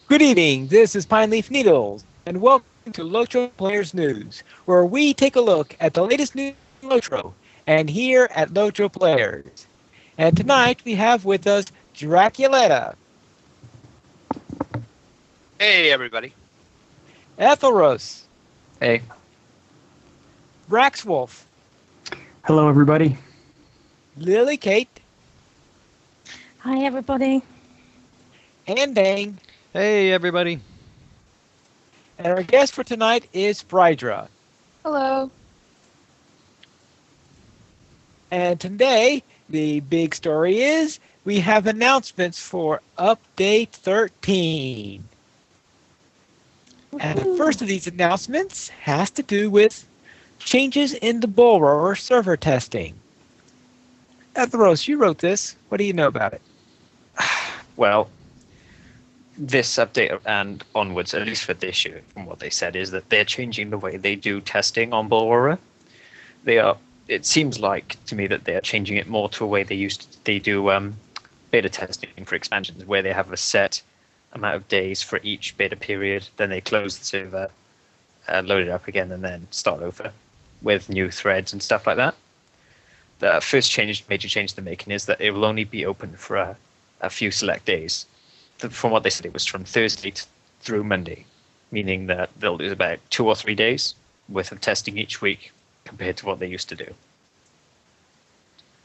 Good evening, this is Pine Leaf Needles, and welcome to LOTRO Players News, where we take a look at the latest news in LOTRO, and here at LOTRO Players. And tonight we have with us Draculetta, Hey, everybody. Ethelros, Hey. Braxwolf, Hello, everybody. Lily Kate, Hi, everybody. and Dang. Hey, everybody. And our guest for tonight is Brydra. Hello. And today, the big story is we have announcements for Update 13. And the first of these announcements has to do with changes in the bull roarer server testing. Ethros, you wrote this. What do you know about it? Well, this update and onwards, at least for this year, from what they said, is that they're changing the way they do testing on Bullroarer. It seems like to me that they are changing it more to a way they do beta testing for expansions, where they have a set amount of days for each beta period, then they close the server, load it up again, and then start over with new threads and stuff like that. The first major change they're making is that it will only be open for a few select days. From what they said, it was from Thursday through Monday, meaning that they'll do about 2 or 3 days worth of testing each week compared to what they used to do.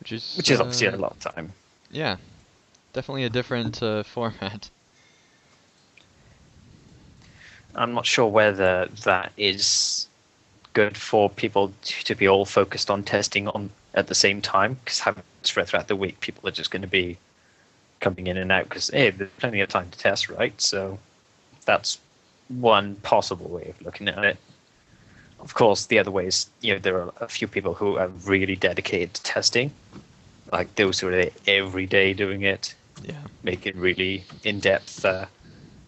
Which is Obviously a lot of time. Yeah, definitely a different format. I'm not sure whether that is good for people to be all focused on testing on at the same time, because having it spread throughout the week, people are just going to be coming in and out because, hey, there's plenty of time to test, right? So that's one possible way of looking at it. Of course, the other way is, there are a few people who are really dedicated to testing, like those who are there every day doing it, making really in-depth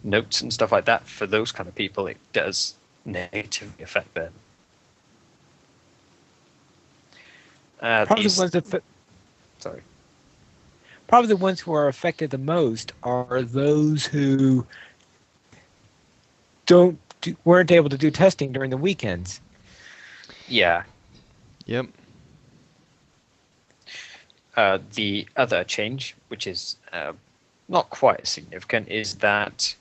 notes and stuff like that. For those kind of people, it does negatively affect them. Probably the ones who are affected the most are those who weren't able to do testing during the weekends. Yeah. Yep. The other change, which is not quite as significant, is that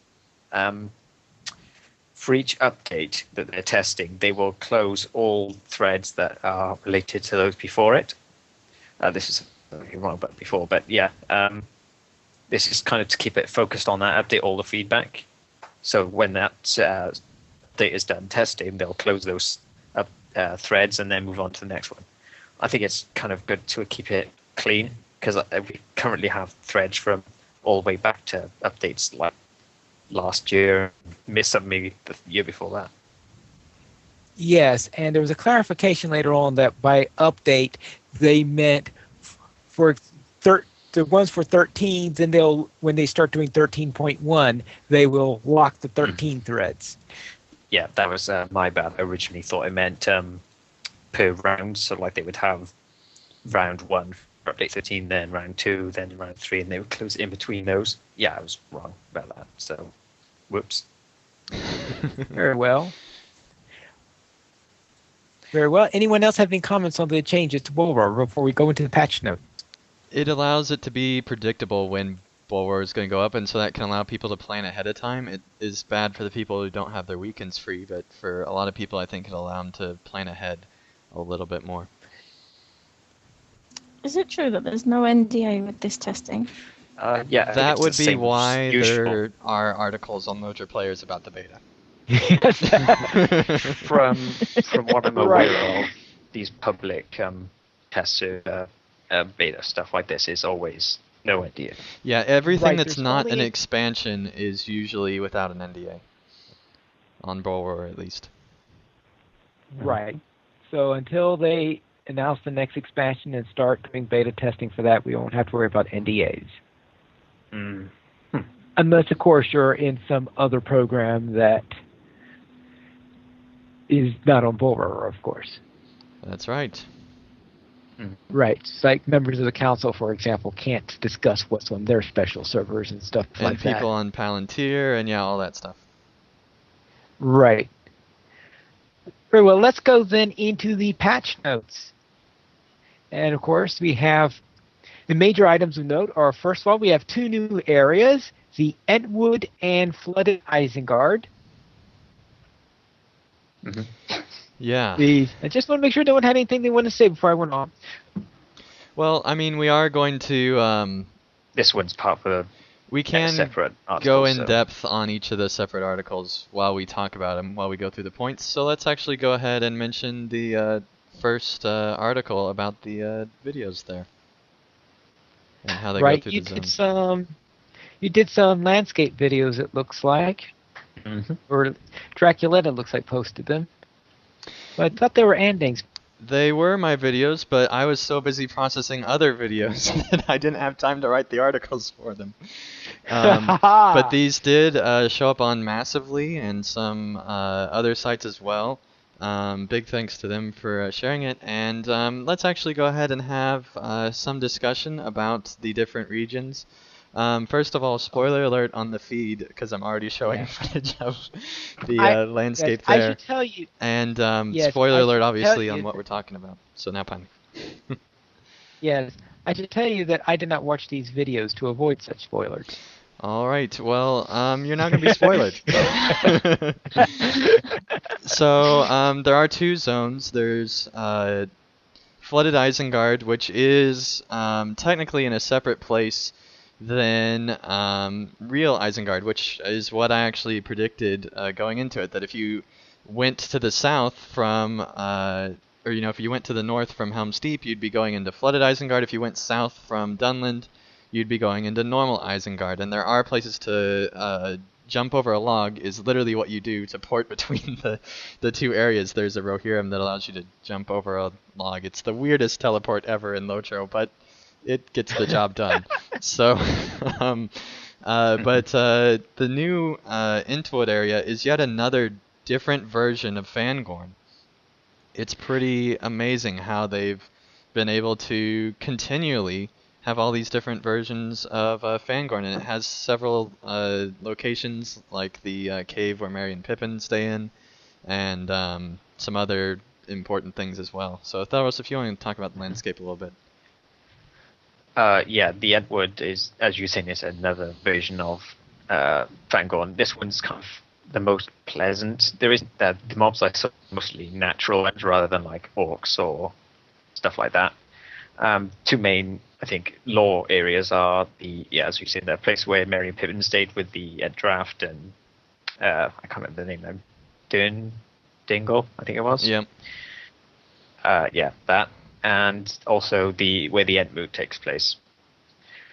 for each update that they're testing, they will close all threads that are related to those before it. This is wrong about before, but yeah, this is kind of to keep it focused on that, update all the feedback. So when that update is done testing, they'll close those threads and then move on to the next one. I think it's kind of good to keep it clean, because we currently have threads from all the way back to updates like last year, maybe the year before that. Yes, and there was a clarification later on that by update they meant for the ones for 13, then when they start doing 13.1, they will lock the 13 threads. Yeah, that was my bad. I originally thought it meant per round, so like they would have round 1 for update 13, then round 2, then round 3, and they would close in between those. Yeah, I was wrong about that, so whoops. Very well. Very well. Anyone else have any comments on the changes to Bullroarer before we go into the patch note? It allows it to be predictable when Bullroarer is going to go up, and so that can allow people to plan ahead of time. It is bad for the people who don't have their weekends free, but for a lot of people, I think it'll allow them to plan ahead a little bit more. Is it true that there's no NDA with this testing? Yeah, that would be why there are articles on LOTRO Players about the beta. From what I'm aware of, these public tests beta stuff like this is always no NDA. Yeah, everything Right, that's there's not only an a- expansion is usually without an NDA. On Bullroarer, at least. Right. So until they announce the next expansion and start doing beta testing for that, we won't have to worry about NDAs. Unless, of course, you're in some other program that is not on Bullroarer, of course. That's right. Right. So until they announce the next expansion and start doing beta testing for that, we won't have to worry about NDAs. Unless, of course, you're in some other program that is not on Bullroarer, of course. That's right. Right. Right. It's like members of the council, for example, can't discuss what's on their special servers and stuff And like that. people on Palantir and all that stuff. Right. Very well. Let's go then into the patch notes. And of course, we have the major items of note are, first of all, we have 2 new areas, the Entwood and Flooded Isengard. Yeah. I just want to make sure no one had anything they want to say before I went on. Well, I mean, we are going to This one's part of a we can separate article, go in so- depth on each of the separate articles while we talk about them, while we go through the points. So let's actually go ahead and mention the first article about the videos there and how they go Right. through You the did zones. some landscape videos, it looks like. Or Draculetta looks like posted them. But I thought they were endings. They were my videos, but I was so busy processing other videos that I didn't have time to write the articles for them. But these did show up on Massively and some other sites as well. Big thanks to them for sharing it. And let's actually go ahead and have some discussion about the different regions. First of all, spoiler alert on the feed, because I'm already showing footage of the landscape I there. should tell you. And Yes, spoiler I alert, should obviously, tell on you what we're talking about. So now panic. Yes, I should tell you that I did not watch these videos to avoid such spoilers. All right. Well, you're not going to be spoiled. So there are 2 zones. There's Flooded Isengard, which is technically in a separate place than real Isengard, which is what I actually predicted going into it, that if you went to the south from, or if you went to the north from Helm's Deep, you'd be going into Flooded Isengard. If you went south from Dunland, you'd be going into normal Isengard. And there are places to jump over a log is literally what you do to port between the 2 areas. There's a Rohirrim that allows you to jump over a log. It's the weirdest teleport ever in LOTRO, but it gets the job done. So, but the new Entwood area is yet another different version of Fangorn. It's pretty amazing how they've been able to continually have all these different versions of Fangorn, and it has several locations, like the cave where Merry and Pippin stay in, and some other important things as well. So Tharos, if you want to talk about the landscape a little bit. Yeah, the Entwood is, as you said, is another version of Fangorn. This one's kind of the most pleasant. There is the mobs I saw mostly natural ones rather than like orcs or stuff like that. 2 main, I think, lore areas are as you said, the place where Merry and Pippin stayed with the draft, and I can't remember the name now. Dingle, I think it was. Yeah. Yeah, that. And also where the Entmoot takes place.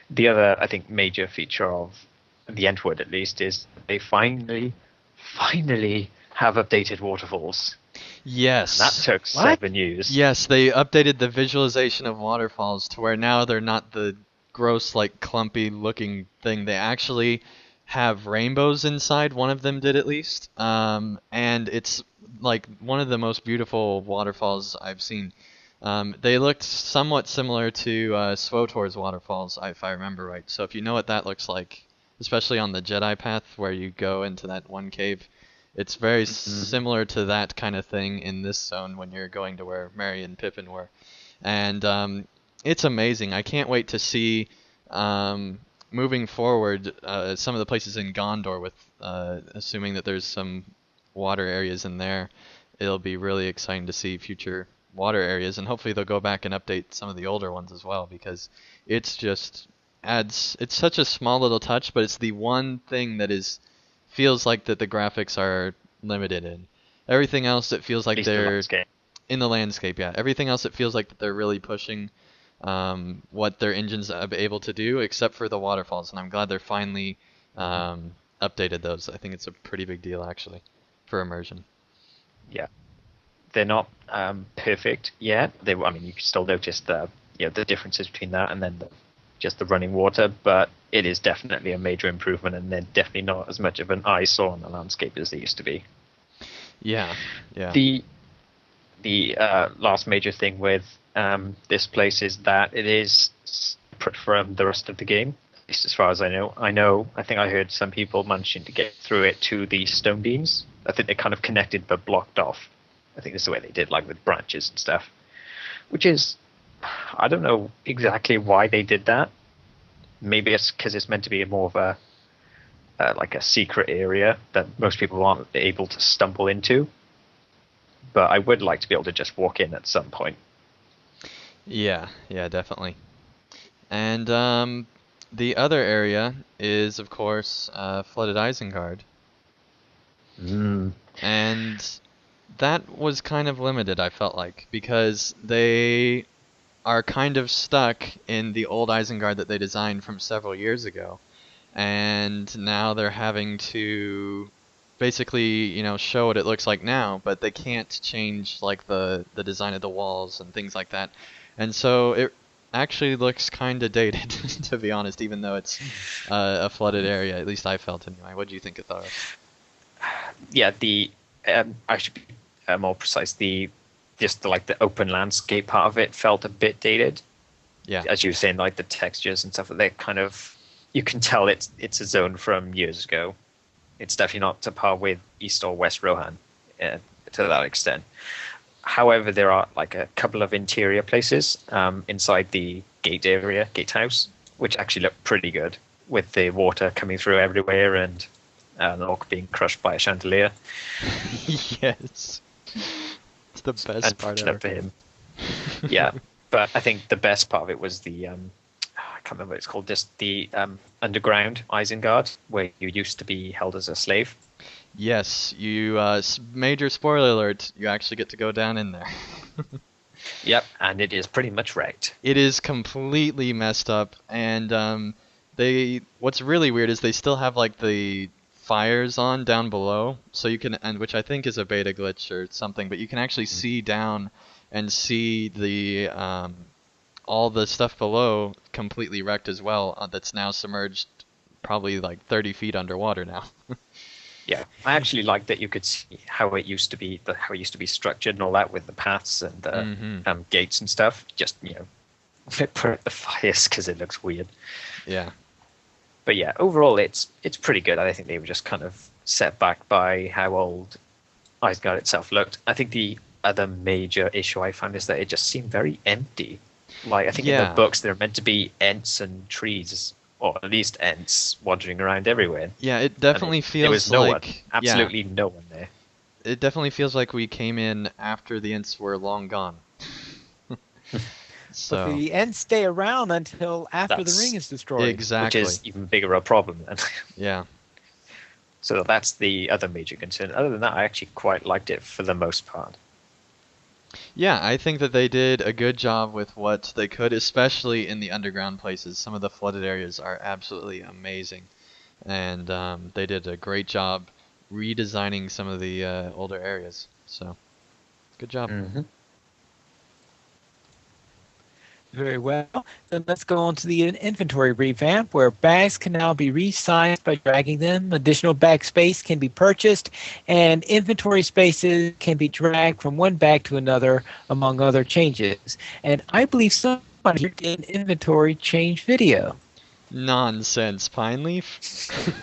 The other, I think, major feature of the Entwood, at least, is they finally have updated waterfalls. Yes. That took 7 years. Yes, they updated the visualization of waterfalls to where now they're not the gross, like, clumpy looking thing. They actually have rainbows inside. One of them did, at least. And it's like one of the most beautiful waterfalls I've seen. They looked somewhat similar to Swotor's waterfalls, if I remember right. So if you know what that looks like, especially on the Jedi path where you go into that one cave, it's very similar to that kind of thing in this zone when you're going to where Merry and Pippin were. And it's amazing. I can't wait to see, moving forward, some of the places in Gondor, with assuming that there's some water areas in there. It'll be really exciting to see future water areas, and hopefully they'll go back and update some of the older ones as well, because it's such a small little touch, but it's the one thing that feels like that the graphics are limited in. Everything else, it feels like they're in the landscape. Yeah, everything else, it feels like that they're really pushing what their engines are able to do, except for the waterfalls, and I'm glad they're finally updated those. I think it's a pretty big deal, actually, for immersion. Yeah, they're not perfect yet. I mean, you can still notice the differences between that and then just the running water, but it is definitely a major improvement, and they're definitely not as much of an eyesore on the landscape as they used to be. Yeah, yeah. The last major thing with this place is that it is separate from the rest of the game, at least as far as I know. I think I heard some people managing to get through it to the stone beams. I think they kind of connected but blocked off. I think this is the way they did, like with branches and stuff. Which is, I don't know exactly why they did that. Maybe it's because it's meant to be more of a like a secret area that most people aren't able to stumble into. But I would like to be able to just walk in at some point. Yeah, definitely. And the other area is, of course, Flooded Isengard. And that was kind of limited, I felt like, because they are kind of stuck in the old Isengard that they designed from several years ago. And now they're having to basically, show what it looks like now, but they can't change like the design of the walls and things like that. And so it actually looks kind of dated, to be honest, even though it's a flooded area. At least I felt anyway. What do you think of those? Yeah, I should be more precise. The open landscape part of it felt a bit dated. Yeah. As you were saying, like the textures and stuff, they're kind of, you can tell it's a zone from years ago. It's definitely not to par with East or West Rohan to that extent. However, there are like a couple of interior places inside the gatehouse, which actually look pretty good, with the water coming through everywhere and an orc being crushed by a chandelier. Yes. It's the best part ever. For him. Yeah, but I think the best part of it was the I can't remember what it's called. Just the underground Isengard, where you used to be held as a slave. Yes, you major spoiler alert. You actually get to go down in there. Yep, and it is pretty much wrecked. It is completely messed up, and what's really weird is they still have like the fires on down below, so you can, and which I think is a beta glitch or something, but you can actually see down and see the all the stuff below completely wrecked as well. That's now submerged, probably like 30 feet underwater now. Yeah, I actually like that you could see how it used to be, structured and all that, with the paths and the gates and stuff. Just put out the fires because it looks weird. Yeah. But yeah, overall it's pretty good. I think they were just kind of set back by how old Isengard itself looked. I think the other major issue I found is that it just seemed very empty. Like, I think in the books there are meant to be ents and trees, or at least ents, wandering around everywhere. Yeah, it definitely feels there was no like one, absolutely no one there. It definitely feels like we came in after the ents were long gone. So but the ents stay around until after the ring is destroyed. Exactly. Which is even bigger a problem then. Yeah. So that's the other major concern. Other than that, I actually quite liked it for the most part. Yeah, I think that they did a good job with what they could, especially in the underground places. Some of the flooded areas are absolutely amazing. And they did a great job redesigning some of the older areas. So, good job. Mm-hmm. Very well. Then let's go on to the inventory revamp, where bags can now be resized by dragging them. Additional bag space can be purchased, and inventory spaces can be dragged from one bag to another, among other changes. And I believe somebody did an inventory change video. Nonsense, Pineleaf.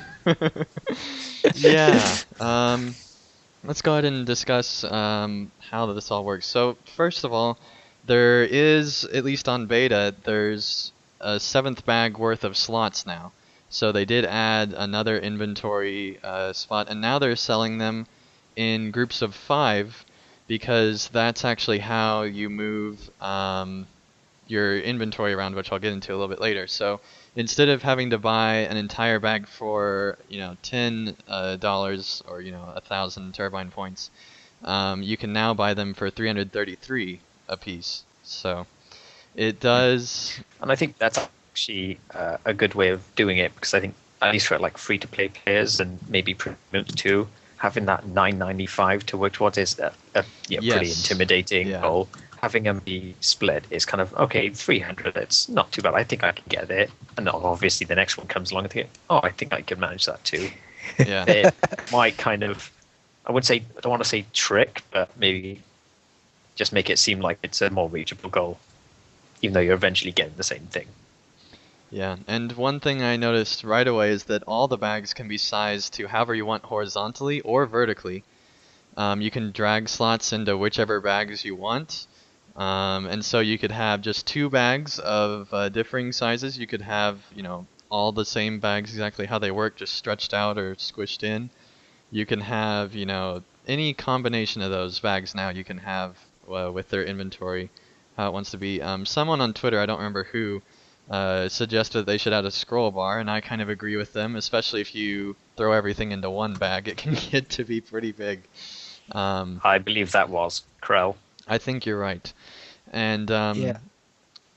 Yeah. Let's go ahead and discuss how this all works. So, first of all, there is, at least on beta, there's a 7th bag worth of slots now. So they did add another inventory spot, and now they're selling them in groups of 5, because that's actually how you move your inventory around, which I'll get into a little bit later. So instead of having to buy an entire bag for $10 or 1,000 turbine points, you can now buy them for 333 a piece. So it does, and I think that's actually a good way of doing it, because I think, at least for like free to play players and maybe premium too, having that $9.95 to which what is pretty intimidating goal, having them be split is kind of okay. 300, it's not too bad. I think I can get it, and obviously the next one comes along and think, I think I can manage that too. Yeah. It might kind of, I don't want to say trick, but maybe just make it seem like it's a more reachable goal, even though you're eventually getting the same thing. Yeah, and one thing I noticed right away is that all the bags can be sized to however you want horizontally or vertically. You can drag slots into whichever bags you want. And so you could have just 2 bags of differing sizes. You could have, all the same bags exactly how they work, just stretched out or squished in. You can have, any combination of those bags now you can have with their inventory, how it wants to be. Someone on Twitter, I don't remember who, suggested they should add a scroll bar, and I kind of agree with them, especially if you throw everything into one bag. It can get to be pretty big. I believe that was Krell. I think you're right. And Yeah.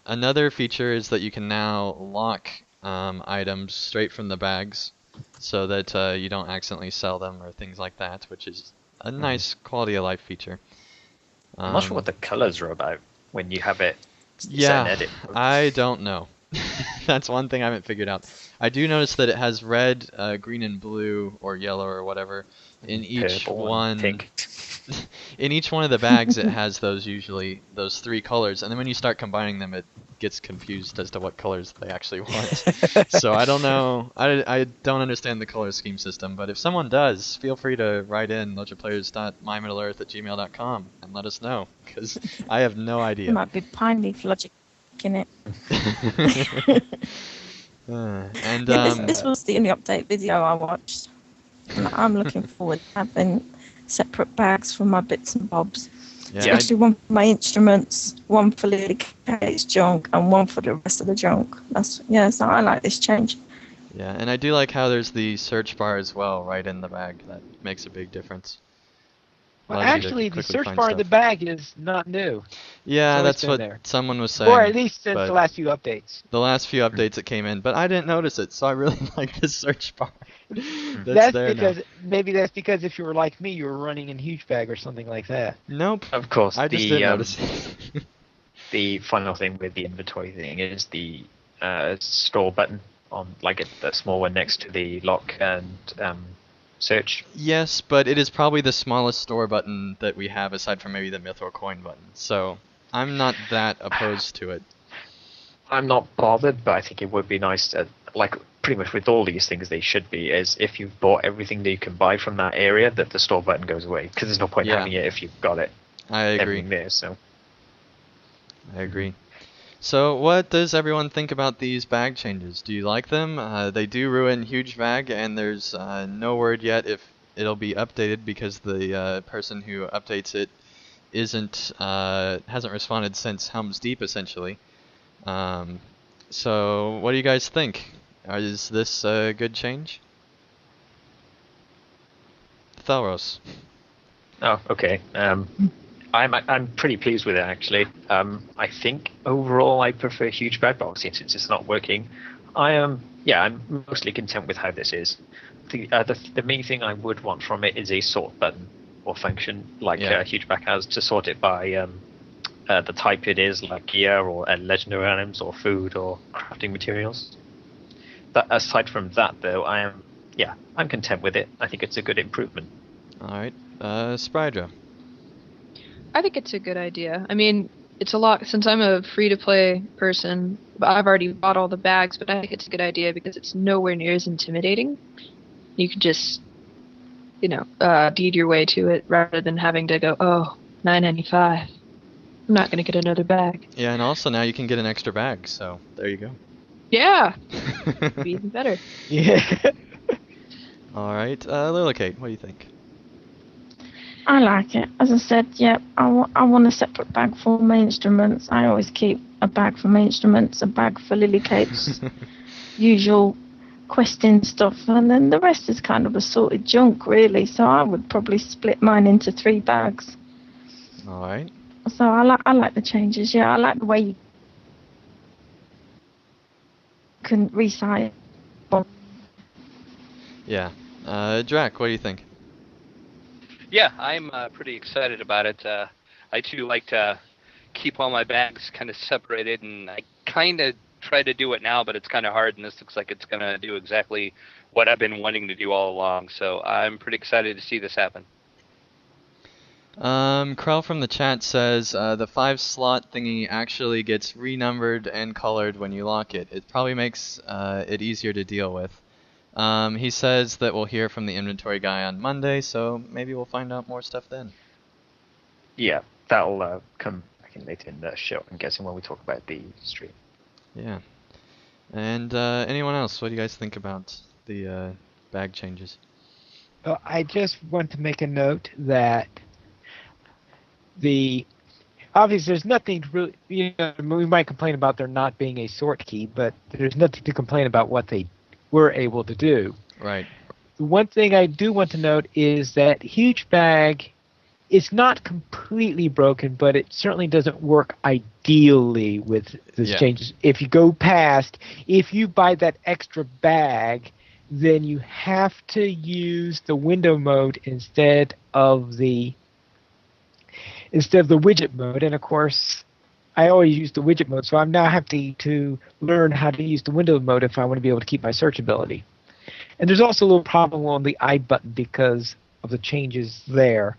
another feature is that you can now lock items straight from the bags so that you don't accidentally sell them or things like that, which is a nice quality of life feature. I'm not sure what the colors are about when you have it set in Yeah, edit mode. I don't know. That's one thing I haven't figured out. I do notice that it has red, green, and blue, or yellow, or whatever, in each Purple and one. pink. In each one of the bags, it has those 3 colors, and then when you start combining them, it gets confused as to what colors they actually want. So I don't know. I don't understand the color scheme system, but if someone does, feel free to write in lotraplayers.mymiddleearth@gmail.com and let us know, because I have no There idea. might be pine leaf logic in it. And Yeah, this was the only update video I watched. And I'm looking forward to having separate bags for my bits and bobs. yeah, Especially one for my instruments, one for Lily Kate's junk, and one for the rest of the junk. So I like this change. yeah, and I do like how there's the search bar as well right in the bag. That makes a big difference. Well, Allows you to actually, the quickly search find bar of the stuff. bag is not new. Yeah, always that's been what there. someone was saying. Or at least since but the last few updates. the last few updates it came in, but I didn't notice it, so I really like the search bar. That's That's there because now. maybe that's because if you were like me, you were running in huge bag or something like that. Nope. Of course, I just didn't notice it. the final thing with the inventory thing is the store button on the small one next to the lock and search. Yes, but it is probably the smallest store button that we have aside from maybe the Mithril coin button. So I'm not that opposed to it. I'm not bothered, but I think it would be nice to, pretty much with all these things they should be, is if you've bought everything that you can buy from that area, that the store button goes away, because there's no point Yeah. having it if you've got it. I agree. Everything there, so. I agree. So what does everyone think about these bag changes? Do you like them? They do ruin huge bag, and there's no word yet if it'll be updated because the person who updates it hasn't responded since Helm's Deep essentially. So what do you guys think? Is this a good change? Thalros. Oh, okay. I'm pretty pleased with it actually. I think overall I prefer huge bag, but since it's not working, I'm mostly content with how this is. The main thing I would want from it is a sort button or function like huge bag has, to sort it by the type it is, like gear or legendary items or food or crafting materials. But aside from that though, I'm content with it. I think it's a good improvement. Alright, Spydra. I think it's a good idea. I mean, it's a lot, since I'm a free-to-play person, but I've already bought all the bags, but I think it's a good idea because it's nowhere near as intimidating. You can just, deed your way to it rather than having to go, oh, $9.95. I'm not going to get another bag. Yeah, and also now you can get an extra bag, so there you go. Yeah! It'd be even better. Yeah. Alright, Lillicate, what do you think? I like it. As I said, I want a separate bag for my instruments. I always keep a bag for my instruments, a bag for Lily Kate's usual questing stuff, and then the rest is kind of assorted junk, really. So I would probably split mine into 3 bags. Alright. So I like the changes. Yeah, I like the way you can resize. Yeah. Drac, what do you think? Yeah, I'm pretty excited about it. I too like to keep all my bags kind of separated, and I kind of try to do it now, but it's kind of hard, and this looks like it's going to do exactly what I've been wanting to do all along. So I'm pretty excited to see this happen. Krell from the chat says the 5-slot thingy actually gets renumbered and colored when you lock it. It probably makes it easier to deal with. He says that we'll hear from the inventory guy on Monday, so maybe we'll find out more stuff then. Yeah, that'll come back in later in the show, I'm guessing, when we talk about the stream. Yeah. And anyone else? What do you guys think about the bag changes? I just want to make a note that obviously there's nothing to really, we might complain about there not being a sort key, but there's nothing to complain about what they were able to do. Right. The one thing I do want to note is that huge bag is not completely broken, but it certainly doesn't work ideally with these changes. If you go past, if you buy that extra bag, then you have to use the window mode instead of the widget mode. And of course, I always use the widget mode, so I'm now having to learn how to use the window mode if I want to be able to keep my searchability. And there's also a little problem on the I button because of the changes there.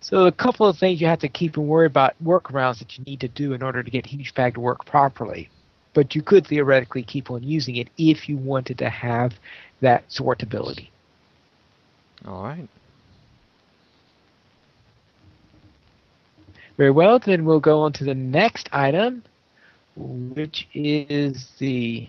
So a couple of things you have to keep and worry about, workarounds that you need to do in order to get HugeBag to work properly. But you could theoretically keep on using it if you wanted to have that sortability. All right. Very well, then we'll go on to the next item, which is the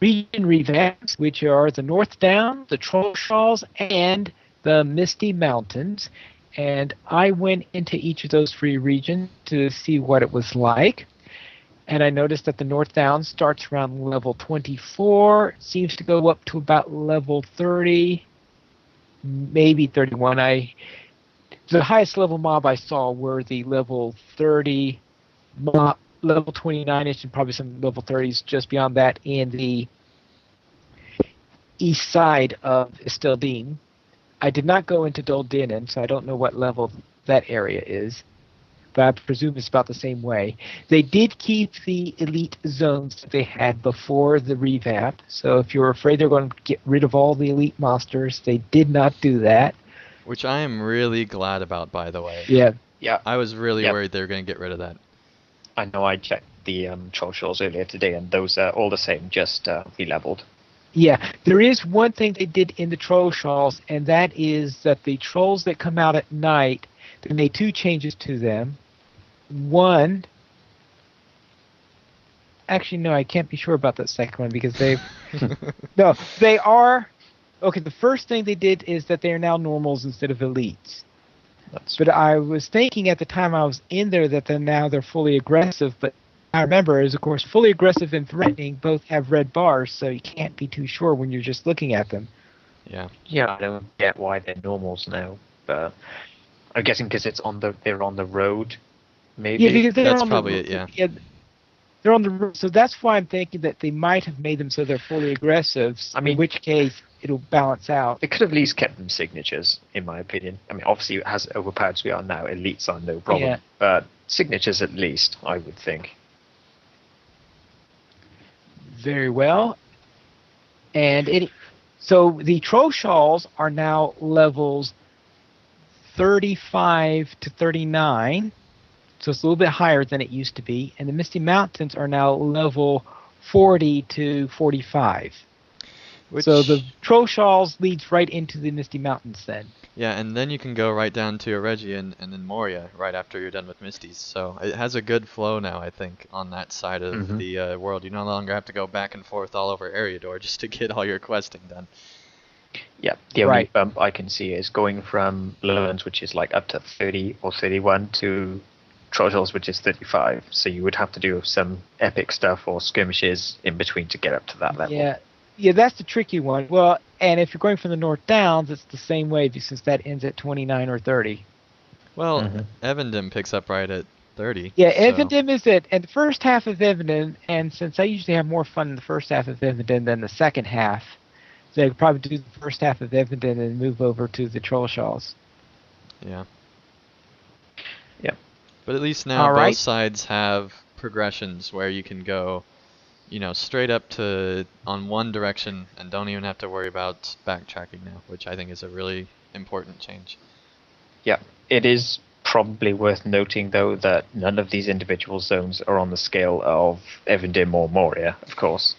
region revamps, which are the North Down, the Troll Shawls, and the Misty Mountains. And I went into each of those 3 regions to see what it was like. And I noticed that the North Down starts around level 24, seems to go up to about level 30, maybe 31. The highest level mob I saw were the level 30 mob, level 29ish, and probably some level 30s just beyond that in the east side of Esteldine. I did not go into Doldinen, so I don't know what level that area is, but I presume it's about the same way. They did keep the elite zones that they had before the revamp, so if you're afraid they're going to get rid of all the elite monsters, they did not do that. Which I am really glad about, by the way. Yeah. Yeah. I was really worried they were going to get rid of that. I know I checked the troll shores earlier today, and those are all the same, just re-leveled. Yeah, there is one thing they did in the troll shawls, and that is that the trolls that come out at night, they made 2 changes to them. One, actually no, I can't be sure about that second one because no, they are, okay, the first thing they did is that they are now normals instead of elites. But I was thinking at the time I was in there that they're fully aggressive, but I remember is, of course, fully aggressive and threatening both have red bars, so you can't be too sure when you're just looking at them. Yeah. Yeah, I don't get why they're normals now, but I'm guessing because they're on the road, maybe. Yeah, because that's probably it. Yeah. They're on the road, so that's why I'm thinking that they might have made them so they're fully aggressive. I mean, in which case it'll balance out. They could have at least kept them signatures, in my opinion. I mean, obviously, as overpowered as we are now, elites are no problem, but signatures at least, I would think. Very well. And so the Troll Shawls are now levels 35 to 39, so it's a little bit higher than it used to be. And the Misty Mountains are now level 40 to 45. So the Troll Shawls leads right into the Misty Mountains then. Yeah, and then you can go right down to Eregia and then Moria right after you're done with Misties. So it has a good flow now, I think, on that side of the world. You no longer have to go back and forth all over Eriador just to get all your questing done. Yeah, the only bump I can see is going from Lowlands, which is like up to 30 or 31, to Trojans, which is 35. So you would have to do some epic stuff or skirmishes in between to get up to that level. Yeah, that's the tricky one. Well, and if you're going from the North Downs, it's the same way since that ends at 29 or 30. Well, Evendim picks up right at 30. Yeah, Evendim is it. And the first half of Evendim, and since I usually have more fun in the first half of Evendim than the second half, so I could probably do the first half of Evendim and move over to the Troll Shawls. Yeah. Yeah. But at least now both sides have progressions where you can go, straight up to on one direction and don't even have to worry about backtracking now, which I think is a really important change. Yeah, it is probably worth noting though that none of these individual zones are on the scale of Evandim or Moria, of course.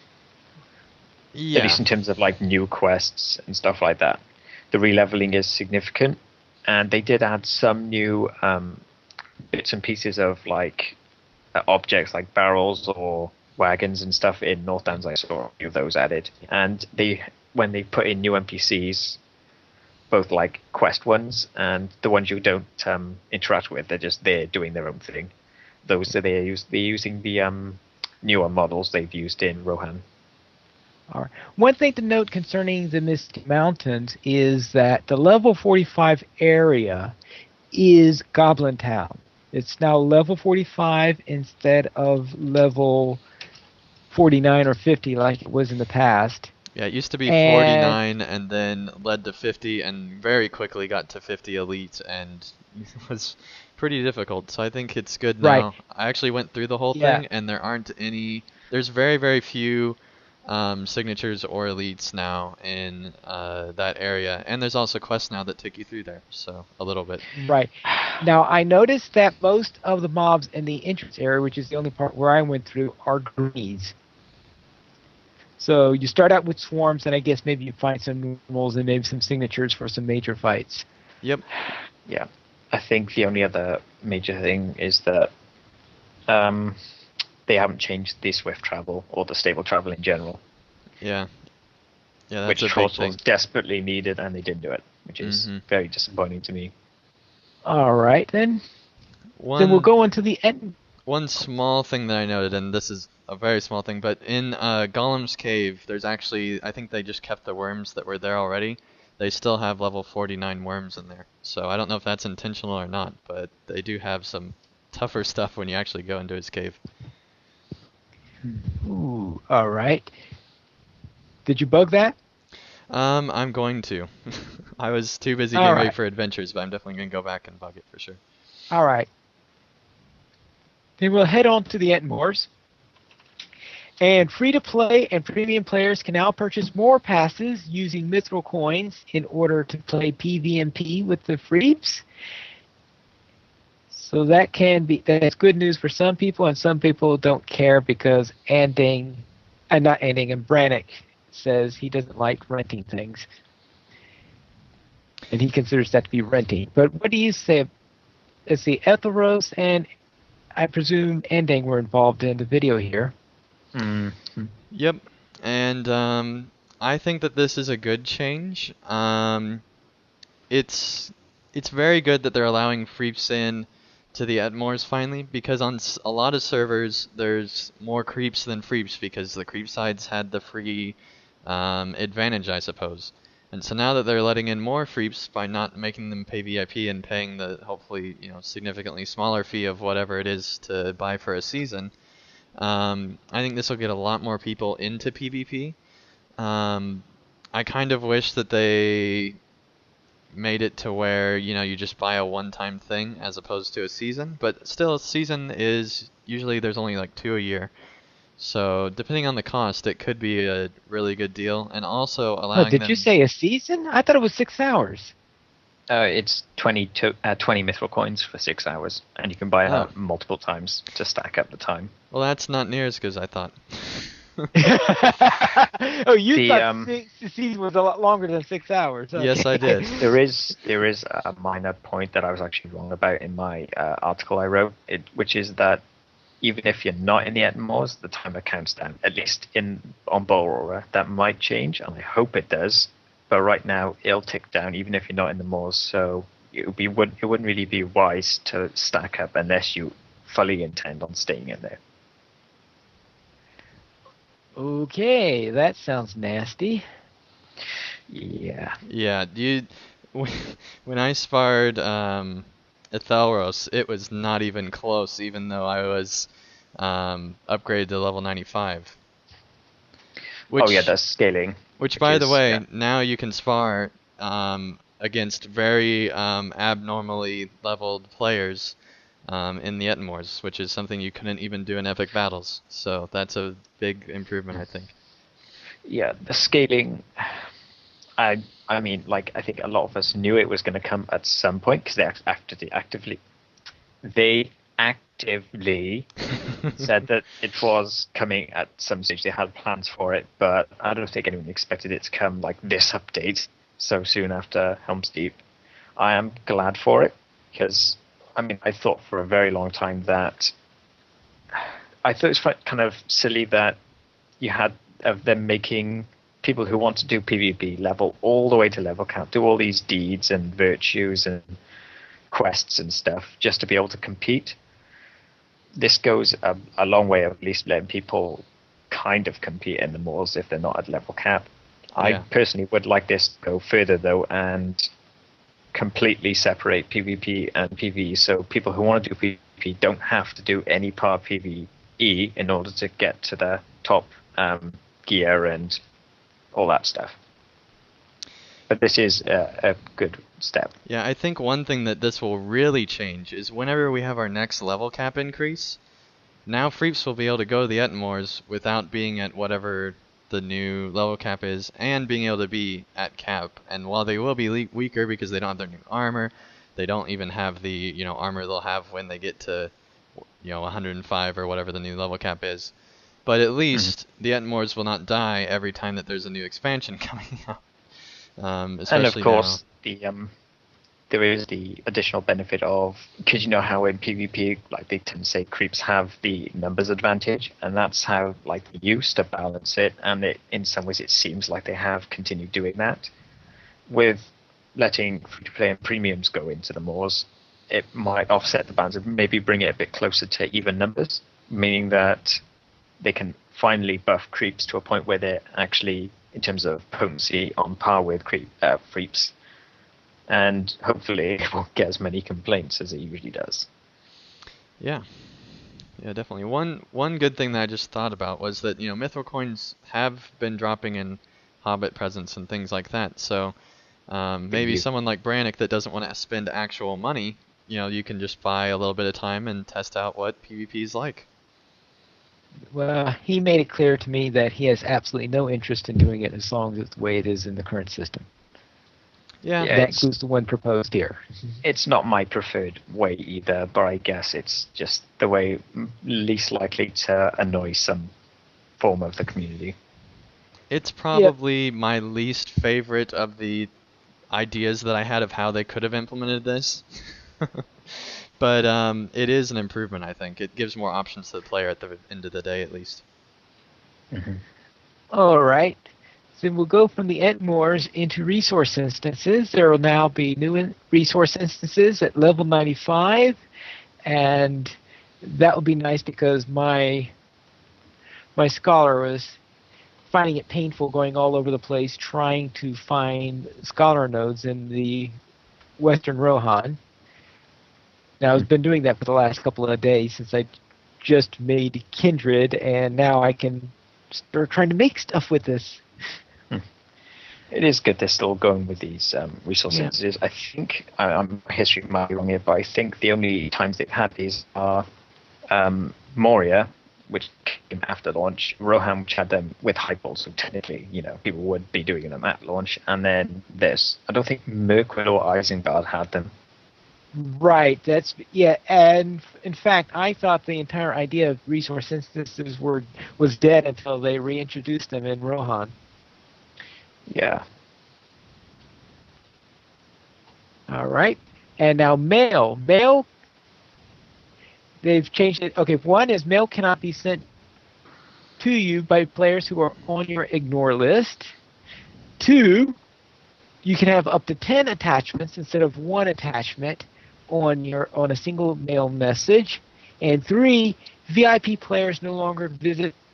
Yeah. At least in terms of like new quests and stuff like that. The releveling is significant, and they did add some new bits and pieces of like objects like barrels or wagons and stuff in Northdowns. I saw a few of those added, and when they put in new NPCs, both like quest ones and the ones you don't interact with, they're just there doing their own thing. Those are they're using the newer models they've used in Rohan. All right. One thing to note concerning the Misty Mountains is that the level 45 area is Goblin Town. It's now level 45 instead of level 49 or 50 like it was in the past. Yeah, it used to be And 49 and then led to 50 and very quickly got to 50 elite and was pretty difficult. So I think it's good Right. now. I actually went through the whole Yeah. thing and there's very, very few signatures or elites now in that area. And there's also quests now that take you through there, so a little bit. Right. Now, I noticed that most of the mobs in the entrance area, which is the only part where I went through, are greenies. So you start out with swarms, and I guess maybe you find some normals and maybe some signatures for some major fights. Yep. Yeah, I think the only other major thing is that they haven't changed the swift travel or the stable travel in general. Yeah. Yeah, that's which a big Tross thing. was desperately needed, and they didn't do it, which is very disappointing to me. All right, then. Then we'll go into the end. One small thing that I noted, and this is a very small thing, but in Golem's Cave, there's actually, I think they just kept the worms that were there already. They still have level 49 worms in there. So I don't know if that's intentional or not, but they do have some tougher stuff when you actually go into his cave. Ooh, all right. Did you bug that? I'm going to. I was too busy All getting ready right. for adventures, but I'm definitely going to go back and bug it for sure. All right. Then we'll head on to the Entmoors. And free-to-play and premium players can now purchase more passes using Mithril coins in order to play PvMP with the Freeps. So that's good news for some people, and some people don't care because and Brannick says he doesn't like renting things. And he considers that to be renting. But what do you say? Let's see, Ethelros and I presume Ending were involved in the video here. Yep, and I think that this is a good change. It's very good that they're allowing Freeps in to the Etmoors finally, because on a lot of servers there's more creeps than Freeps because the creep sides had the free advantage, I suppose. And so now that they're letting in more Freeps by not making them pay VIP and paying the hopefully significantly smaller fee of whatever it is to buy for a season, I think this will get a lot more people into PvP. I kind of wish that they made it to where you just buy a one-time thing as opposed to a season, but still a season is usually there's only like 2 a year. So depending on the cost, it could be a really good deal, and also allowing Did you say a season? I thought it was 6 hours. It's 20 mithril coins for 6 hours, and you can buy it multiple times to stack up the time. Well, that's not near as good as I thought. Oh, you thought the season was a lot longer than 6 hours. Okay. Yes, I did. There is a minor point that I was actually wrong about in my article I wrote, which is that even if you're not in the Etmoors, the timer counts down. At least on Bolrora, that might change, and I hope it does. But right now, it'll tick down even if you're not in the Moors. So it wouldn't really be wise to stack up unless you fully intend on staying in there. Okay, that sounds nasty. Yeah. Yeah, when I sparred Ethelros, it was not even close, even though I was upgraded to level 95. That's scaling. Which by the way, now you can spar against very abnormally leveled players in the Etmoors, which is something you couldn't even do in epic battles. So that's a big improvement, I think. Yeah, the scaling, I mean, like, I think a lot of us knew it was going to come at some point because they actively said that it was coming at some stage. They had plans for it, but I don't think anyone expected it to come like this update so soon after Helm's Deep. I am glad for it because, I mean, I thought for a very long time that I thought it was kind of silly that you had of them making people who want to do PvP level all the way to level cap, do all these deeds and virtues and quests and stuff just to be able to compete. This goes a long way of at least letting people kind of compete in the malls if they're not at level cap. Yeah. I personally would like this to go further though and completely separate PvP and PvE, so people who want to do PvP don't have to do any part of PvE in order to get to the top gear and all that stuff. But this is a good step. Yeah, I think one thing that this will really change is whenever we have our next level cap increase, now Freeps will be able to go to the Etmors without being at whatever the new level cap is, and being able to be at cap. And while they will be weaker because they don't have their new armor, they don't even have the armor they'll have when they get to 105 or whatever the new level cap is. But at least the Etmors will not die every time that there's a new expansion coming out. And of course, there is the additional benefit of, because you know how in PvP, like they tend to say creeps have the numbers advantage, and that's how like they used to balance it, and in some ways it seems like they have continued doing that. With letting free-to-play and premiums go into the malls, it might offset the balance and maybe bring it a bit closer to even numbers, meaning that they can finally buff creeps to a point where they're actually, in terms of potency, on par with creeps, and hopefully it won't get as many complaints as it usually does. Yeah, definitely. One good thing that I just thought about was that Mithril coins have been dropping in Hobbit presents and things like that. So maybe someone like Brannick that doesn't want to spend actual money, you can just buy a little bit of time and test out what PvP is like. Well, he made it clear to me that he has absolutely no interest in doing it as long as it's the way it is in the current system. Yeah, that includes the one proposed here. It's not my preferred way either, but I guess it's just the way least likely to annoy some form of the community. It's probably my least favorite of the ideas that I had of how they could have implemented this. But it is an improvement, I think. It gives more options to the player at the end of the day, at least. Mm-hmm. All right. So we'll go from the Entmoors into resource instances. There will now be new resource instances at level 95. And that will be nice because my scholar was finding it painful going all over the place trying to find scholar nodes in the Western Rohan. Now, I've been doing that for the last couple of days since I just made Kindred, and now I can start trying to make stuff with this. It is good they're still going with these resource instances. I think, my history might be wrong here, but I think the only times they've had these are Moria, which came after launch, Rohan, which had them with Hypol, so technically, people would be doing them at launch, and then this. I don't think Mirkwood or Isengard had them. Right, and in fact, I thought the entire idea of resource instances was dead until they reintroduced them in Rohan. Yeah. All right, and now mail. Mail, they've changed it. Okay, one is mail cannot be sent to you by players who are on your ignore list. 2, you can have up to 10 attachments instead of 1 attachment on a single mail message. And 3, VIP players no longer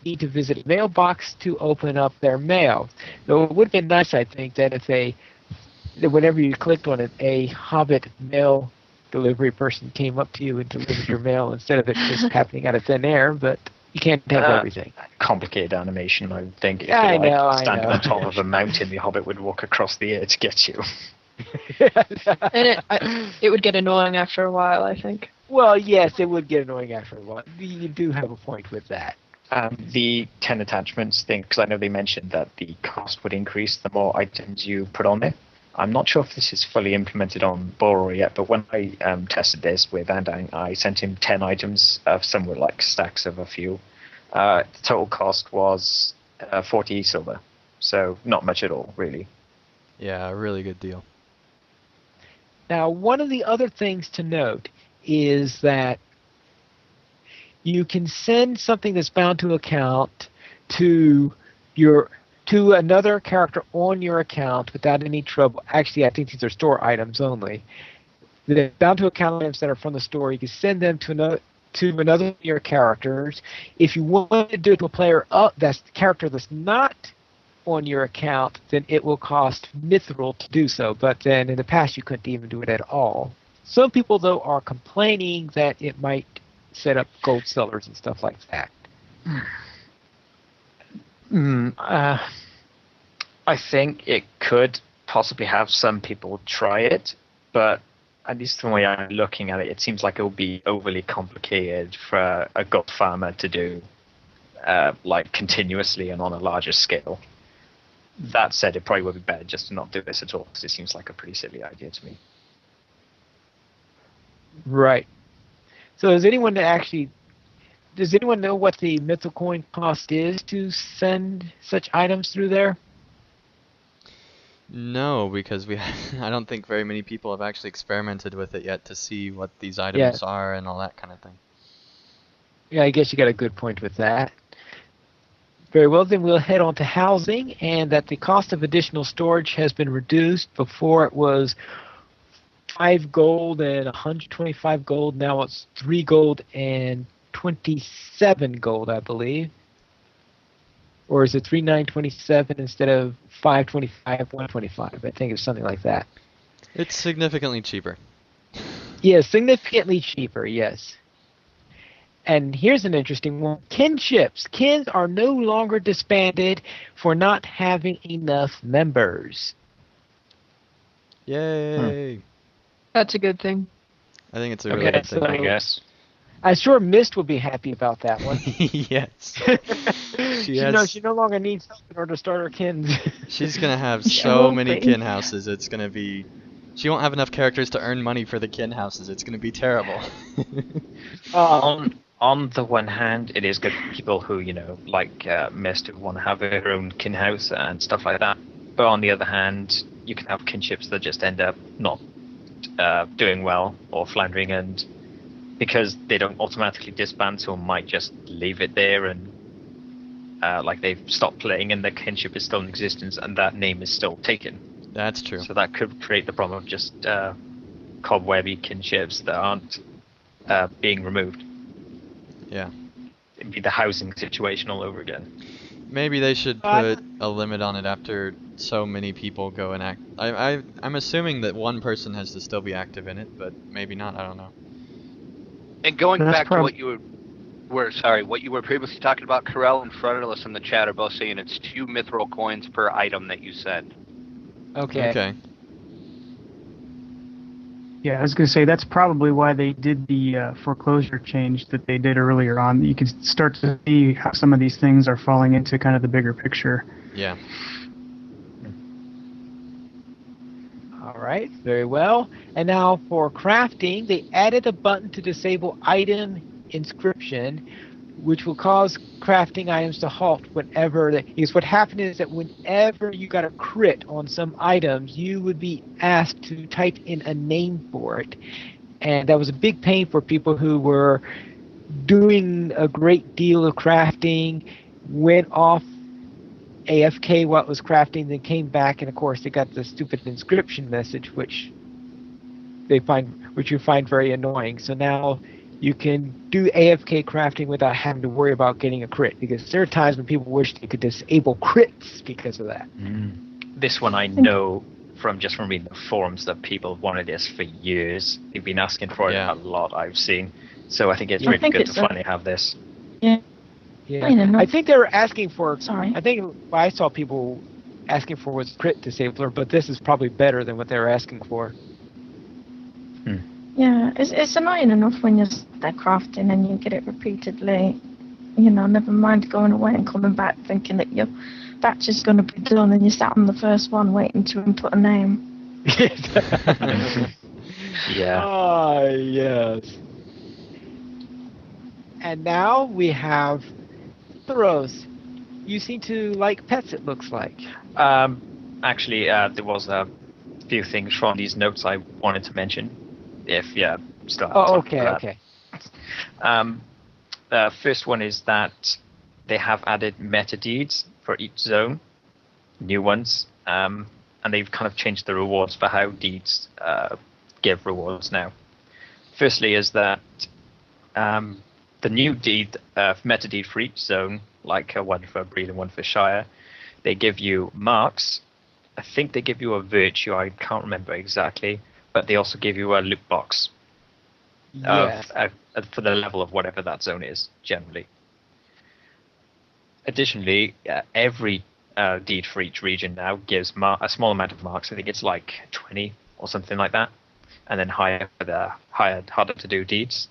need to visit a mailbox to open up their mail. Though it would have been nice, I think, that that whenever you clicked on it, a Hobbit mail delivery person came up to you and delivered your mail instead of it just happening out of thin air. But you can't have everything. Complicated animation, I would think. If I they know. Standing on top of a mountain, the Hobbit would walk across the air to get you. And it would get annoying after a while, I think. Well, yes, it would get annoying after a while. You do have a point with that. The 10 attachments thing, because I know they mentioned that the cost would increase the more items you put on there. I'm not sure if this is fully implemented on Boro yet, but when I tested this with Andang, I sent him 10 items, some were like stacks of a few. The total cost was 40 silver, so not much at all, really. Yeah, a really good deal. Now, one of the other things to note is that you can send something that's bound to account to another character on your account without any trouble. Actually, I think these are store items only. The bound to account items that are from the store, you can send them to another of your characters. If you want to do it to a player that's the character that's not on your account, then it will cost mithril to do so. But then in the past, you couldn't even do it at all. Some people, though, are complaining that it might set up gold sellers and stuff like that. I think it could possibly have some people try it, but at least the way I'm looking at it, it seems like it will be overly complicated for a gold farmer to do, like continuously and on a larger scale. That said, it probably would be better just to not do this at all, because it seems like a pretty silly idea to me. Right. So does anyone know what the mythical coin cost is to send such items through there? No, because I don't think very many people have actually experimented with it yet to see what these items are and all that kind of thing. Yeah, I guess you got a good point with that. Very well, then we'll head on to housing, and that the cost of additional storage has been reduced. Before it was 5 gold and 125 gold. Now it's 3 gold and 27 gold, I believe. Or is it 3,927 instead of 525, 125? I think it's something like that. It's significantly cheaper. Yeah, significantly cheaper, yes. And here's an interesting one. Kinships. Kins are no longer disbanded for not having enough members. Yay! That's a good thing. I think it's a really good thing. I guess. I'm sure Mist would be happy about that one. Yes. She no longer needs help in order to start her kins. She's going to have She so will many be. kin houses, it's going to be... She won't have enough characters to earn money for the kin houses. It's going to be terrible. On the one hand, it is good for people who, like Mist, who want to have their own kin house and stuff like that. But on the other hand, you can have kinships that just end up not doing well or floundering, and because they don't automatically disband, someone might just leave it there and like they've stopped playing and the kinship is still in existence and that name is still taken. That's true. So that could create the problem of just cobwebby kinships that aren't being removed. Yeah. It'd be the housing situation all over again. Maybe they should put a limit on it after so many people go and act. I'm assuming that one person has to still be active in it, but maybe not. I don't know. And going That's back to what you were previously talking about, Corel and Frontalist in the chat are both saying it's 2 mithril coins per item that you send. Okay. Okay. Yeah, I was going to say that's probably why they did the foreclosure change that they did earlier on. You can start to see how some of these things are falling into kind of the bigger picture. Yeah. All right, very well. And now for crafting, they added a button to disable item inscription, which will cause crafting items to halt whenever because what happened is that whenever you got a crit on some items, you would be asked to type in a name for it. And that was a big pain for people who were doing a great deal of crafting, went off AFK while it was crafting, then came back, and of course they got the stupid inscription message, which you find very annoying. So now you can do AFK crafting without having to worry about getting a crit, because there are times when people wish they could disable crits because of that. This one I know from reading the forums that people have wanted this for years. They've been asking for it a lot, I've seen. So I think it's really good to finally have this. Yeah. Yeah, I think they were asking for. Sorry. I think I saw people asking for was crit disabler, but this is probably better than what they were asking for. Yeah, it's annoying enough when you're there crafting and you get it repeatedly. never mind going away and coming back thinking that your batch is going to be done and you sat on the first one waiting to input a name. Yeah. Ah, yes. And now we have Thoros. You seem to like pets, it looks like. Actually, there was a few things from these notes I wanted to mention. Still have time Okay, for that. okay. First one is that they have added meta deeds for each zone, new ones, and they've kind of changed the rewards for how deeds give rewards now. Firstly, is that the new deed, meta deed for each zone, like one for Breed and one for Shire, they give you marks. I think they give you a virtue. I can't remember exactly, but they also give you a loot box Yes. for the level of whatever that zone is, generally. Additionally, every deed for each region now gives a small amount of marks. I think it's like 20 or something like that, and then higher for the harder to do deeds.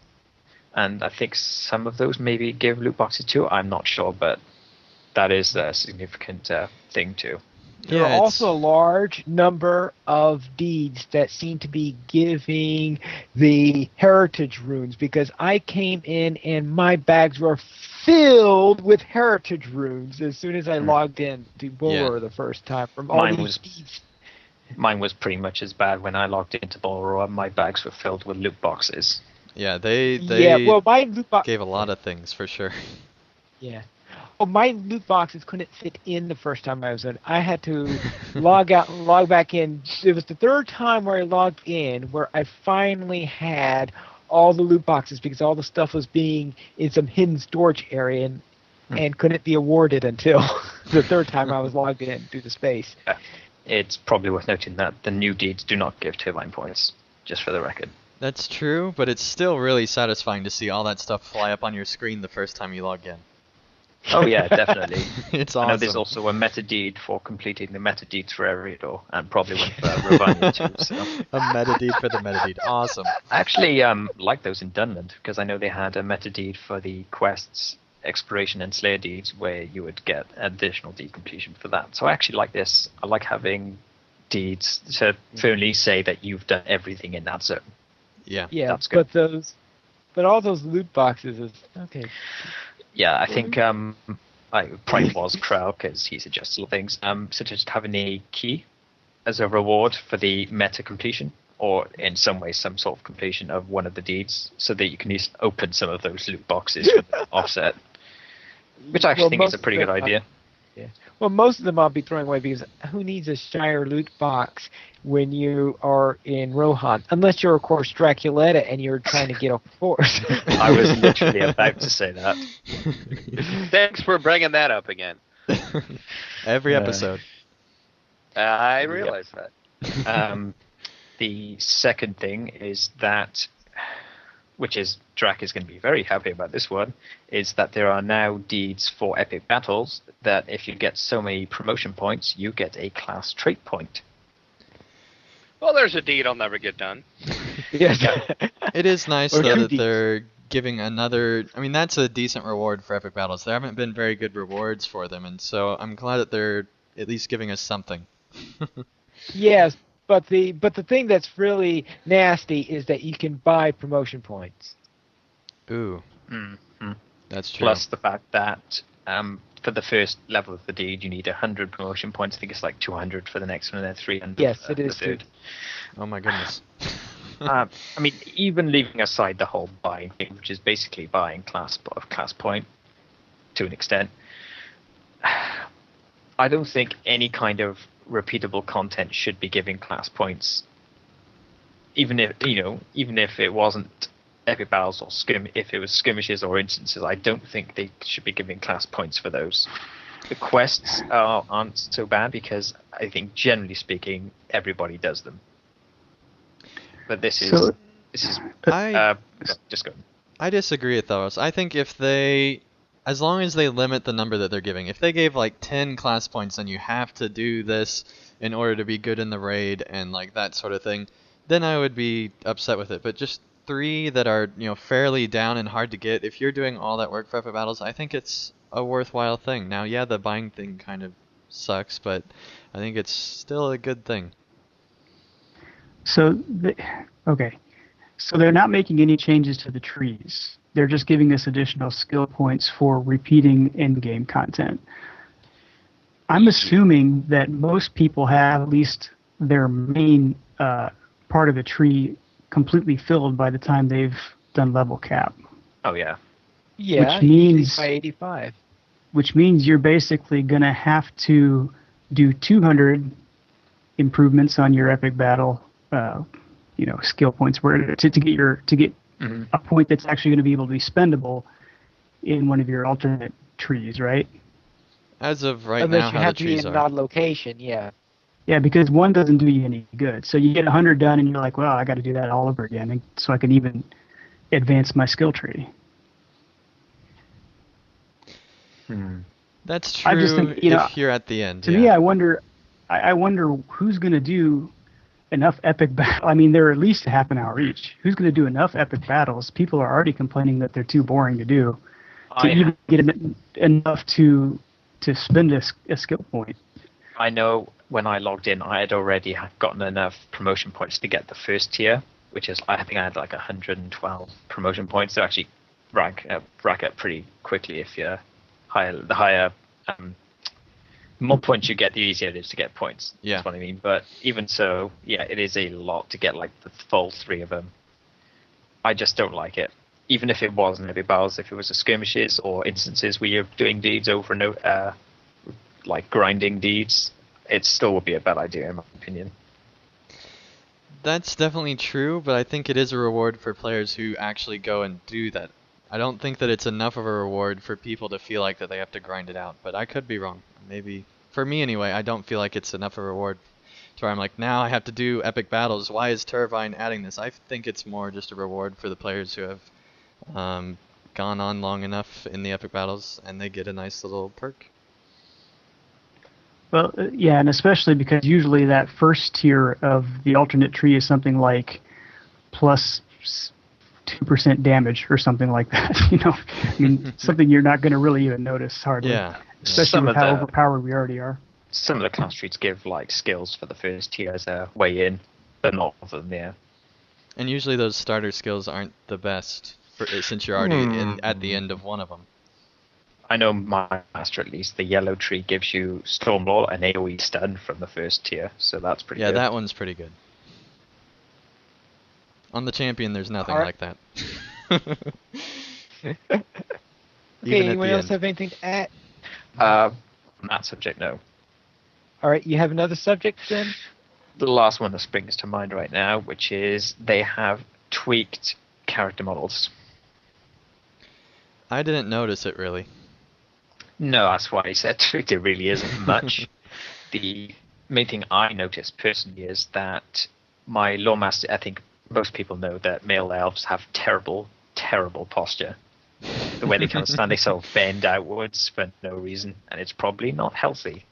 And I think some of those maybe give loot boxes too. I'm not sure, but that is a significant thing too. There are also a large number of deeds that seem to be giving the heritage runes, because I came in and my bags were filled with heritage runes as soon as I logged in to Bulwer the first time from all these deeds. Mine was pretty much as bad when I logged into Bulwer. My bags were filled with loot boxes. Yeah, they my loot gave a lot of things for sure. Yeah. Oh, my loot boxes couldn't fit in the first time I was in. I had to log out and log back in. It was the third time where I logged in where I finally had all the loot boxes, because all the stuff was being in some hidden storage area and couldn't be awarded until the third time I was logged in through the space. It's probably worth noting that the new deeds do not give turbine points, just for the record. That's true, but it's still really satisfying to see all that stuff fly up on your screen the first time you log in. Oh yeah, definitely. It's awesome. I know there's also a meta deed for completing the meta deeds for Eriador, and probably one for Ravania too. So. A meta deed for the meta deed. Awesome. I actually like those in Dunland, because I know they had a meta deed for the quests, Exploration and Slayer deeds, where you would get additional deed completion for that. So I actually like this. I like having deeds to firmly say that you've done everything in that zone. Yeah. Yeah, that's good. But all those loot boxes is okay. Yeah, I think probably was Krell, because he suggested things, such as having a key as a reward for the meta completion, or in some way some sort of completion of one of the deeds, so that you can open some of those loot boxes with the offset, which I actually think is a pretty good idea. Yeah. Well, most of them I'll be throwing away, because who needs a Shire loot box when you are in Rohan? Unless you're, of course, Draculetta and you're trying to get a force. I was literally about to say that. Thanks for bringing that up again. Every episode. I realize that. The second thing is that, which is Drac is going to be very happy about this one, is that there are now deeds for epic battles that if you get so many promotion points, you get a class trait point. Well, there's a deed I'll never get done. Yes. It is nice, though, that they're giving another... I mean, that's a decent reward for epic battles. There haven't been very good rewards for them, and so I'm glad that they're at least giving us something. Yes, but the thing that's really nasty is that you can buy promotion points. Ooh. Mm-hmm. That's true. Plus the fact that for the first level of the deed, you need 100 promotion points. I think it's like 200 for the next one, and then 300 yes, for it is the third. Oh my goodness. I mean, even leaving aside the whole buying thing, which is basically buying class point to an extent, I don't think any kind of repeatable content should be giving class points. Even if it wasn't epic battles or if it was skirmishes or instances, I don't think they should be giving class points for those. The quests aren't so bad, because I think generally speaking, everybody does them. But this is just go. I disagree with those. I think as long as they limit the number that they're giving, if they gave like 10 class points and you have to do this in order to be good in the raid and like that sort of thing, then I would be upset with it. But just 3 that are, fairly down and hard to get, if you're doing all that work for epic battles, I think it's a worthwhile thing. Now, yeah, the buying thing kind of sucks, but I think it's still a good thing. So, okay. So they're not making any changes to the trees. They're just giving us additional skill points for repeating in-game content. I'm assuming that most people have at least their main part of the tree completely filled by the time they've done level cap. Oh yeah. Yeah, Which means by 85. Which means you're basically gonna have to do 200 improvements on your epic battle, skill points where to get a point that's actually going to be able to be spendable in one of your alternate trees, right? As of right Unless now, you how have the to be trees in are. an odd location, yeah. Yeah, because one doesn't do you any good. So you get 100 done, and you're like, well, I got to do that all over again, so I can even advance my skill tree. That's true. I just think, if you're at the end. To me, I wonder who's going to do enough epic battles. I mean, they're at least a half an hour each. Who's going to do enough epic battles? People are already complaining that they're too boring to do. To even get enough to spend a skill point. I know when I logged in, I had already gotten enough promotion points to get the first tier, which is, I think I had like 112 promotion points to actually rack up pretty quickly if you're the higher more points you get, the easier it is to get points. Yeah. That's what I mean. But even so, yeah, it is a lot to get like the full 3 of them. I just don't like it. Even if it wasn't epic battles, if it was a skirmishes or instances where you're doing deeds over and over, like grinding deeds, it still would be a bad idea in my opinion. That's definitely true, but I think it is a reward for players who actually go and do that. I don't think that it's enough of a reward for people to feel like that they have to grind it out, but I could be wrong. Maybe, for me anyway, I don't feel like it's enough of a reward to where I'm like, now I have to do epic battles. Why is Turbine adding this? I think it's more just a reward for the players who have gone on long enough in the epic battles, and they get a nice little perk. Well, yeah, and especially because usually that first tier of the alternate tree is something like plus 2% damage or something like that. I mean, something you're not going to really even notice hardly. Yeah. Especially with how overpowered we already are. Some of the class trees give like skills for the first tier as a way in, but not all of them, yeah. And usually those starter skills aren't the best since you're already at the end of one of them. I know my master, at least, the yellow tree gives you Stormlaw and AoE stun from the first tier, so that's pretty good. Yeah, that one's pretty good. On the champion, there's nothing like that. Okay, Even anyone at the else end. have anything to add? On that subject, no. All right, you have another subject then? The last one that springs to mind right now, which is they have tweaked character models. I didn't notice it really. No, that's why I said tweaked. It really isn't much. The main thing I noticed personally is that my Lawmaster, I think most people know that male elves have terrible, terrible posture. The way they kind of stand, they sort of bend outwards for no reason, and it's probably not healthy.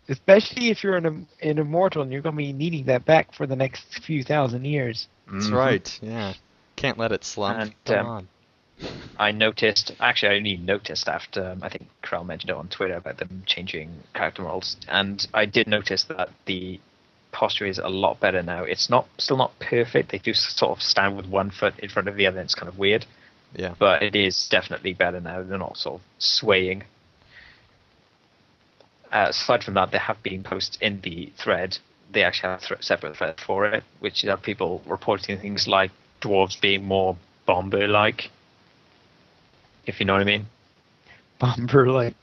Especially if you're an immortal and you're going to be needing that back for the next few thousand years. That's right, yeah. Can't let it slump. And, Come on. I noticed, actually I only noticed after, I think Krell mentioned it on Twitter about them changing character models, and I did notice that the posture is a lot better now. It's still not perfect. They do sort of stand with one foot in front of the other, and it's kind of weird. Yeah. But it is definitely better now. They're not sort of swaying. Aside from that, there have been posts in the thread. They actually have a separate thread for it, which have people reporting things like dwarves being more bomber-like, if you know what I mean. Bomber-like.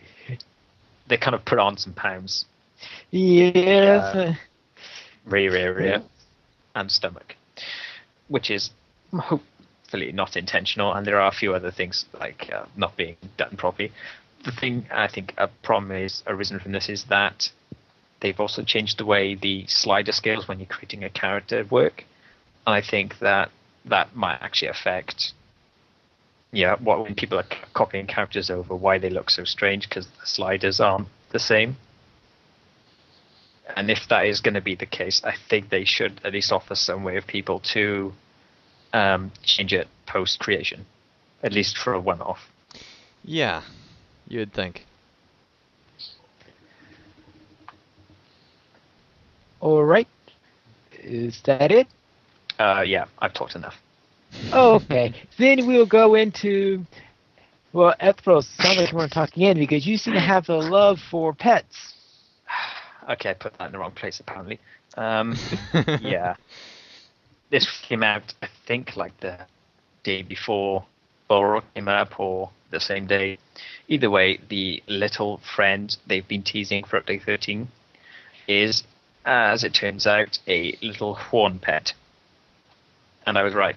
They kind of put on some pounds. Yes. Rear area and stomach, which is hopefully not intentional, and there are a few other things like not being done properly. The thing I think a problem is arisen from this is that they've also changed the way the slider scales when you're creating a character work, and I think that might actually affect when people are copying characters over, why they look so strange, because the sliders aren't the same. And if that is going to be the case, I think they should at least offer some way of people to change it post creation, at least for a one-off. Yeah, you would think. All right. Is that it? Yeah, I've talked enough. Okay. Then we'll go into. Well, Ethros, sounds like you want to talk again because you seem to have a love for pets. Okay, I put that in the wrong place apparently. Yeah, this came out I think like the day before Borrow came up or the same day. Either way, the little friend they've been teasing for update 13 is, as it turns out, a little horn pet. And I was right,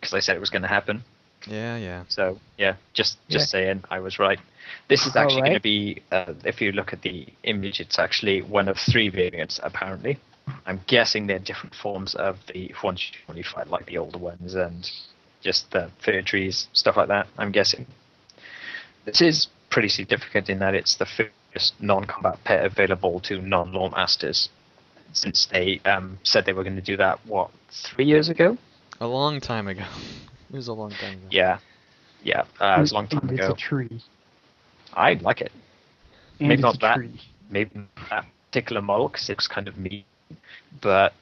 because I said it was going to happen. Yeah. So, yeah, just Yeah. saying, I was right. This is actually Alright. going to be, if you look at the image, it's actually one of 3 variants, apparently. I'm guessing they're different forms of the horn fight, like the older ones, and just the fir trees, stuff like that, I'm guessing. This is pretty significant in that it's the first non-combat pet available to non-law masters, since they said they were going to do that, 3 years ago? A long time ago. It was a long time ago. Yeah, it was a long time And it's ago. a tree. I like it. And Maybe it's not a that. tree. Maybe not that particular model, because it was kind of mean, but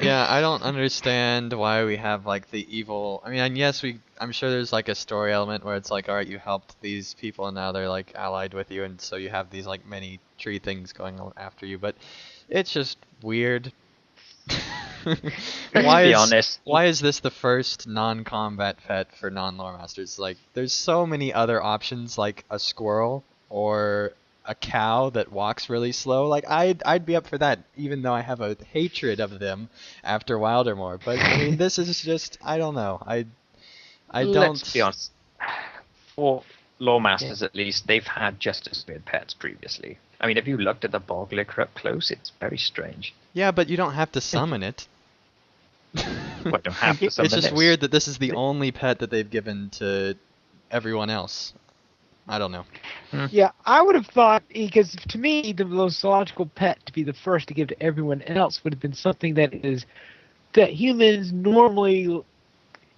Yeah, I don't understand why we have like the evil. I mean, and yes, I'm sure there's like a story element where it's like, all right, you helped these people and now they're like allied with you, and so you have these like many tree things going on after you. But it's just weird. Why is this the first non-combat pet for non-lore masters? Like, there's so many other options, like a squirrel or a cow that walks really slow. Like, I'd be up for that, even though I have a hatred of them after Wildermore. But I mean, this is just, I don't know. I don't. Let's be honest. For law masters, at least, they've had just as weird pets previously. I mean, if you looked at the bog licker up close, it's very strange. Yeah, but you don't have to summon it. Well, don't have to summon It's just this. weird that this is the only pet that they've given to everyone else. I don't know. Yeah, I would have thought, because to me, the most logical pet to be the first to give to everyone else would have been something that humans normally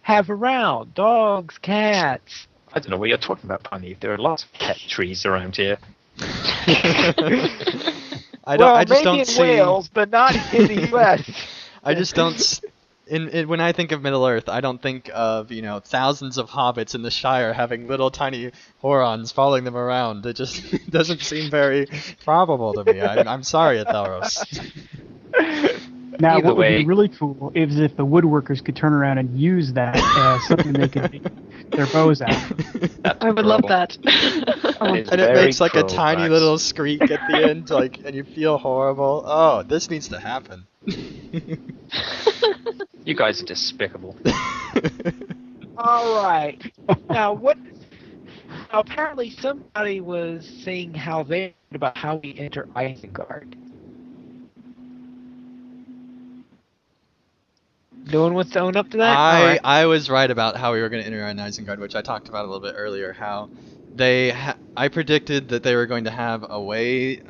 have around. Dogs, cats. I don't know what you're talking about, Punny. There are lots of pet trees around here. I just maybe don't in see. Wales, but not in the U.S. I just don't. When I think of Middle Earth, I don't think of thousands of hobbits in the Shire having little tiny horons following them around. It just doesn't seem very probable to me. I'm sorry, Atharos. Now, Either what would way- be really cool is if the woodworkers could turn around and use that as something they could make their bows out of. I would love that. That is And it very makes like a cruel, tiny Max. little squeak at the end, like, and you feel horrible. Oh, this needs to happen. You guys are despicable. All right. Now, what? Now, apparently, somebody was saying how they about how we enter Isengard. No one wants to own up to that. All right. I was right about how we were going to enter on Isengard, which I talked about a little bit earlier. How I predicted that they were going to have a way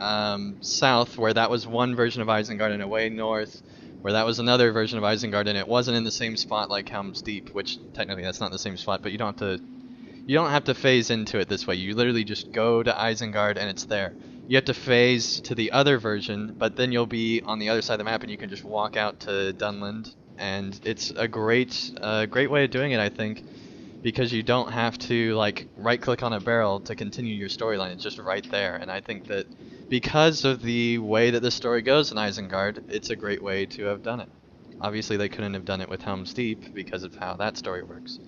south where that was one version of Isengard, and a way north where that was another version of Isengard, and it wasn't in the same spot like Helm's Deep, which technically that's not the same spot, but you don't have to phase into it this way. You literally just go to Isengard and it's there. You have to phase to the other version, but then you'll be on the other side of the map and you can just walk out to Dunland, and it's a great way of doing it, I think, because you don't have to like right click on a barrel to continue your storyline. It's just right there, and I think that because of the way that the story goes in Isengard, it's a great way to have done it. Obviously, they couldn't have done it with Helm's Deep because of how that story works.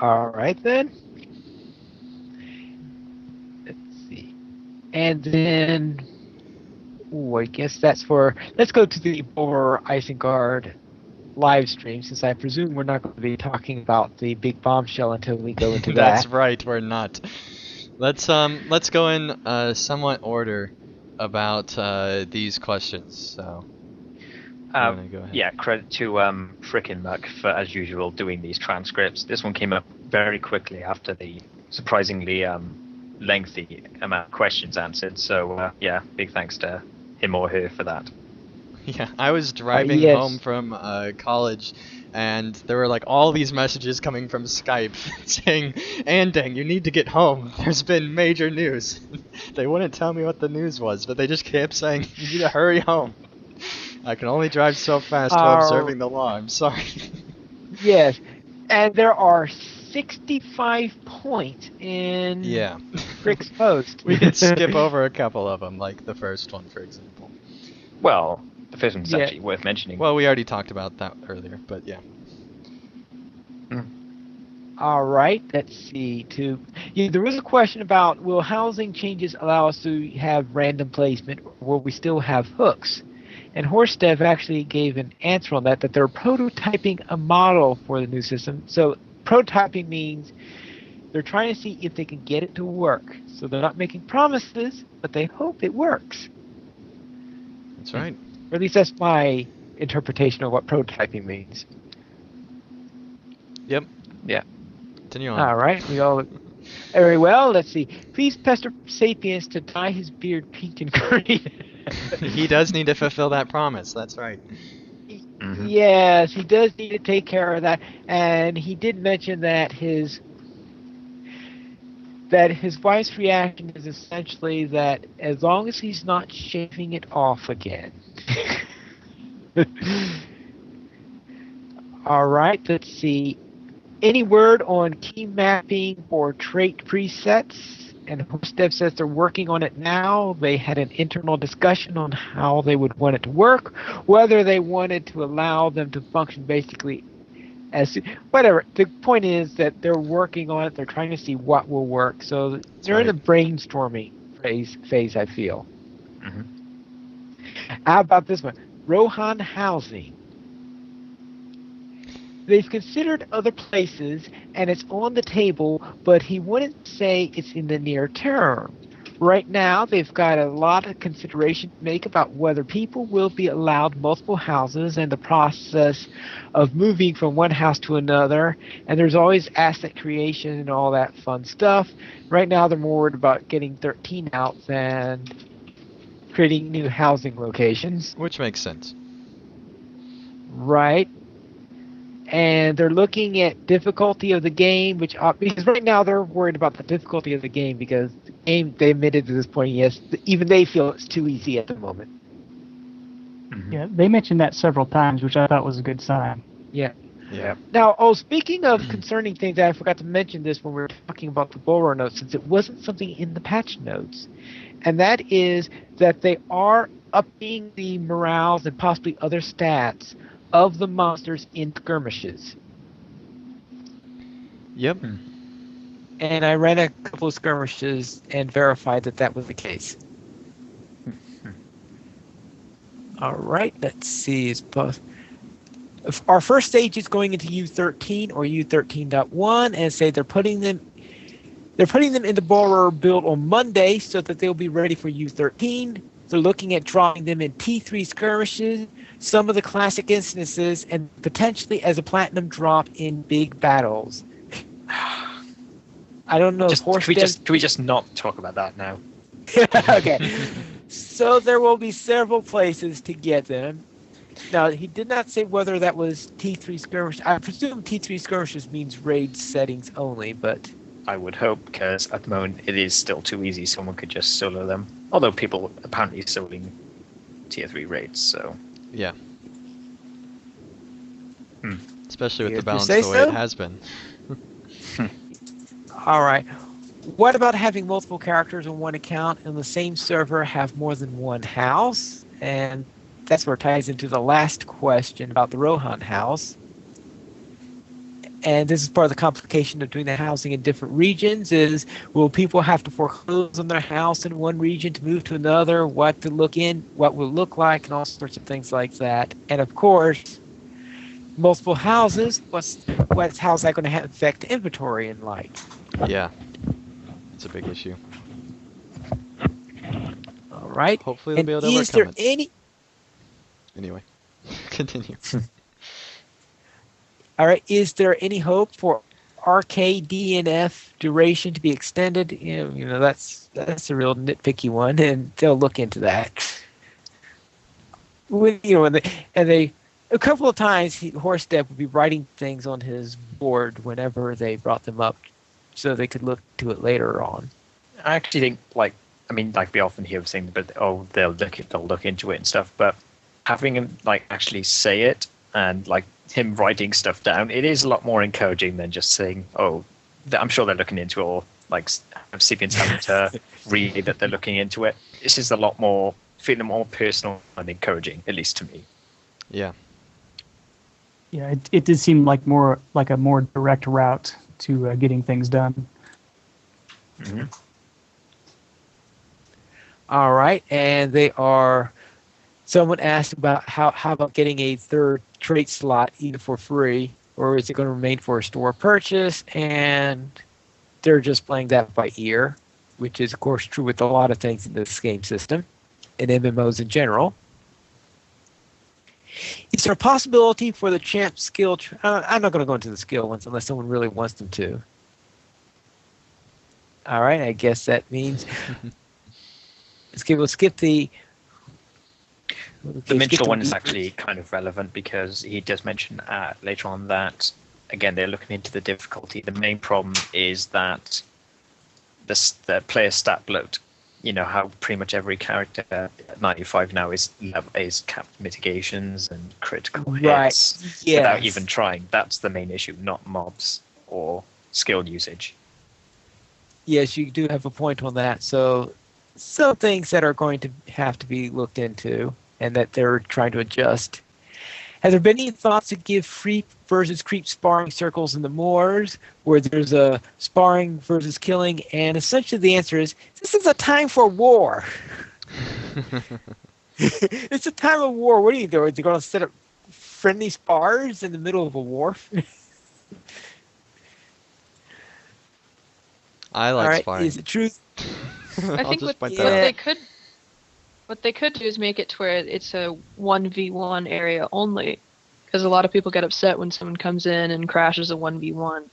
All right then. Let's see. And then, I guess that's for. Let's go to the Boar Isengard live stream, since I presume we're not going to be talking about the big bombshell until we go into That's that. right, we're not. Let's go in somewhat order about these questions. So, you wanna go ahead? Yeah, credit to Frickin' Muck for, as usual, doing these transcripts. This one came up very quickly after the surprisingly lengthy amount of questions answered. So yeah, big thanks to him or her for that. Yeah, I was driving yes. home from college, and there were like all these messages coming from Skype saying, "Andang, you need to get home. There's been major news." They wouldn't tell me what the news was, but they just kept saying, "You need to hurry home." I can only drive so fast while observing the law. I'm sorry. Yes, and there are 65 points in Yeah. Rick's post. We could skip over a couple of them, like the first one, for example. Well, the first one's Yeah. actually worth mentioning. Well, we already talked about that earlier, but yeah. All right, let's see. There was a question about will housing changes allow us to have random placement, or will we still have hooks? And Horstev actually gave an answer on that they're prototyping a model for the new system. So prototyping means they're trying to see if they can get it to work. So they're not making promises, but they hope it works. That's right. Or at least that's my interpretation of what prototyping means. Yep. Yeah. Continue on. All right, we all very well. Let's see. Please pester Sapiens to dye his beard pink and green. He does need to fulfill that promise. That's right. Mhm. Yes, he does need to take care of that, and he did mention that his wife's reaction is essentially that as long as he's not shaving it off again. All right, let's see. Any word on key mapping or trait presets? And Horstev says they're working on it now. They had an internal discussion on how they would want it to work, whether they wanted to allow them to function basically as whatever. The point is that they're working on it. They're trying to see what will work. So they're in the brainstorming phase, I feel. Mm-hmm. How about this one? Rohan housing. They've considered other places, and it's on the table, but he wouldn't say it's in the near term. Right now, they've got a lot of consideration to make about whether people will be allowed multiple houses and the process of moving from one house to another. And there's always asset creation and all that fun stuff. Right now, they're more worried about getting 13 out than creating new housing locations. Which makes sense. Right. And they're looking at difficulty of the game, because right now they're worried about the difficulty of the game because the game, they admitted to this point, yes, even they feel it's too easy at the moment. Mm-hmm. Yeah, they mentioned that several times, which I thought was a good sign. Yeah. Yeah. Now, speaking of concerning things, I forgot to mention this when we were talking about the Bullroar notes, since it wasn't something in the patch notes, and that is that they are upping the morales and possibly other stats of the monsters in skirmishes. Yep. And I ran a couple of skirmishes and verified that was the case. All right, let's see. Our first stage is going into U13 or U13.1, and say they're putting them in the Borer build on Monday so that they'll be ready for U13. They're looking at drawing them in T3 skirmishes, some of the classic instances, and potentially as a platinum drop in big battles. I don't know. Can we just not talk about that now? Okay. So there will be several places to get them. Now, he did not say whether that was T3 skirmish. I presume T3 skirmishes means raid settings only, but I would hope, because at the moment it is still too easy. Someone could just solo them. Although people apparently soloing tier 3 raids, so... Yeah. Especially with the You balance say the way so? it has been. all right. What about having multiple characters on one account and the same server have more than one house? And that's where it ties into the last question about the Rohan house. And this is part of the complication of doing the housing in different regions is, will people have to foreclose on their house in one region to move to another, what to look in, what will it look like, and all sorts of things like that. And of course, multiple houses, how's that going to affect inventory and light? Yeah. It's a big issue. All right. Hopefully they'll And be able to is there overcome it. any... Anyway, continue. All right. Is there any hope for arcade DNF duration to be extended. That's a real nitpicky one, and they'll look into that. And a couple of times, Horstep would be writing things on his board whenever they brought them up, so they could look to it later on. I actually think, we often hear saying, but they'll look into it and stuff. But having him actually say it and him writing stuff down, it is a lot more encouraging than just saying, I'm sure they're looking into it, or Sapiens having to read that they're looking into it. This is a lot more, feeling more personal and encouraging, at least to me. Yeah. Yeah, it did seem like a more direct route to getting things done. Mm-hmm. All right, and someone asked about how about getting a third trait slot either for free, or is it going to remain for a store purchase? And they're just playing that by ear, which is of course true with a lot of things in this game system and MMOs in general. Is there a possibility for the champ skill? I'm not going to go into the skill ones unless someone really wants them to. All right, I guess that means we'll skip the. The Minstrel one is actually kind of relevant because he does mention later on that, again, they're looking into the difficulty. The main problem is that the player stat bloat. How pretty much every character at 95 now is capped mitigations and critical hits without even trying. That's the main issue, not mobs or skill usage. Yes, you do have a point on that. So some things that are going to have to be looked into and that they're trying to adjust. Has there been any thoughts to give free versus creep sparring circles in the moors where there's a sparring versus killing? And essentially the answer is, this is a time for war. It's a time of war. What are you doing? Are you going to set up friendly spars in the middle of a war? I like sparring. Is it true? I think what they could do is make it to where it's a 1v1 area only, because a lot of people get upset when someone comes in and crashes a 1v1.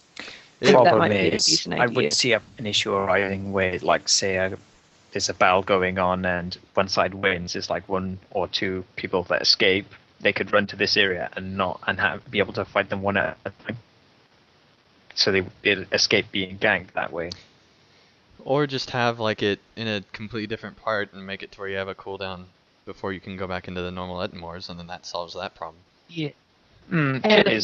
That might be a decent idea. I would see an issue arising where, say, there's a battle going on and one side wins. It's one or two people that escape. They could run to this area and be able to fight them one at a time. So they escape being ganked that way. Or just have it in a completely different part and make it to where you have a cooldown before you can go back into the normal Etmors, and then that solves that problem. Yeah. And in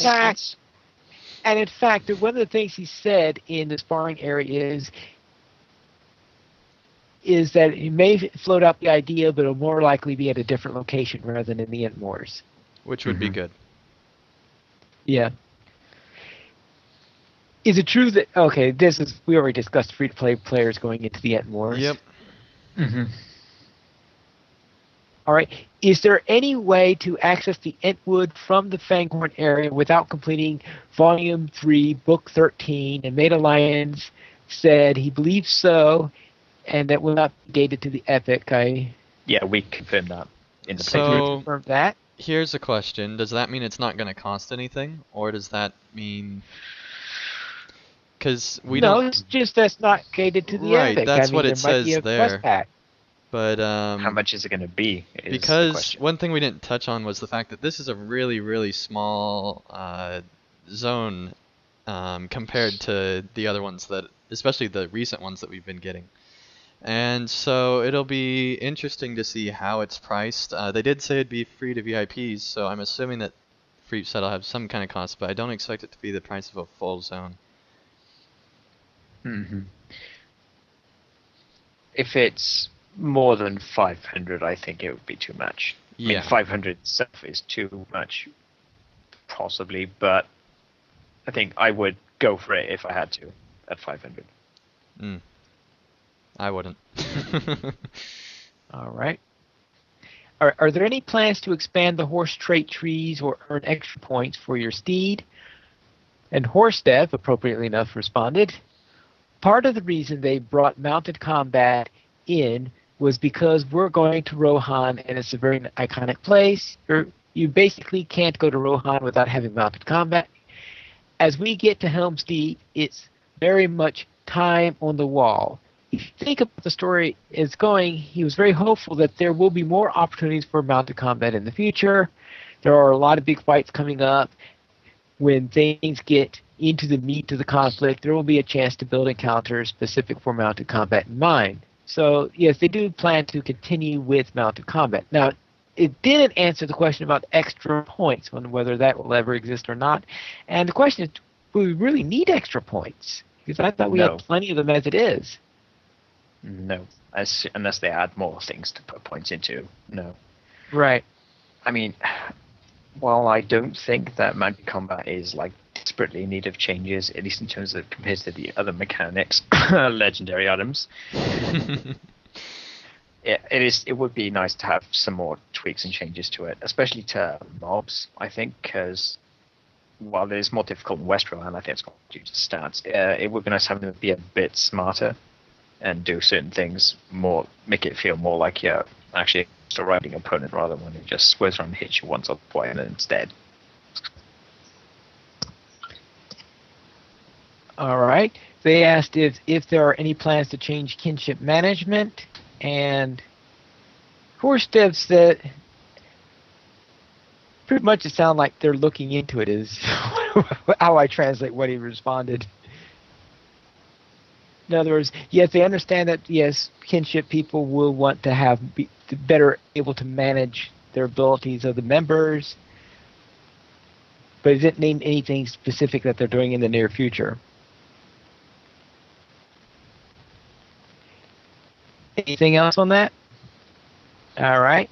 fact, one of the things he said in the sparring area is that he may float out the idea, but it'll more likely be at a different location rather than in the Etmors. Which would be good. Yeah. Is it true that we already discussed free-to-play players going into the Etmors? Yep. Mm-hmm. All right. Is there any way to access the Entwood from the Fanghorn area without completing Volume 3, Book 13? And Meta Lions said he believes so, and that will not be gated to the Epic. Yeah, we confirmed that in the So, paper. Confirmed that. Here's a question. Does that mean it's not going to cost anything? Or does that mean... Because it's just that's not gated to the Epic. Right, that's what it says there. Pack. But how much is it going to be? Because one thing we didn't touch on was the fact that this is a really, really small zone compared to the other ones especially the recent ones that we've been getting. And so it'll be interesting to see how it's priced. They did say it'd be free to VIPs, so I'm assuming that free set will have some kind of cost, but I don't expect it to be the price of a full zone. Mm-hmm. If it's more than 500, I think it would be too much. Yeah. I mean, 500 itself is too much, possibly, but I think I would go for it if I had to, at 500. I wouldn't. All right. Are there any plans to expand the horse trait trees or earn extra points for your steed? And Horse Dev, appropriately enough, responded, part of the reason they brought mounted combat in was because we're going to Rohan, and it's a very iconic place. You basically can't go to Rohan without having mounted combat. as we get to Helm's Deep, it's very much time on the wall. If you think about the story is going, he was very hopeful that there will be more opportunities for mounted combat in the future. There are a lot of big fights coming up. When things get into the meat of the conflict, there will be a chance to build encounters specific for mounted combat in mind. So, yes, they do plan to continue with mounted combat. Now, it didn't answer the question about extra points, on whether that will ever exist or not. And the question is, do we really need extra points? Because I thought we No. had plenty of them as it is. No, unless they add more things to put points into. No. Right. I mean, while I don't think that mounted combat is like desperately in need of changes, at least in terms of compared to the other mechanics, legendary items, it would be nice to have some more tweaks and changes to it, especially to mobs. I think because while it is more difficult in Westro, and I think it's due to stats, it would be nice having them be a bit smarter and do certain things more, make it feel more like you're actually a riding opponent rather than when it just swerves around and hits you once or twice and then it's dead. All right. They asked if there are any plans to change kinship management, and Horstev said pretty much it sounded like they're looking into it is how I translate what he responded. In other words, yes, they understand that, yes, kinship people will want to be better able to manage their abilities of the members, but it didn't name anything specific that they're doing in the near future. Anything else on that? All right.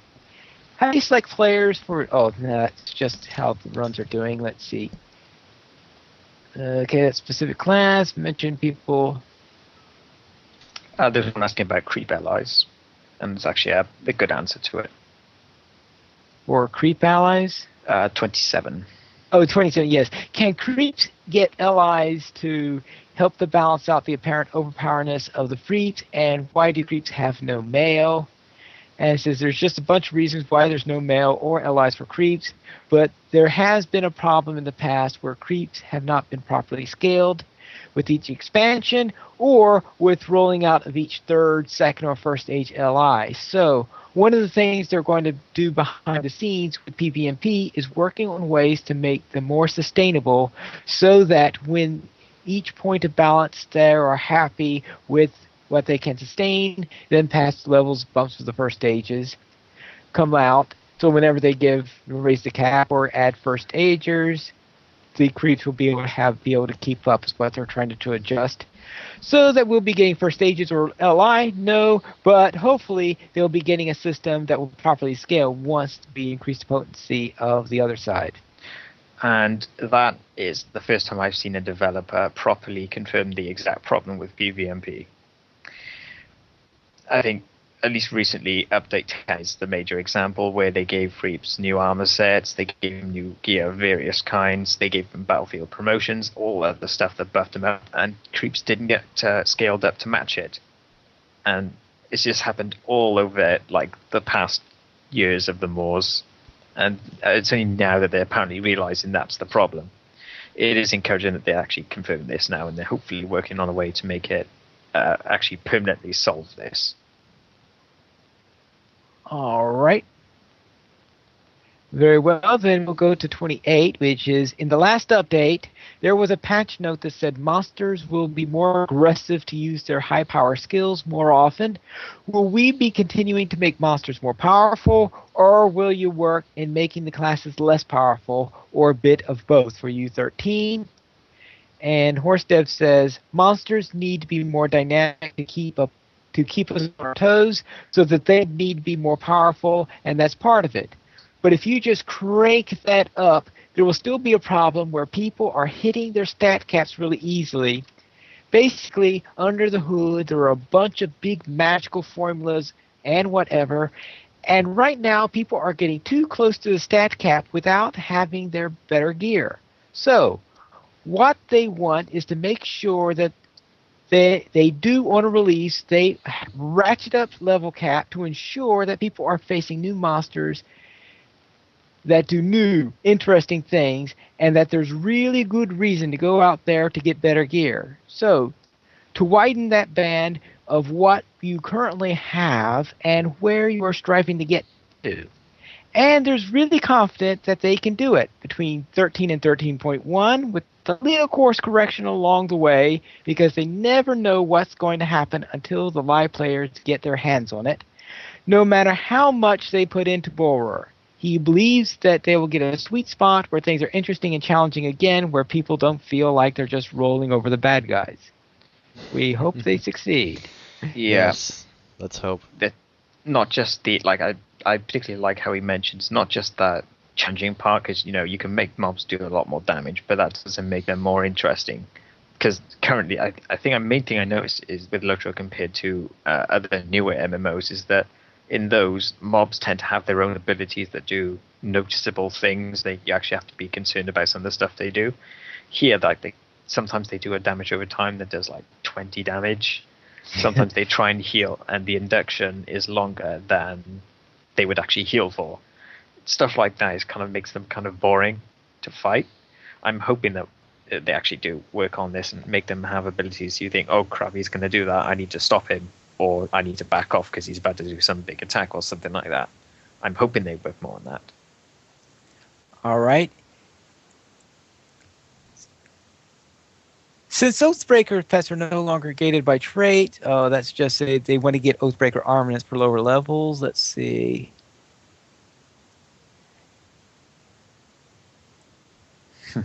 How do you select players for... Oh, no, that's just how the runs are doing. Let's see. Okay, that specific class. Mention people... There's one asking about creep allies, and there's actually a good answer to it. Or creep allies? 27. Oh, 27, yes. Can creeps get allies to help to balance out the apparent overpowerness of the creeps, and why do creeps have no mail? And it says there's just a bunch of reasons why there's no mail or allies for creeps, but there has been a problem in the past where creeps have not been properly scaled with each expansion or with rolling out of each third, second, or first age LI. So one of the things they're going to do behind the scenes with PvMP is working on ways to make them more sustainable so that when each point of balance they are happy with what they can sustain, then past levels, bumps of the first stages come out. So whenever they raise the cap or add first agers, the creeps will be able to keep up with what they're trying to adjust. So that we'll be getting first stages or LI, no, but hopefully they'll be getting a system that will properly scale once we increase the potency of the other side. And that is the first time I've seen a developer properly confirm the exact problem with PvMP. I think, at least recently, Update 10 is the major example where they gave creeps new armor sets, they gave them new gear of various kinds, they gave them battlefield promotions, all of the stuff that buffed them up, and creeps didn't get scaled up to match it. And it's just happened all over like the past years of the Moors, and it's only now that they're apparently realizing that's the problem. It is encouraging that they're actually confirming this now, and they're hopefully working on a way to make it actually permanently solve this. All right. Very well, then we'll go to 28, which is, in the last update, there was a patch note that said monsters will be more aggressive to use their high power skills more often. Will we be continuing to make monsters more powerful, or will you work in making the classes less powerful, or a bit of both for U13? And Horstev says, monsters need to be more dynamic to keep us on our toes, so that they need to be more powerful, and that's part of it. But if you just crank that up, there will still be a problem where people are hitting their stat caps really easily. Basically, under the hood, there are a bunch of big magical formulas and whatever, and right now people are getting too close to the stat cap without having their better gear. So, what they want is to make sure that they do on a release, they ratchet up level cap to ensure that people are facing new monsters that do new, interesting things, and that there's really good reason to go out there to get better gear. So, to widen that band of what you currently have and where you are striving to get to. And there's really confident that they can do it between 13 and 13.1 with a little course correction along the way because they never know what's going to happen until the live players get their hands on it, no matter how much they put into Borer. He believes that they will get a sweet spot where things are interesting and challenging again, where people don't feel like they're just rolling over the bad guys. We hope they succeed. Yeah. Yes. Let's hope. That not just the I particularly like how he mentions not just that challenging part, because you can make mobs do a lot more damage, but that doesn't make them more interesting. Because currently, I think the main thing I noticed is with LOTRO compared to other newer MMOs is that in those, mobs tend to have their own abilities that do noticeable things. You actually have to be concerned about some of the stuff they do. Here, sometimes they do a damage over time that does 20 damage. Sometimes they try and heal, and the induction is longer than they would actually heal for. Stuff like that makes them kind of boring to fight. I'm hoping that they actually do work on this and make them have abilities you think, oh crap, he's going to do that, I need to stop him, or I need to back off because he's about to do some big attack or something like that. I'm hoping they work more on that. All right. Since Oathbreaker pets are no longer gated by trait, that's just they want to get Oathbreaker armaments for lower levels. Let's see.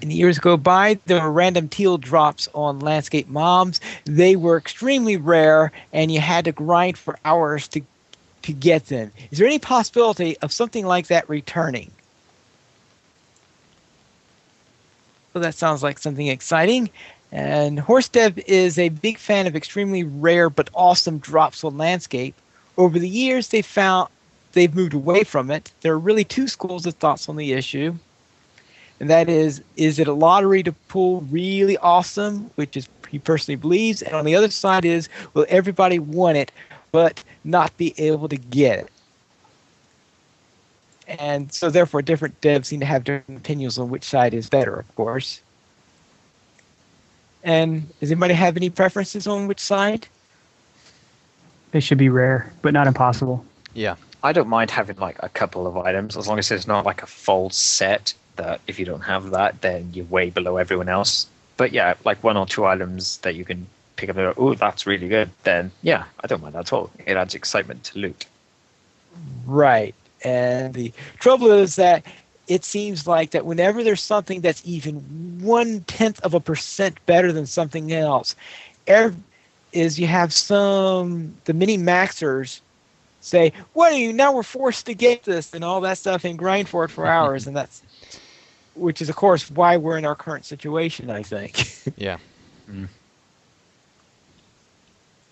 In years go by, there were random teal drops on landscape mobs. They were extremely rare, and you had to grind for hours to get them. Is there any possibility of something like that returning? Well, that sounds like something exciting. And Horstev is a big fan of extremely rare but awesome drops on landscape. Over the years, they've moved away from it. There are really two schools of thoughts on the issue. And that is it a lottery to pull really awesome, which is he personally believes, and on the other side is, will everybody want it but not be able to get it? And so therefore different devs seem to have different opinions on which side is better, of course. And does anybody have any preferences on which side? They should be rare, but not impossible. Yeah. I don't mind having a couple of items as long as it's not a full set that if you don't have that, then you're way below everyone else. But yeah, one or two items that you can pick up and go, oh, that's really good, then yeah, I don't mind that at all. It adds excitement to loot. Right. And the trouble is that it seems like that whenever there's something that's even 0.1% better than something else, you have the mini-maxers say, what are you, now we're forced to get this and all that stuff and grind for it for hours, and which is, of course, why we're in our current situation, I think. Yeah. Mm.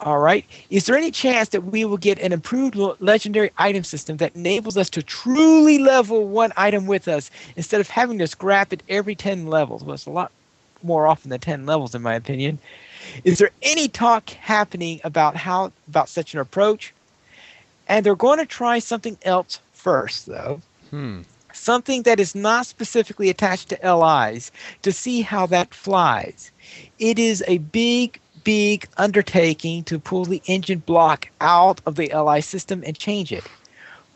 All right. Is there any chance that we will get an improved legendary item system that enables us to truly level one item with us instead of having to scrap it every 10 levels? Well, it's a lot more often than 10 levels, in my opinion. Is there any talk happening about such an approach? And they're going to try something else first, though. Something that is not specifically attached to LIs to see how that flies. It is a big undertaking to pull the engine block out of the LI system and change it.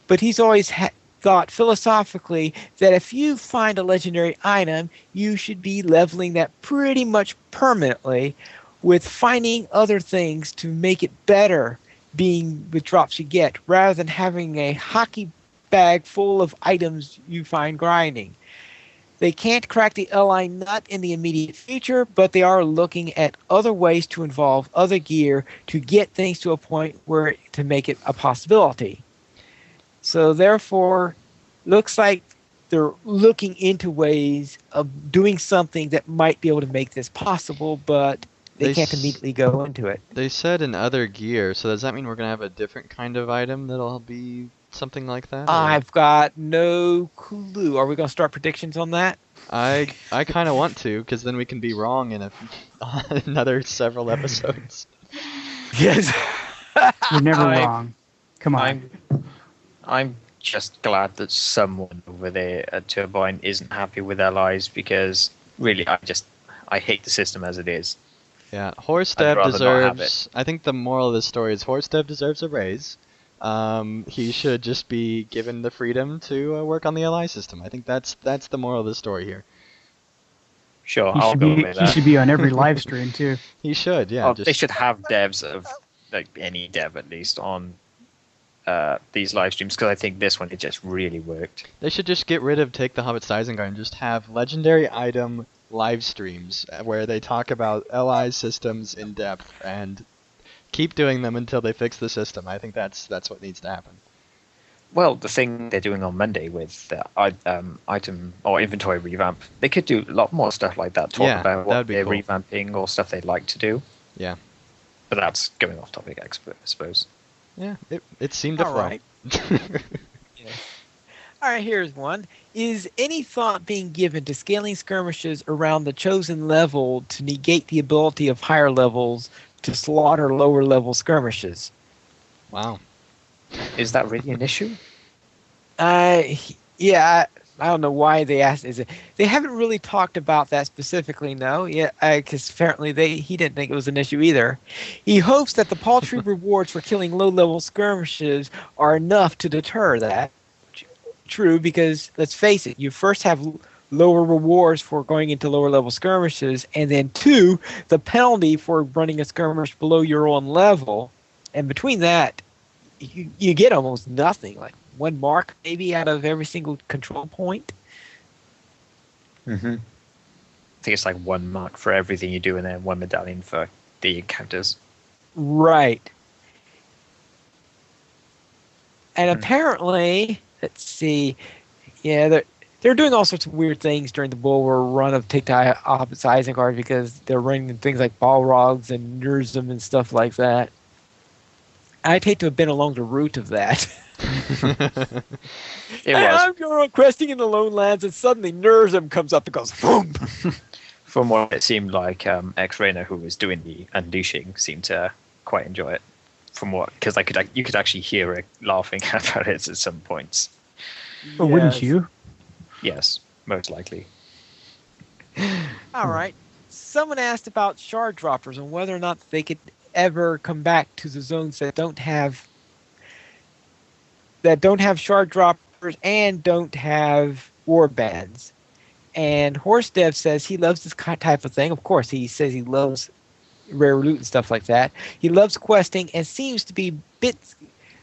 But he's always thought philosophically that if you find a legendary item, you should be leveling that pretty much permanently with finding other things to make it better being with drops you get, rather than having a hockey bag full of items you find grinding. They can't crack the LI nut in the immediate future, but they are looking at other ways to involve other gear to get things to a point where to make it a possibility. So therefore, looks like they're looking into ways of doing something that might be able to make this possible, but they can't immediately go into it. They said in other gear, so does that mean we're going to have a different kind of item that'll be something like that? I've got no clue. Are we going to start predictions on that? I kind of want to, because then we can be wrong in another several episodes. Yes. You're never wrong. Come on. I'm just glad that someone over there at Turbine isn't happy with their lives, because really, I hate the system as it is. Yeah, I'd Horstev rather not have it. deserves. I think the moral of the story is Horstev deserves a raise. He should just be given the freedom to work on the LI system. I think that's the moral of the story here. Sure, He I'll should go be with he that. should be on every live stream too. He should, yeah. Oh, just they should have devs of, like, any dev at least on these live streams, because I think this one, it just really worked. They should just get rid of Take the Hobbit to Isengard and just have legendary item live streams where they talk about LI systems in depth and keep doing them until they fix the system. I think that's what needs to happen. Well, the thing they're doing on Monday with the item or inventory revamp, they could do a lot more stuff like that. Talk Yeah, about what that'd be they're cool. revamping or stuff they'd like to do. Yeah. But that's going off topic, I suppose. Yeah, it seemed to All flow. right. All right, here's one. Is any thought being given to scaling skirmishes around the chosen level to negate the ability of higher levels to slaughter lower level skirmishes? Wow. Is that really an issue? Yeah, I don't know why they asked. They haven't really talked about that specifically, no. Yeah, because apparently he didn't think it was an issue either. He hopes that the paltry rewards for killing low-level skirmishes are enough to deter that. True, because let's face it, you first have lower rewards for going into lower-level skirmishes, and then 2, the penalty for running a skirmish below your own level, and between that, you get almost nothing, like 1 mark maybe out of every single control point. Mm-hmm. I think it's like 1 mark for everything you do, and then 1 medallion for the encounters. Right. And apparently, let's see, yeah, they're doing all sorts of weird things during the Bull War run of Take the Hobbit to Isengard, because they're running things like Balrogs and Nurzum and stuff like that. I'd hate to have been along the route of that. It was. I'm going questing in the Lone Lands, and suddenly Nurzum comes up and goes boom. From what it seemed like, X-Rayner, who was doing the unleashing, seemed to quite enjoy it. Because you could actually hear her laughing about it at some points. But wouldn't you? Yes, most likely. All right. Someone asked about shard droppers and whether or not they could ever come back to the zones that don't have shard droppers and don't have war bands. And Horstev says he loves this type of thing. Of course, he says he loves rare loot and stuff like that. He loves questing, and seems to be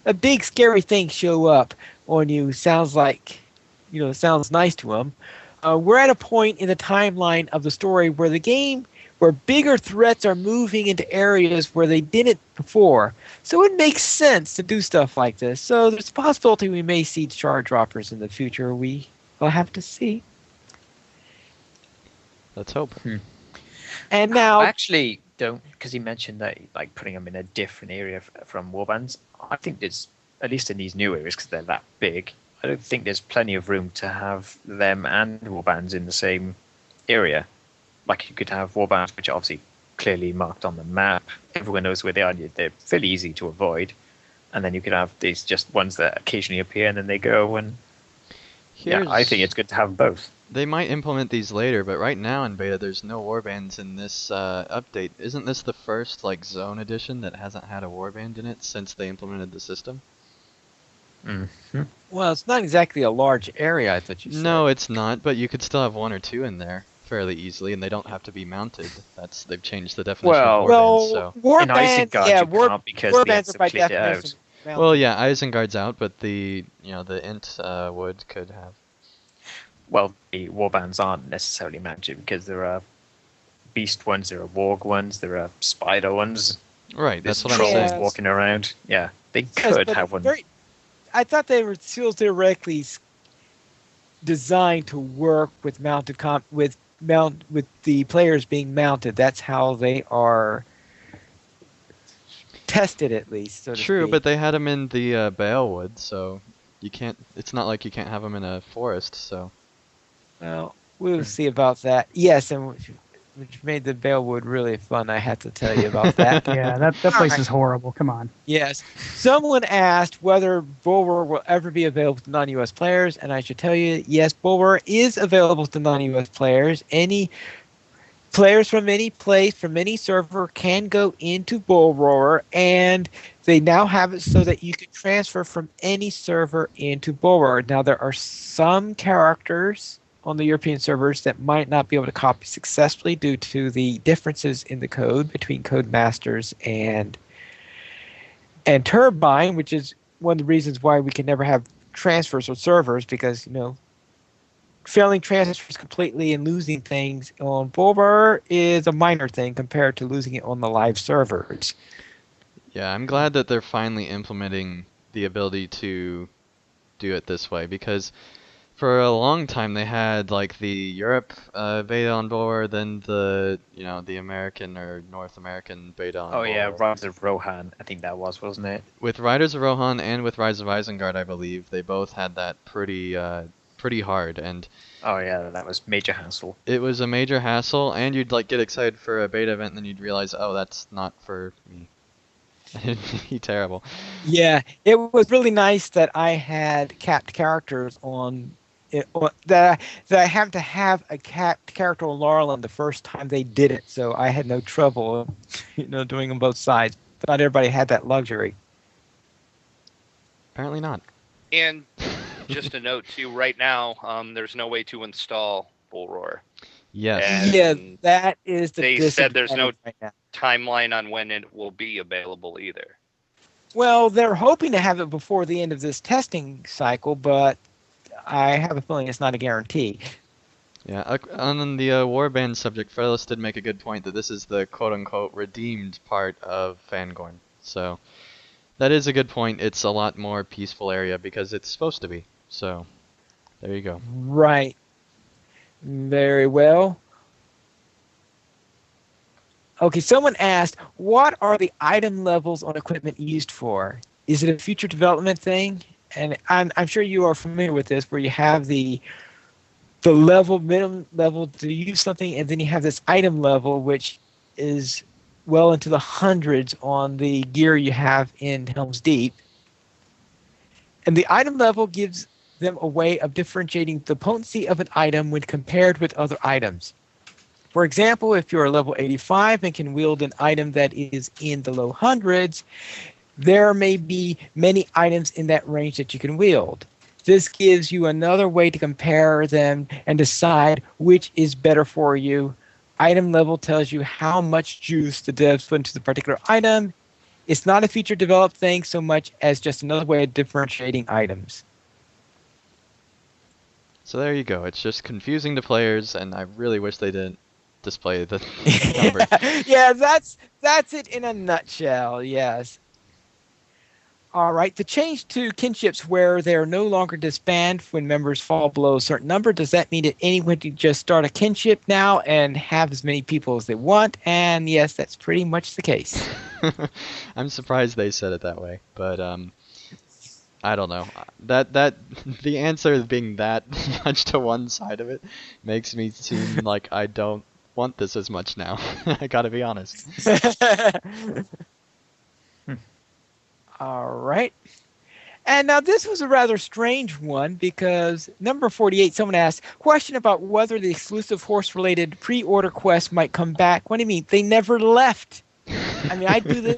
a big scary thing show up on you. Sounds like, sounds nice to him. We're at a point in the timeline of the story where where bigger threats are moving into areas where they didn't before. So it makes sense to do stuff like this. So there's a possibility we may see shard droppers in the future. We will have to see. Let's hope. And now, I actually don't, because he mentioned that, like, putting them in a different area from warbands. I think there's, at least in these new areas, because they're that big, I don't think there's plenty of room to have them and warbands in the same area. Like, you could have warbands which are obviously clearly marked on the map. Everyone knows where they are. They're fairly easy to avoid. And then you could have these just ones that occasionally appear and then they go. And I think it's good to have both. They might implement these later, but right now in beta, there's no warbands in this update. Isn't this the first zone edition that hasn't had a warband in it since they implemented the system? Mm-hmm. well, it's not exactly a large area, I thought you said. No, it's not, but you could still have 1 or 2 in there fairly easily, and they don't have to be mounted. They've changed the definition of warbands. So. Warbands, Isengard, yeah, you can't because the warbands Ents are by have cleared it out. definition mounted. Well, yeah, Isengard's out, but the Int wood could have. Well, the warbands aren't necessarily mounted because there are beast ones, there are warg ones, there are spider ones. Right, There's that's what I'm trolls saying. Yes. walking around. Yeah, they Yes, could but have one. I thought they were still directly designed to work with with the players being mounted. That's how they are tested, at least. So to True, speak. but they had them in the Balewood, so you can't. It's not like you can't have them in a forest. So Well, we'll see about that. Yes, and which made the Bellwood really fun. I have to tell you about that. Yeah, that place is horrible. Come on. Yes. Someone asked whether Bulwer will ever be available to non-US players, and I should tell you, yes, Bulwer is available to non-US players. Any players from any place, from any server, can go into Bullroarer, and they now have it so that you can transfer from any server into Bullroarer. Now, there are some characters on the European servers that might not be able to copy successfully due to the differences in the code between Codemasters and Turbine, which is one of the reasons why we can never have transfers on servers, because, failing transfers completely and losing things on Bulwer is a minor thing compared to losing it on the live servers. Yeah, I'm glad that they're finally implementing the ability to do it this way, because for a long time they had like the Europe beta on Bulwer, then the the American or North American beta on Oh Bulwer. yeah, Rise of Rohan, I think that wasn't it? With Riders of Rohan and with Rise of Isengard, I believe they both had that pretty hard, and Oh yeah, that was major hassle. it was a major hassle, and you'd like get excited for a beta event, and then you'd realize, oh, that's not for me. It'd be terrible. Yeah, it was really nice that I had capped characters on it, that I happened to have a capped character on Laurelin the first time they did it, so I had no trouble, doing them both sides. But not everybody had that luxury. Apparently not. And just a note too, right now, there's no way to install Bullroar. Yes. And Yeah, that is the they said there's no disadvantage right now. timeline on when it will be available either. Well, they're hoping to have it before the end of this testing cycle, but I have a feeling it's not a guarantee. Yeah, on the warband subject, Fearless did make a good point that this is the quote-unquote redeemed part of Fangorn. So that is a good point. It's a lot more peaceful area because it's supposed to be. So there you go. Right. Very well. Okay, someone asked, what are the item levels on equipment used for? Is it a future development thing? And I'm sure you are familiar with this, where you have the minimum level to use something, and then you have this item level, which is well into the hundreds on the gear you have in Helm's Deep. And the item level gives them a way of differentiating the potency of an item when compared with other items. For example, if you're level 85 and can wield an item that is in the low hundreds, there may be many items in that range that you can wield. This gives you another way to compare them and decide which is better for you. Item level tells you how much juice the devs put into the particular item. It's not a feature developed thing so much as just another way of differentiating items. So there you go. It's just confusing to players, and I really wish they didn't display the numbers. Yeah, that's it in a nutshell, yes. All right, the change to kinships where they're no longer disband when members fall below a certain number, does that mean that anyone can just start a kinship now and have as many people as they want? And yes, that's pretty much the case. I'm surprised they said it that way, but I don't know. That the answer being that much to one side of it makes me seem like I don't want this as much now. I gotta be honest. All right. And now this was a rather strange one because number 48, someone asked, question about whether the exclusive horse-related pre-order quest might come back. What do you mean? They never left. I mean, I do this.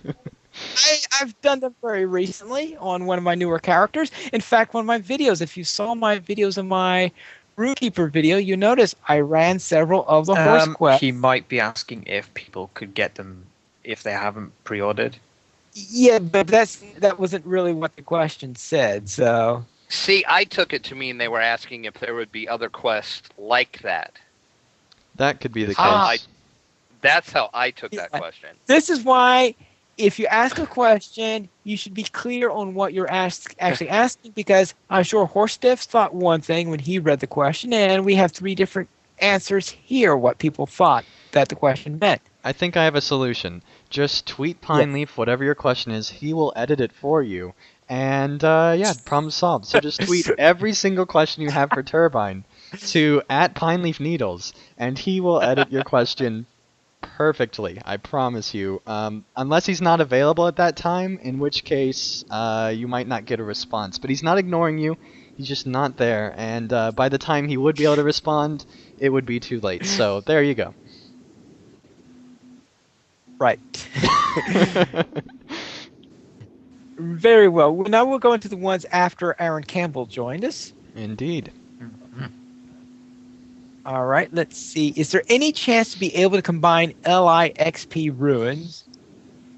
I've done them very recently on one of my newer characters. In fact, one of my videos, if you saw my videos of my Runekeeper video, you notice I ran several of the horse quests. He might be asking if people could get them if they haven't pre-ordered. Yeah, but that wasn't really what the question said, so... See, I took it to mean they were asking if there would be other quests like that. That could be the case. That's how I took that question. This is why, if you ask a question, you should be clear on what you're actually asking, because I'm sure Horstiff thought one thing when he read the question, and we have 3 different answers here, what people thought that the question meant. I think I have a solution. Just tweet Pineleaf whatever your question is. He will edit it for you. And, yeah, problem solved. So just tweet every single question you have for Turbine to @PineleafNeedles, and he will edit your question perfectly. I promise you. Unless he's not available at that time, in which case you might not get a response. But he's not ignoring you. He's just not there. And by the time he would be able to respond, it would be too late. So there you go. Right. Very well. Now we'll go into the ones after Aaron Campbell joined us. Indeed. All right, let's see. Is there any chance to be able to combine LIXP ruins?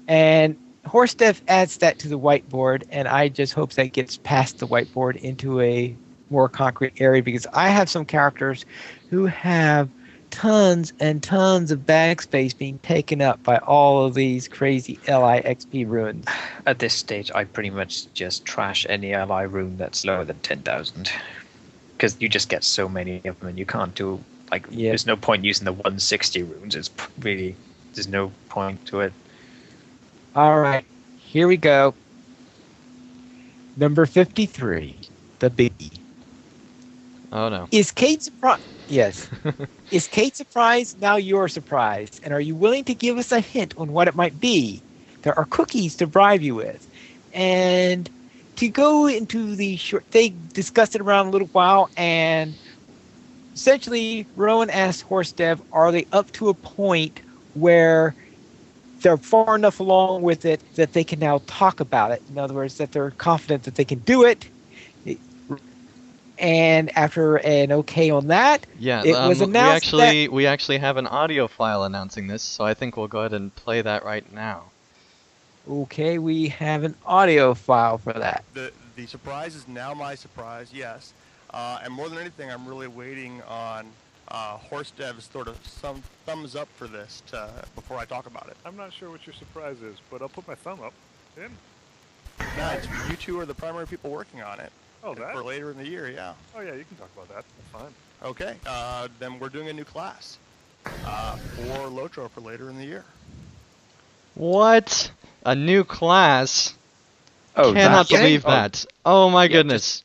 And Horstev adds that to the whiteboard, and I just hope that gets past the whiteboard into a more concrete area, because I have some characters who have tons and tons of bag space being taken up by all of these crazy LIXP ruins. At this stage, I pretty much just trash any ally rune that's lower than 10,000. Because you just get so many of them, and you can't do, like, there's no point using the 160 runes. It's really, there's no point to it. All right, here we go. Number 53, the biggie. Oh no. Is Kate surprised? Yes. Is Kate surprised? Now you're surprised. And are you willing to give us a hint on what it might be? There are cookies to bribe you with. And to go into the short, they discussed it around a little while, and essentially Rowan asked Horstev, are they up to a point where they're far enough along with it that they can now talk about it? In other words, that they're confident that they can do it. And after an okay on that, yeah, it was announced we actually have an audio file announcing this, so I think we'll go ahead and play that right now. Okay, we have an audio file for that. The surprise is now my surprise, yes. And more than anything, I'm really waiting on Horstev's sort of some thumbs up for this before I talk about it. I'm not sure what your surprise is, but I'll put my thumb up. In. Nice. You two are the primary people working on it. Oh, that? For later in the year, yeah. Oh, yeah, you can talk about that. That's fine. Okay, then we're doing a new class for LOTRO for later in the year. What? A new class? Oh, cannot believe that. Oh my goodness.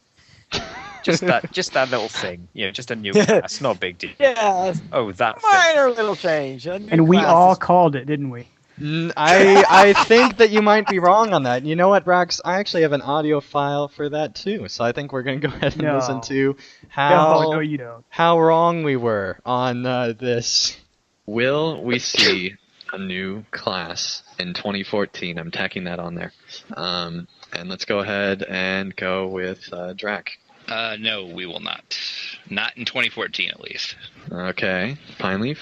Just that little thing. Just a new class. Not a big deal. Yeah. Oh, that minor little change. And we all called it, didn't we? I think that you might be wrong on that. You know what, Brax? I actually have an audio file for that too. So I think we're going to go ahead and listen to how wrong we were on this. Will we see a new class in 2014? I'm tacking that on there. And let's go ahead and go with Drac. No, we will not. Not in 2014, at least. Okay. Pine Leaf?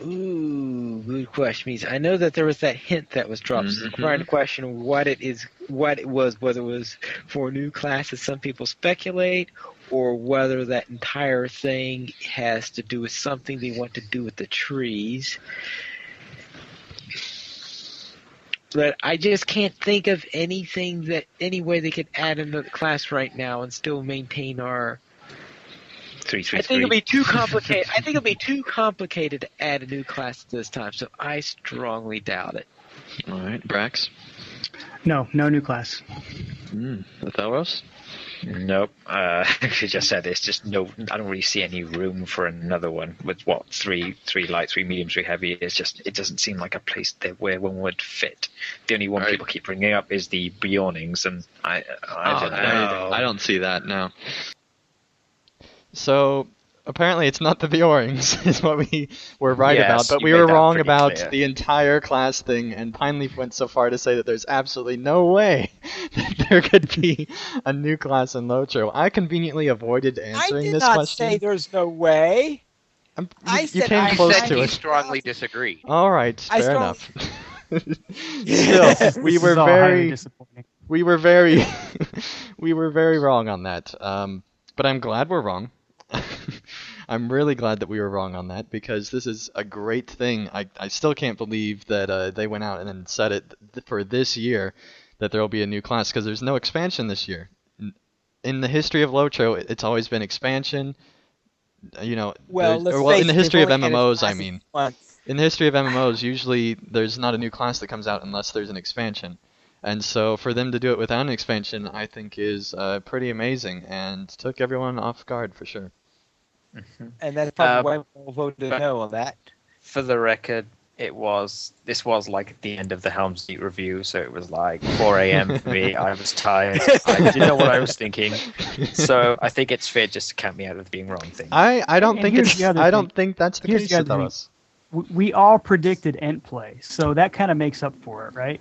Ooh, good question. I know that there was that hint that was dropped. So I'm trying to question what it was, whether it was for a new class, as some people speculate, or whether that entire thing has to do with something they want to do with the trees. But I just can't think of any way they could add another class right now and still maintain our 333. I think it'll be too complicated. I think it'll be too complicated to add a new class this time, so I strongly doubt it. All right, Brax? No new class. Othellos? Nope. You just said it's just no. I don't really see any room for another one with three light, 3 medium, 3 heavy. It doesn't seem like a place where one would fit. The only one people keep bringing up is the Bjornings, and I don't know. I don't see that now. So apparently it's not the Bjorings, is what we were right Yes, about, but you we made were that wrong pretty about clear. the entire class thing, and Pineleaf went so far to say that there's absolutely no way that there could be a new class in LOTRO. I conveniently avoided answering this question. I did not say there's no way. You came close to You it. strongly disagree. All right, I fair strongly- enough. Still, we were very wrong on that. But I'm glad we're wrong. I'm really glad that we were wrong on that, because this is a great thing. I still can't believe that they went out and then said it for this year that there will be a new class, because there's no expansion this year. In the history of LOTRO, it's always been expansion. In the history of MMOs, I mean. In the history of MMOs, usually there's not a new class that comes out unless there's an expansion. And so for them to do it without an expansion, I think is pretty amazing, and took everyone off guard for sure. And that's probably why we'll vote no on that. For the record, this was like at the end of the Helm's Deep review, so it was like 4 a.m. for me. I was tired. I didn't know what I was thinking. So I think it's fair just to count me out of being wrong thing. I don't And think here's it's. the other I thing. don't think that's the Here's case the with other thing. us. We all predicted Ent play, so that kind of makes up for it, right?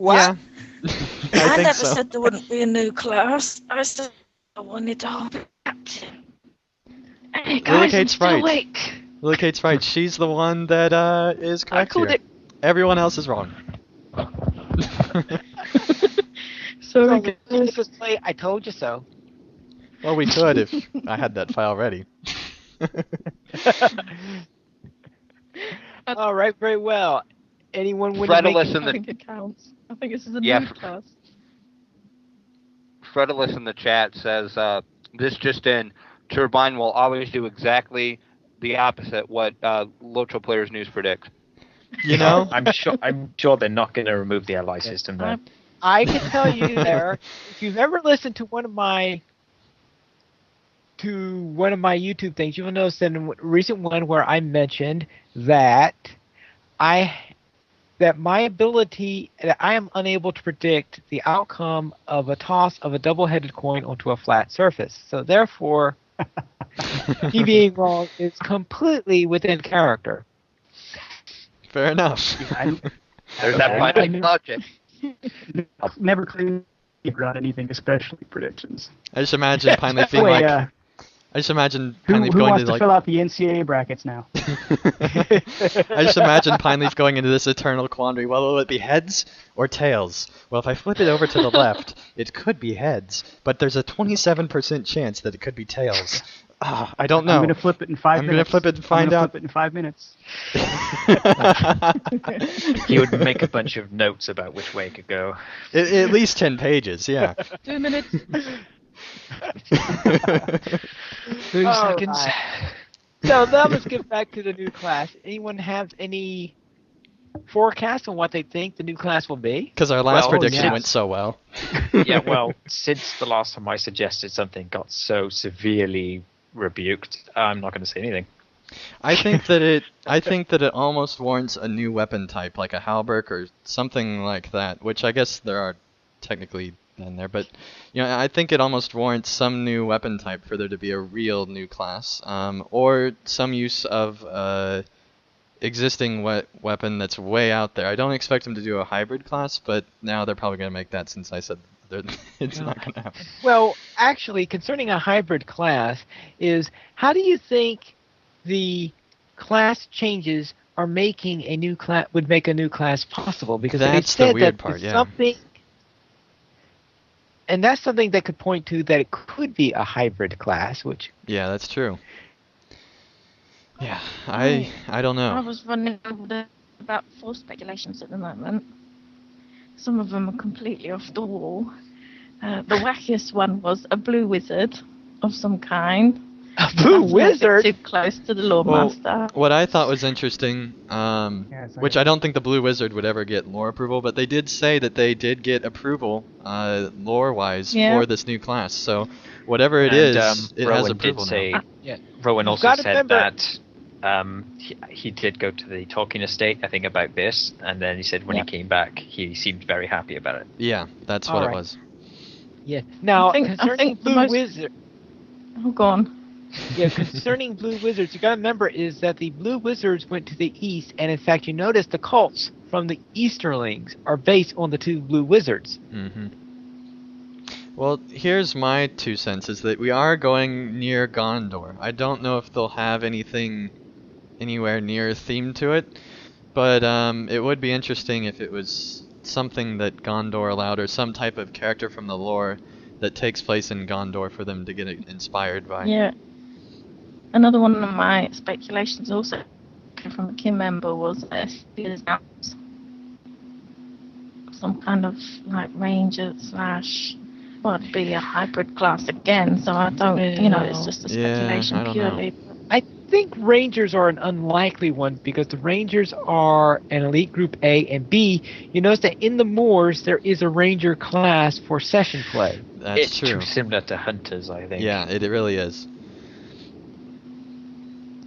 Yeah. I think never so. said there wouldn't be a new class. I said I wanted to hold a captain. Hey guys, I'm Kate's still right. awake. Lily Kate's right. She's the one that is I correct called here. it. Everyone else is wrong. Sorry, So, guys. Nicholas Play, I told you so. Well, we could if I had that file ready. All right, very well. Anyone want to Fred make in I the think it counts. I think this is a Yeah, new class. Fredulous in the chat says this just in: Turbine will always do exactly the opposite what LOTRO Players News predicts. You know? I'm sure they're not going to remove the ally system though. I can tell you there, if you've ever listened to one of my YouTube things, you'll notice in a recent one where I mentioned that my ability that I am unable to predict the outcome of a toss of a double-headed coin onto a flat surface. So therefore, me being wrong is completely within character. Fair enough. There's that I fine know. logic. I'll never claim to got anything, especially predictions. I just imagine Pine being Anyway, like. I just imagine who Pine going wants to to like. fill out the NCAA brackets now? I just imagine Pineleaf going into this eternal quandary. Well, will it be heads or tails? Well, if I flip it over to the left, it could be heads, but there's a 27% chance that it could be tails. I don't know. I'm going to flip it in 5 I'm minutes. gonna flip it and find out. Flip it in 5 minutes. He would make a bunch of notes about which way it could go. At least 10 pages, yeah. 2 minutes. 30 All seconds. right. So now let's get back to the new class. Anyone have any forecast on what they think the new class will be? Because our last Well, prediction yes. went so well. Yeah, well, since the last time I suggested something got so severely rebuked, I'm not going to say anything. I think that it almost warrants a new weapon type, like a halberd or something like that, which I guess there are technically in there, but I think it almost warrants some new weapon type for there to be a real new class, or some use of existing weapon that's way out there. I don't expect them to do a hybrid class, but now they're probably going to make that since I said it's not going to happen. Well, actually, concerning a hybrid class, is how do you think the class changes are making a new class would make a new class possible? Because they That's the said weird that part, it's yeah. something, and that's something that could point to that it could be a hybrid class, which Yeah, that's true. Yeah, I don't I know. was running over about 4 speculations at the moment. Some of them are completely off the wall. The wackiest one was a blue wizard of some kind. a blue That's a wizard. bit too close to the Lord Well, Master. what I thought was interesting, it's which like- I don't think the Blue Wizard would ever get lore approval, but they did say that they did get approval, lore-wise, Yeah. for this new class. So whatever it And, is, it Rowan has did approval say, now. Rowan You've also gotta said remember- that he did go to the Tolkien estate, I think, about this, and then he said when Yeah. he came back, he seemed very happy about it. Yeah, that's what All it right. was. Yeah. Now, I think concerning the blue most- wizard. Oh, go on. Yeah, concerning blue wizards, you got to remember is that the blue wizards went to the east, and in fact, you notice the cults from the Easterlings are based on the 2 blue wizards. Hmm. Well, here's my 2 cents, is that we are going near Gondor. I don't know if they'll have anything anywhere near themed to it, but it would be interesting if it was something that Gondor allowed, or some type of character from the lore that takes place in Gondor for them to get inspired by. Yeah. Another one of my speculations also from a Kim member was some kind of like ranger slash it'd be a hybrid class again, so I don't it's just a Yeah, speculation I don't know. purely. I think Rangers are an unlikely one because the Rangers are an elite group A and B. You notice that in the Moors there is a Ranger class for session play. That's it's true. too similar to Hunters, I think. Yeah, it really is.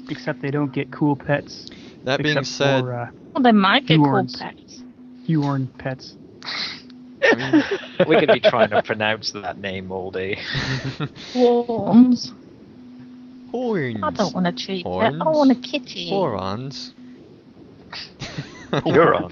Except they don't get cool pets. That being except said, for, Well, they might get called Bjorns. pets. Bjorn pets. We could be trying to pronounce that name all day. Horns. horns. I don't want a treat pet. Horns. I want a kitty. Horons. You're on.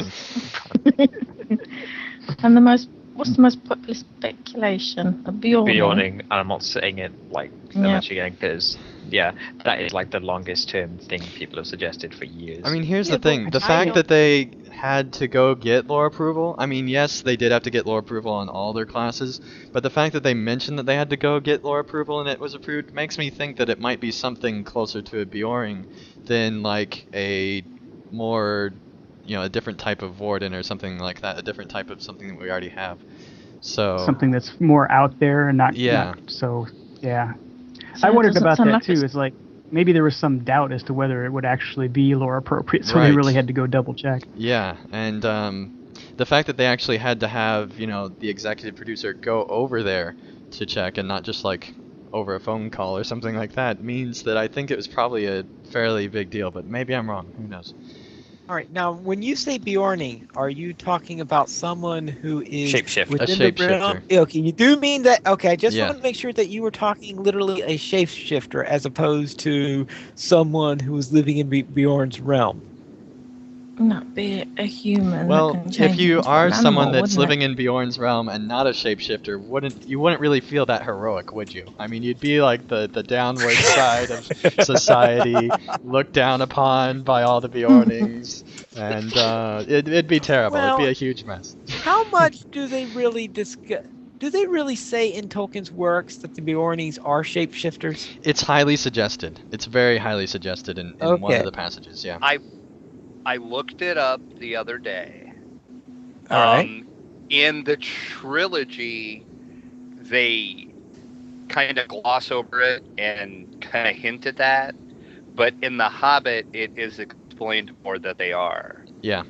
And what's the most popular speculation? A Bjorn. Bjorning, and I'm not saying it like Yeah. much again because that is like the longest term thing people have suggested for years. I mean, here's Yeah, the thing. but The I fact don't- that they had to go get lore approval, I mean, yes, they did have to get lore approval on all their classes, but the fact that they mentioned that they had to go get lore approval and it was approved makes me think that it might be something closer to a Bjoring than like a more, a different type of warden or something like that, a different type of something that we already have. So Something that's more out there and not. Yeah. not so yeah. So I it wondered doesn't about sound that like too. it's- It's like maybe there was some doubt as to whether it would actually be lore appropriate, so they Right. really had to go double check. Yeah, and the fact that they actually had to have, the executive producer go over there to check and not just like over a phone call or something like that means that I think it was probably a fairly big deal, but maybe I'm wrong. Who knows? All right. Now, when you say Bjorning, are you talking about someone who is Shapeshift. within A the realm? shapeshifter. Okay, you do mean that. Okay, I just Yeah. want to make sure that you were talking literally a shapeshifter as opposed to someone who is living in Bjorn's realm. Not be a human. Well, that can change if you into are an someone animal, that's wouldn't living in Bjorn's realm and not a shapeshifter, you wouldn't really feel that heroic, would you? I mean, you'd be like the downward side of society, looked down upon by all the Bjornings, and it'd be terrible. It'd be Well- a huge mess. How much do they really discuss? Do they really say in Tolkien's works that the Bjornings are shapeshifters? It's highly suggested. It's very highly suggested in one Okay. of the passages, yeah. I looked it up the other day. All right. In the trilogy, they kind of gloss over it and kind of hint at that, but in The Hobbit, it is explained more that they are. Yeah.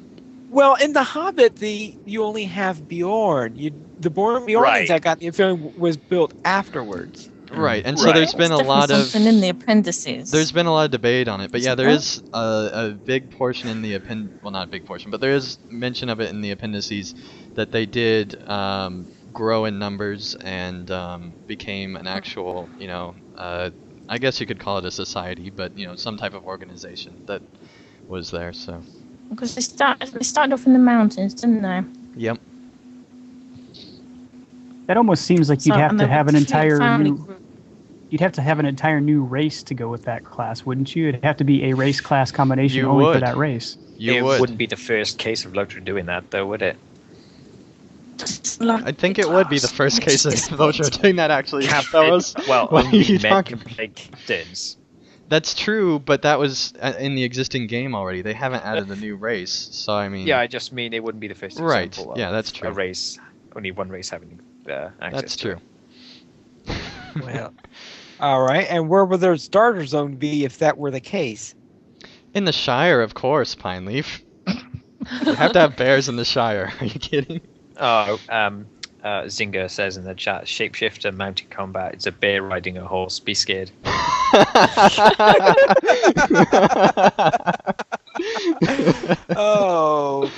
Well, in The Hobbit, you only have Bjorn. The Bjornings, Right. I got the feeling, was built afterwards. Right, and so Right. there's been a There's lot definitely of something in the appendices. there's been a lot of debate on it, but yeah, there Oh. is a big portion in the well, not a big portion, but there is mention of it in the appendices that they did grow in numbers and became an actual, I guess you could call it a society, but some type of organization that was there. So. Because they started off in the mountains, didn't they? Yep. That almost seems like you'd So- have and to they have were an two entire family new. group. You'd have to have an entire new race to go with that class, wouldn't you? It'd have to be a race class combination You only for would. that race. You it would. wouldn't be the first case of LOTRO doing that, though, would it? Just like I think it would be the first case of It's- LOTRO doing that actually, fellas. Well, What are only you men talking can play captains. That's true, but that was in the existing game already. They haven't added a new race, so I mean. Yeah, I just mean it wouldn't be the first Right, example of yeah, that's true. a race, only one race having access That's to true. it. Well, all right. And where would their starter zone be if that were the case? In the Shire, of course, Pineleaf. You have to have bears in the Shire. Are you kidding? Oh, Zinger says in the chat, shapeshifter mounted combat. It's a bear riding a horse. Be scared. Oh,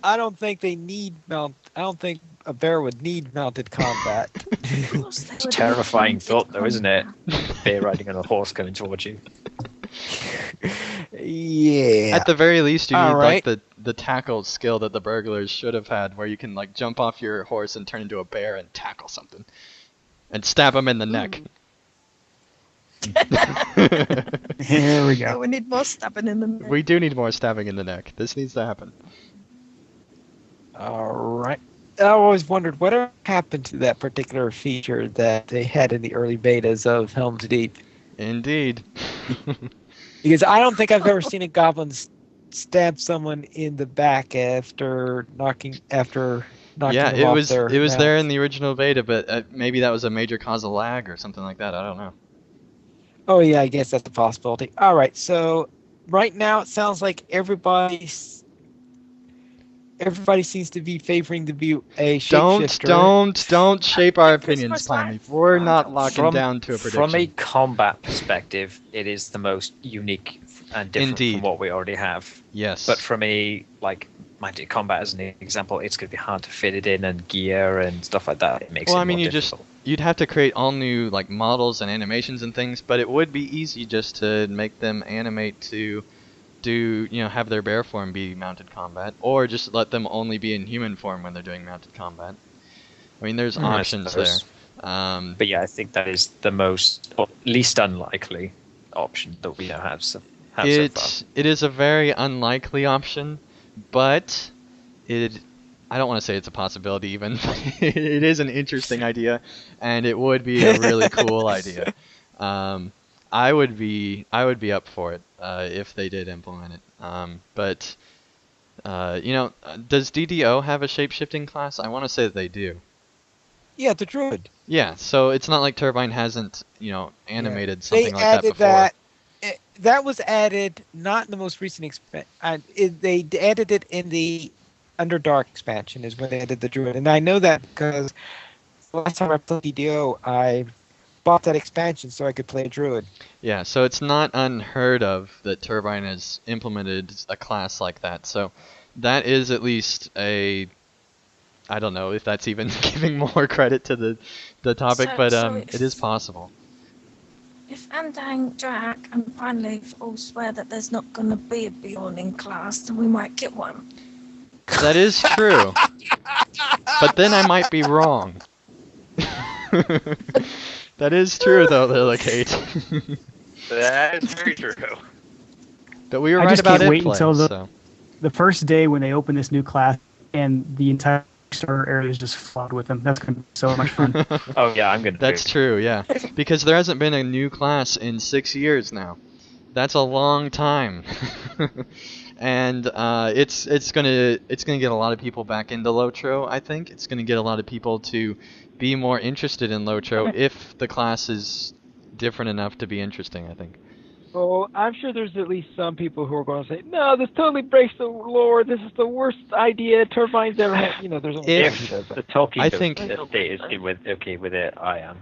I don't think they need mount. I don't think a bear would need mounted combat. It's a terrifying thought, though, isn't it? Bear riding on a horse coming towards you. Yeah. At the very least, you need All like right. the tackle skill that the burglars should have had, where you can like jump off your horse and turn into a bear and tackle something, and stab them in the neck. Here we Oh, go. we need more stabbing in the neck. We do need more stabbing in the neck. This needs to happen. All right. I always wondered whatever happened to that particular feature that they had in the early betas of Helm's Deep. Indeed. Because I don't think I've ever seen a goblin stab someone in the back after knocking Yeah, them it off was their there mount. in the original beta, but maybe that was a major cause of lag or something like that. I don't know. Oh yeah, I guess that's a possibility. All right, so right now it sounds like everybody seems to be favoring to be a shapeshifter. Don't shape our think it's opinions, most like- Pineleaf. We're not locking From- down to a prediction. From a combat perspective, it is the most unique and different Indeed. from what we already have. Yes. But from a like magic combat as an example, it's going to be hard to fit it in and gear and stuff like that. It makes well, it I mean, more difficult. you'd have to create all new like models and animations and things, but it would be easy just to make them animate to have their bear form be mounted combat, or just let them only be in human form when they're doing mounted combat. I mean, there's options there. suppose. But yeah, I think that is the most or least unlikely option that we have so far. It is a very unlikely option, but I don't want to say it's a possibility even. It is an interesting idea, and it would be a really cool idea. I would be up for it if they did implement it. But does DDO have a shape-shifting class? I want to say that they do. Yeah, the druid. Yeah, so it's not like Turbine hasn't animated something They like that added before. that was added not in the most recent expansion. They added it in the Underdark expansion is when they added the druid, and I know that because last time I played DDO, I bought that expansion so I could play a druid. Yeah, so it's not unheard of that Turbine has implemented a class like that. So that is at least I don't know if that's even giving more credit to the topic, but it is possible. If Andang, Drak, and Pineleaf all swear that there's not going to be a Bjorn in class, then we might get one. That is true. But then I might be wrong. That is true, though, Lillicate. That is very true. But we were I right just about can't it. wait until the first day when they open this new class and the entire starter area is just flooded with them. That's going to be so much fun. Oh yeah, I'm gonna. That's true, yeah. Because there hasn't been a new class in 6 years now. That's a long time. And it's gonna get a lot of people back into LOTRO. I think it's gonna get a lot of people to be more interested in LOTRO if the class is different enough to be interesting. I think. Well, I'm sure there's at least some people who are going to say, "No, this totally breaks the lore. This is the worst idea Turbine's ever had." There's only If the Tolkien I think estate is okay with it, I am.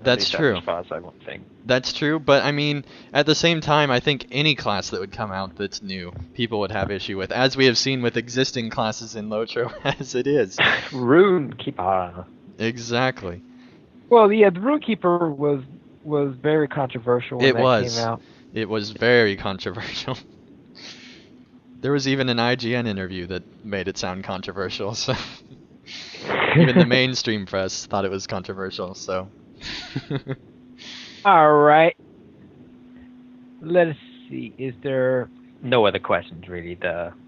That's true. As far as I want to think. That's true, but I mean, at the same time, I think any class that would come out that's new, people would have issue with, as we have seen with existing classes in LOTRO as it is. Runekeeper. Exactly. Well, yeah, the Runekeeper was very controversial when that came out. It was very controversial. There was even an IGN interview that made it sound controversial, so even the mainstream press thought it was controversial, so. All right. Let us see. Is there no other questions really?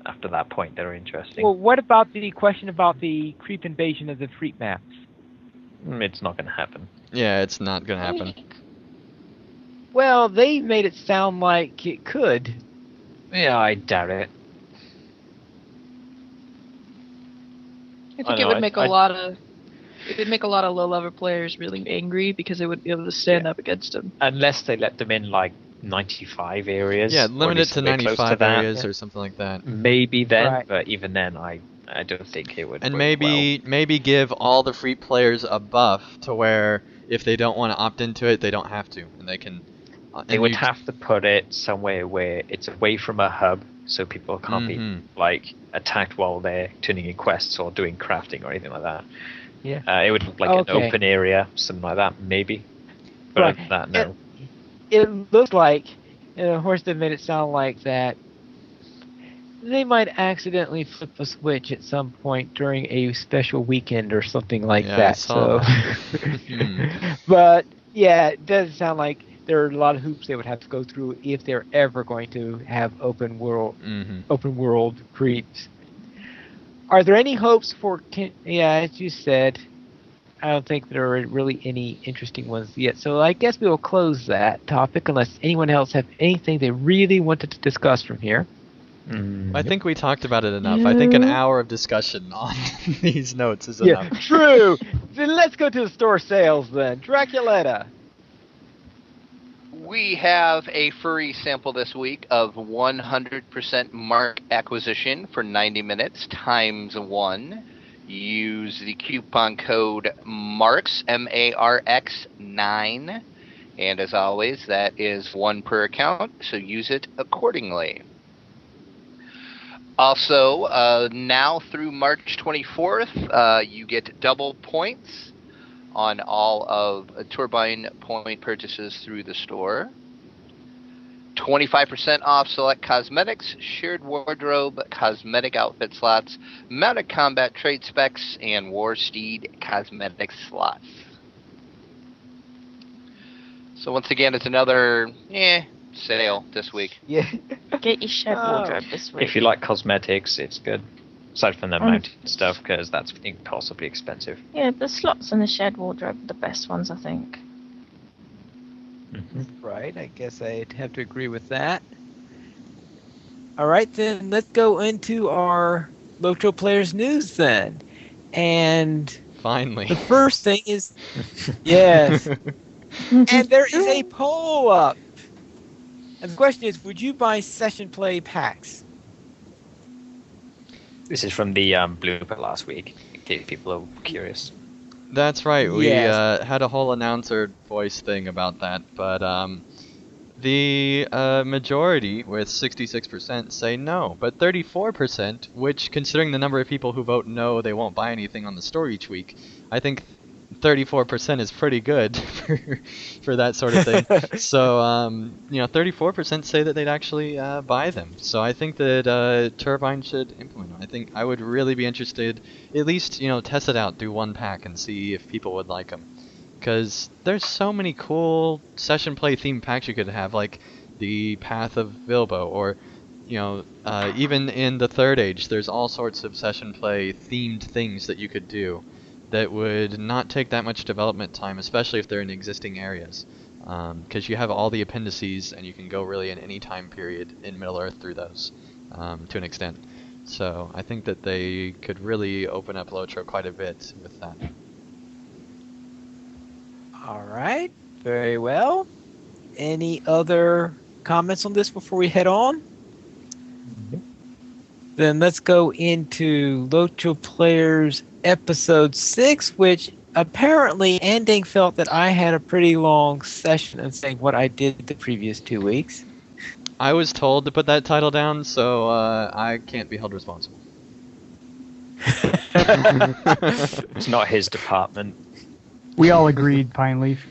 After that point, that are interesting. Well, what about the question about the creep invasion of the Freak maps? It's not going to happen. Yeah, it's not going to happen. Well, they made it sound like it could. Yeah, I doubt it. I think it would make a lot of low-level players really angry because they would be able to stand up against them. Unless they let them in like 95 areas. Yeah, limit it to 95 areas or something like that. Maybe then, but even then, I don't think it would. And work maybe give all the free players a buff to where if they don't want to opt into it, they don't have to, and they can. They would have to put it somewhere where it's away from a hub, so people can't be like attacked while they're turning in quests or doing crafting or anything like that. Yeah. It would look like an open area, something like that, maybe. But other than that, no. It looks like, Horsted made it sound like that they might accidentally flip a switch at some point during a special weekend or something like that. So, but yeah, it does sound like there are a lot of hoops they would have to go through if they're ever going to have open world creeps. Are there any hopes for? As you said, I don't think there are really any interesting ones yet. So I guess we will close that topic unless anyone else have anything they really wanted to discuss from here. I think we talked about it enough. I think an hour of discussion on these notes is enough. Yeah, true. Then let's go to the store sales then. Draculetta. We have a furry sample this week of 100% Mark acquisition for 90 minutes times 1. Use the coupon code MARX, MARX9. And as always, that is one per account, so use it accordingly. Also, now through March 24th, you get double points on all of Turbine point purchases through the store. 25% off select cosmetics, shared wardrobe, cosmetic outfit slots, mounted combat trait specs, and war steed cosmetic slots. So once again, it's another sale this week. Yeah. Get your shed wardrobe this week. If you like cosmetics, it's good. Aside from the Um, mounted stuff, because that's impossibly expensive. Yeah, the slots and the shed wardrobe are the best ones, I think. Right, I guess I'd have to agree with that. All right, then let's go into our LOTRO Players News then. And Finally. the first thing is, yes, and there is a poll up. And the question is, would you buy session play packs? This is from the blooper last week, in case people are curious. That's right. We Yes. had a whole announcer voice thing about that, but the majority, with 66%, say no. But 34%, which, considering the number of people who vote no, they won't buy anything on the store each week, I think 34% is pretty good for that sort of thing. So, 34% say that they'd actually buy them. So I think that Turbine should implement them. I think I would really be interested, at least, test it out, do one pack and see if people would like them. Because there's so many cool session play themed packs you could have, like the Path of Bilbo, or even in the Third Age, there's all sorts of session play themed things that you could do that would not take that much development time, especially if they're in existing areas. Because you have all the appendices, and you can go really in any time period in Middle-earth through those, to an extent. So I think that they could really open up LOTRO quite a bit with that. All right, very well. Any other comments on this before we head on? Then let's go into LOTRO Players Episode 6, which apparently Anding felt that I had a pretty long session in saying what I did the previous 2 weeks. I was told to put that title down, so I can't be held responsible. It's not his department. We all agreed, Pine Leaf.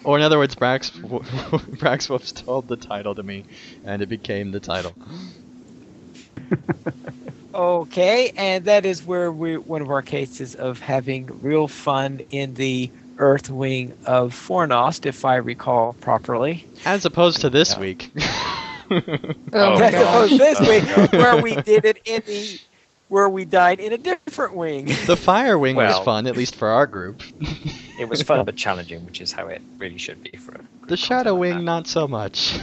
Or in other words, Braxwolf's told the title to me, and it became the title. Okay, and that is where one of our cases of having real fun in the Earthwing of Fornost, if I recall properly. As opposed to this week. Oh, As gosh. opposed this week, where we did it where we died in a different wing. The Fire Wing was Well. fun, at least for our group. It was fun but challenging, which is how it really should be for a group The Shadow content like Wing, that. not so much.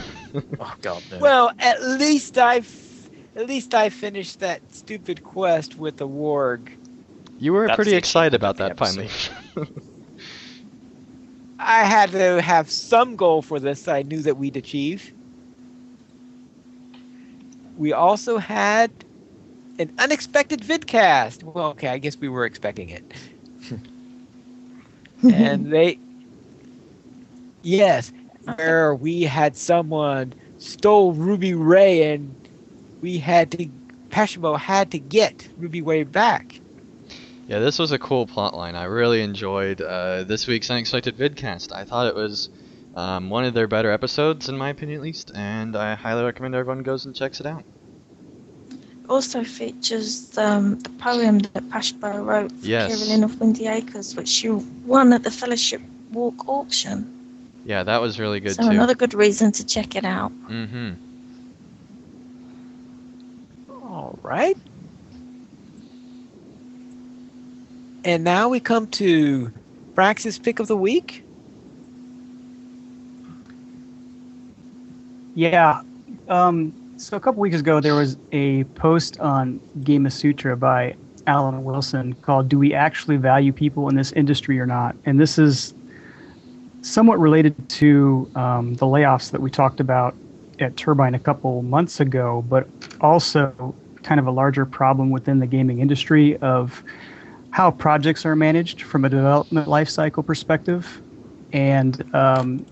Oh god, no. Well, at least I finished that stupid quest with the warg. You were That's pretty the excited achievement about of that, the Pine Leaf. I had to have some goal for this that I knew that we'd achieve. We also had an unexpected vidcast. Well, okay, I guess we were expecting it. And where we had someone stole Ruby Ray, and Pashimo had to get Ruby Ray back. Yeah, this was a cool plotline. I really enjoyed this week's Unexpected Vidcast. I thought it was one of their better episodes, in my opinion at least, and I highly recommend everyone goes and checks it out. Also features the poem that Pashbo wrote for Yes. Kirillin of Windy Acres, which you won at the Fellowship Walk auction. Yeah, that was really good So too. another good reason to check it out. Mm-hmm. All right. And now we come to Brax's pick of the week. Yeah. So a couple weeks ago, there was a post on Game of Sutra by Alan Wilson called "Do We Actually Value People in This Industry or Not?" And this is somewhat related to the layoffs that we talked about at Turbine a couple months ago, but also kind of a larger problem within the gaming industry of how projects are managed from a development lifecycle perspective. And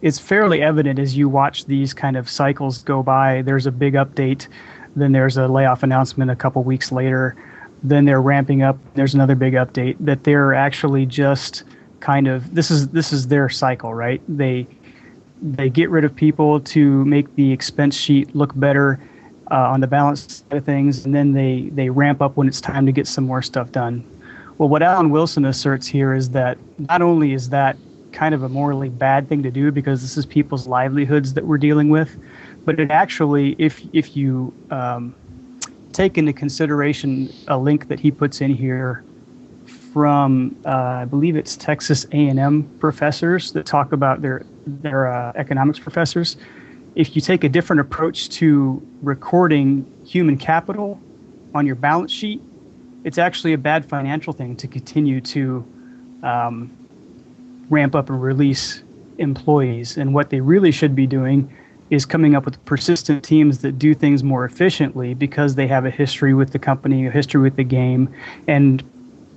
it's fairly evident as you watch these kind of cycles go by. There's a big update, then there's a layoff announcement a couple weeks later, then they're ramping up. There's another big update that they're actually just kind of this is their cycle, right? They get rid of people to make the expense sheet look better on the balance side of things, and then they ramp up when it's time to get some more stuff done. Well, what Alan Wilson asserts here is that not only is that kind of a morally bad thing to do because this is people's livelihoods that we're dealing with, but it actually, if you take into consideration a link that he puts in here from I believe it's Texas A&M professors that talk about their economics professors. If you take a different approach to recording human capital on your balance sheet, it's actually a bad financial thing to continue to ramp up and release employees. And what they really should be doing is coming up with persistent teams that do things more efficiently because they have a history with the company, a history with the game, and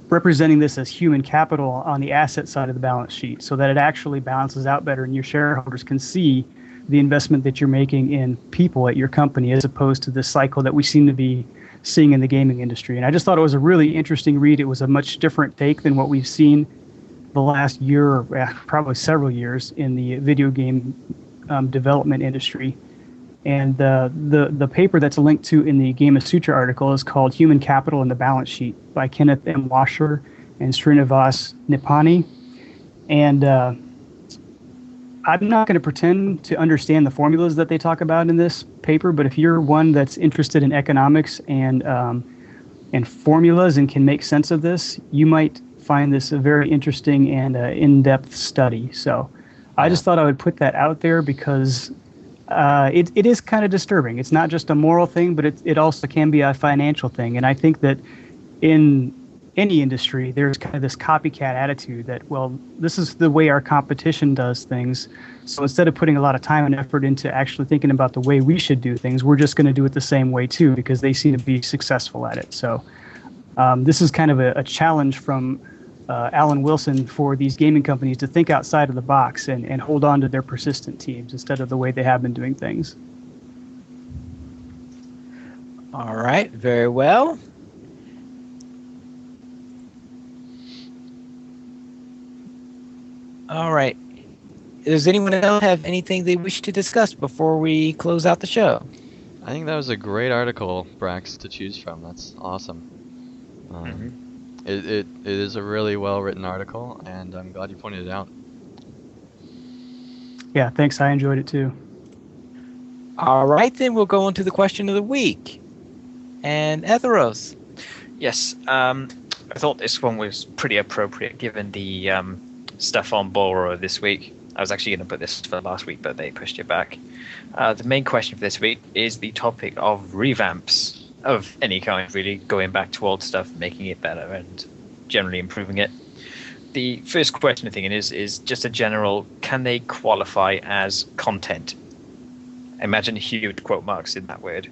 representing this as human capital on the asset side of the balance sheet so that it actually balances out better and your shareholders can see the investment that you're making in people at your company as opposed to the cycle that we seem to be seeing in the gaming industry. And I just thought it was a really interesting read. It was a much different take than what we've seen the last year, or probably several years, in the video game development industry. And the paper that's linked to in the Game of Sutra article is called Human Capital and the Balance Sheet by Kenneth M. Washer and Srinivas Nipani. And I'm not going to pretend to understand the formulas that they talk about in this paper, but if you're one that's interested in economics and formulas and can make sense of this, you might find this a very interesting and in-depth study. So I just thought I would put that out there because it is kind of disturbing. It's not just a moral thing, but it also can be a financial thing. And I think that in any industry, there's kind of this copycat attitude that, well, this is the way our competition does things. So instead of putting a lot of time and effort into actually thinking about the way we should do things, we're just going to do it the same way too, because they seem to be successful at it. So this is kind of a challenge from Alan Wilson for these gaming companies to think outside of the box and hold on to their persistent teams instead of the way they have been doing things. All right, very well. All right. Does anyone else have anything they wish to discuss before we close out the show? I think that was a great article, Brax, to choose from. That's awesome. It is a really well-written article, and I'm glad you pointed it out. Yeah, thanks. I enjoyed it too. All right, then we'll go on to the question of the week. And Etheros. Yes, I thought this one was pretty appropriate given the stuff on Borrow this week. I was actually going to put this for last week, but they pushed it back. The main question for this week is the topic of revamps of any kind, really, going back to old stuff, making it better, and generally improving it. The first question I'm thinking is just a general, can they qualify as content? Imagine huge quote marks in that word.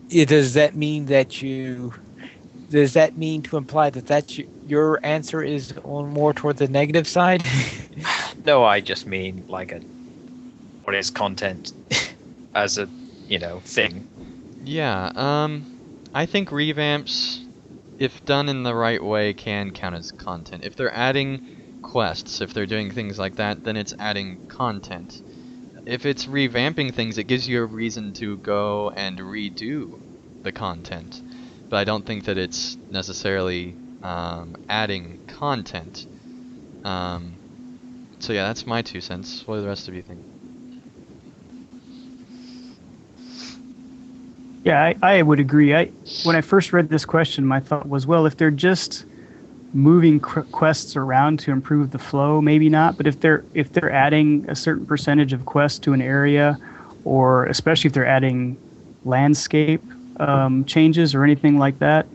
Does that mean to imply that your answer is on more toward the negative side? No, I just mean like what is content as a thing. Yeah, I think revamps, if done in the right way, can count as content. If they're adding quests, if they're doing things like that, then it's adding content. If it's revamping things, it gives you a reason to go and redo the content. But I don't think that it's necessarily adding content. So yeah, that's my 2 cents. What do the rest of you think? Yeah, I would agree. When I first read this question, my thought was, well, if they're just moving quests around to improve the flow, maybe not. But if they're adding a certain percentage of quests to an area, or especially if they're adding landscape changes or anything like that,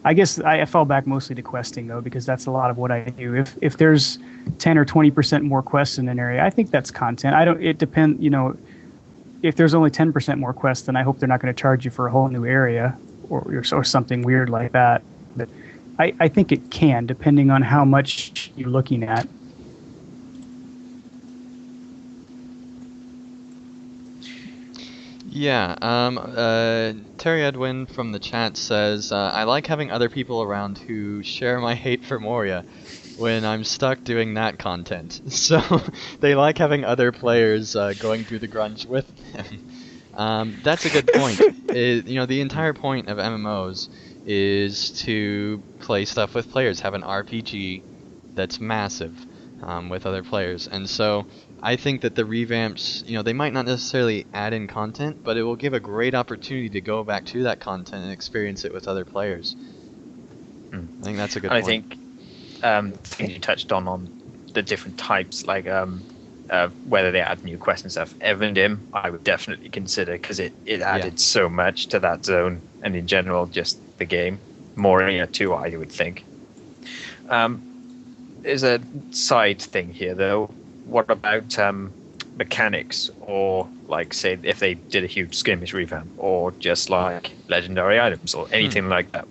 I guess I fall back mostly to questing though, because that's a lot of what I do. If there's 10 or 20% more quests in an area, I think that's content. It depends, if there's only 10% more quests, then I hope they're not going to charge you for a whole new area or something weird like that. But I think it can, depending on how much you're looking at. Yeah, Terry Edwin from the chat says, I like having other people around who share my hate for Moria when I'm stuck doing that content. So they like having other players going through the grunge with them. That's a good point. The entire point of MMOs is to play stuff with players, have an RPG that's massive with other players. And so I think that the revamps, they might not necessarily add in content, but it will give a great opportunity to go back to that content and experience it with other players. I think that's a good point. I think things you touched on the different types, like whether they add new quests and stuff. Evandim, I would definitely consider, because it added so much to that zone, and in general, just the game. Moria too, I would think. There's a side thing here, though. What about mechanics, or like, say, if they did a huge skirmish revamp, or just like legendary items, or anything like that?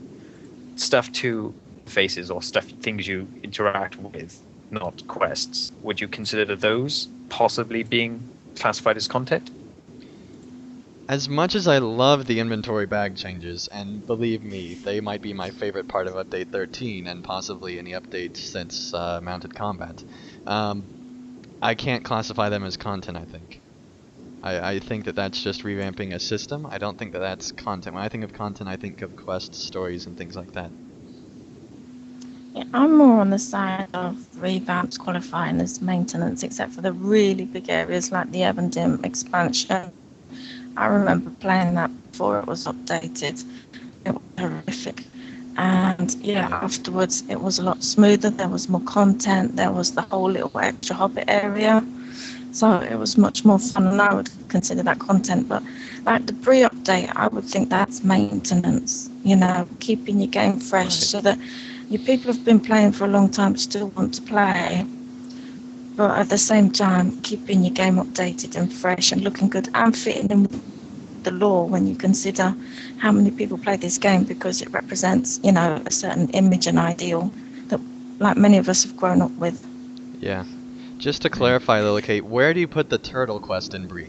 Stuff to faces, or things you interact with, not quests. Would you consider those possibly being classified as content? As much as I love the inventory bag changes, and believe me, they might be my favorite part of Update 13, and possibly any updates since Mounted Combat, I can't classify them as content, I think. I think that that's just revamping a system. I don't think that that's content. When I think of content, I think of quests, stories, and things like that. Yeah, I'm more on the side of revamps qualifying as maintenance, except for the really big areas like the Evandim expansion. I remember playing that before it was updated. It was horrific. And yeah, afterwards it was a lot smoother. There was more content. There was the whole little extra hobbit area. So it was much more fun, and I would consider that content. But like the pre-update, I would think that's maintenance, keeping your game fresh so that your people have been playing for a long time still want to play. But at the same time, keeping your game updated and fresh and looking good and fitting in with the lore when you consider how many people play this game, because it represents, a certain image and ideal that, like, many of us have grown up with. Yeah. Just to clarify, Lillicate, where do you put the turtle quest in Bree?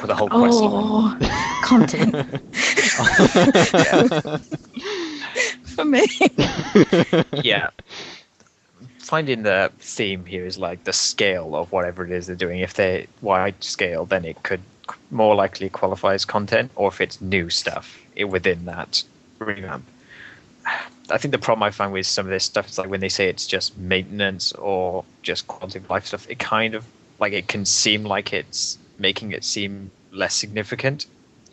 The whole quest. Oh, content. For me. Yeah. Finding the theme here is like the scale of whatever it is they're doing. If they're wide scale, then it could more likely qualify as content, or if it's new stuff within that revamp. I think the problem I find with some of this stuff is like when they say it's just maintenance or just quality of life stuff, it kind of like it can seem like it's making it seem less significant.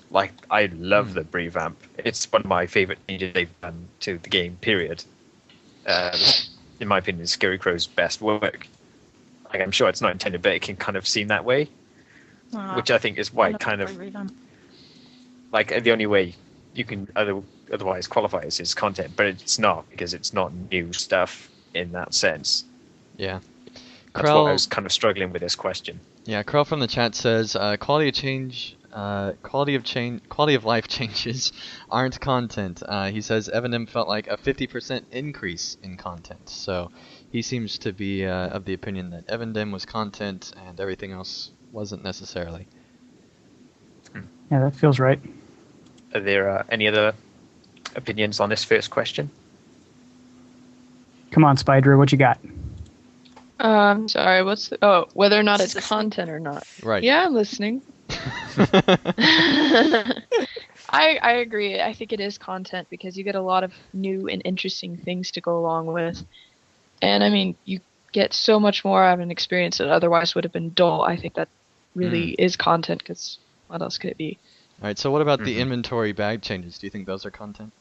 Like, I love the revamp. It's one of my favorite changes they've done to the game, period. In my opinion, it's Scarecrow's best work. Like, I'm sure it's not intended, but it can kind of seem that way. Which I think is why it kind of... Like, the only way you can otherwise qualify it is content, but it's not, because it's not new stuff in that sense. Yeah. That's what I was kind of struggling with this question. Yeah, Krell from the chat says, quality of life changes aren't content. He says Evanim felt like a 50% increase in content. So he seems to be of the opinion that Evanim was content and everything else wasn't necessarily. Yeah, that feels right. Are there any other opinions on this first question? Come on, Spider, what you got? Sorry, whether or not it's content or not. Right. Yeah, I'm listening. I agree. I think it is content because you get a lot of new and interesting things to go along with. And I mean, you get so much more out of an experience that otherwise would have been dull. I think that really is content, because what else could it be? Alright, so what about the inventory bag changes? Do you think those are content?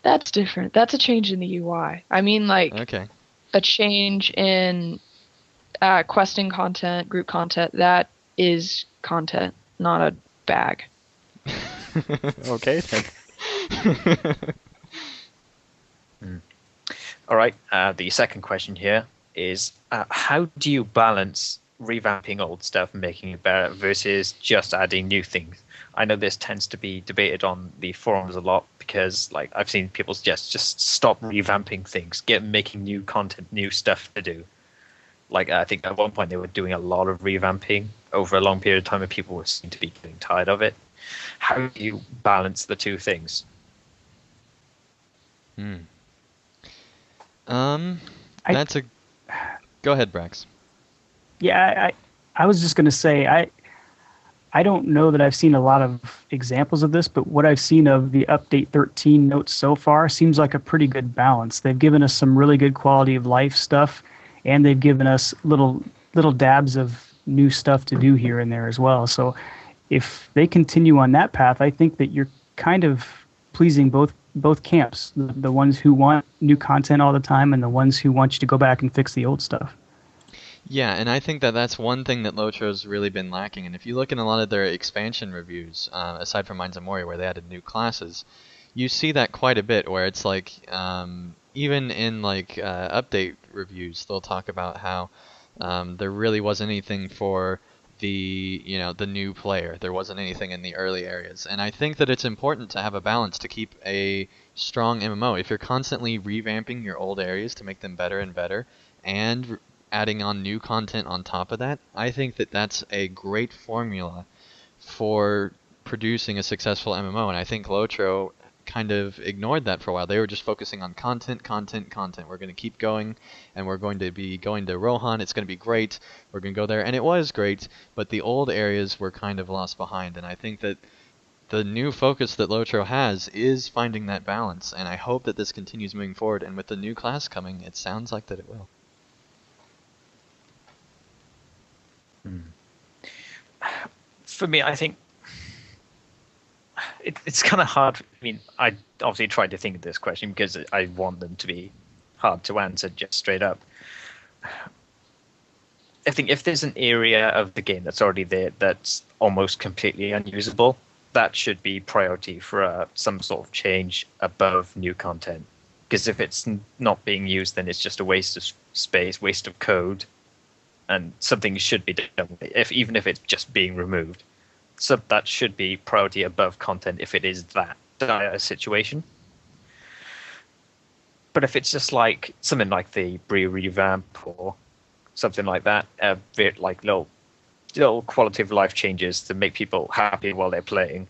That's different. That's a change in the UI. I mean, like, a change in questing content, group content, that is content, not a bag. Okay, then. All right, the second question here is, how do you balance revamping old stuff and making it better versus just adding new things. I know this tends to be debated on the forums a lot because, like, I've seen people suggest just stop revamping things, get making new content, new stuff to do. Like, I think at one point they were doing a lot of revamping over a long period of time, and people were seem to be getting tired of it. How do you balance the two things? That's a. Go ahead, Brax. Yeah, I was just going to say, I don't know that I've seen a lot of examples of this, but what I've seen of the Update 13 notes so far seems like a pretty good balance. They've given us some really good quality of life stuff, and they've given us little dabs of new stuff to do here and there as well. So if they continue on that path, I think that you're kind of pleasing both camps, the ones who want new content all the time and the ones who want you to go back and fix the old stuff. Yeah, and I think that that's one thing that LOTRO's really been lacking. And if you look in a lot of their expansion reviews, aside from Mines of Moria, where they added new classes, you see that quite a bit, where it's like, even in like update reviews, they'll talk about how there really wasn't anything for the new player. There wasn't anything in the early areas. And I think that it's important to have a balance to keep a strong MMO. If you're constantly revamping your old areas to make them better and better, and adding on new content on top of that, I think that that's a great formula for producing a successful MMO, and I think LOTRO kind of ignored that for a while. They were just focusing on content. We're going to keep going, and we're going to be going to Rohan. It's going to be great. We're going to go there, and it was great, but the old areas were kind of lost behind, and I think that the new focus that LOTRO has is finding that balance, and I hope that this continues moving forward, and with the new class coming, it sounds like that it will. For me, I think it's kind of hard. I mean, I obviously tried to think of this question because I want them to be hard to answer just straight up. I think if there's an area of the game that's already there that's almost completely unusable, that should be priority for some sort of change above new content. Because if it's not being used, then it's just a waste of space, waste of code, and something should be done with it, even if it's just being removed. So that should be priority above content if it is that dire situation. But if it's just like something like the Bree revamp or something like that, a bit like little quality of life changes to make people happy while they're playing,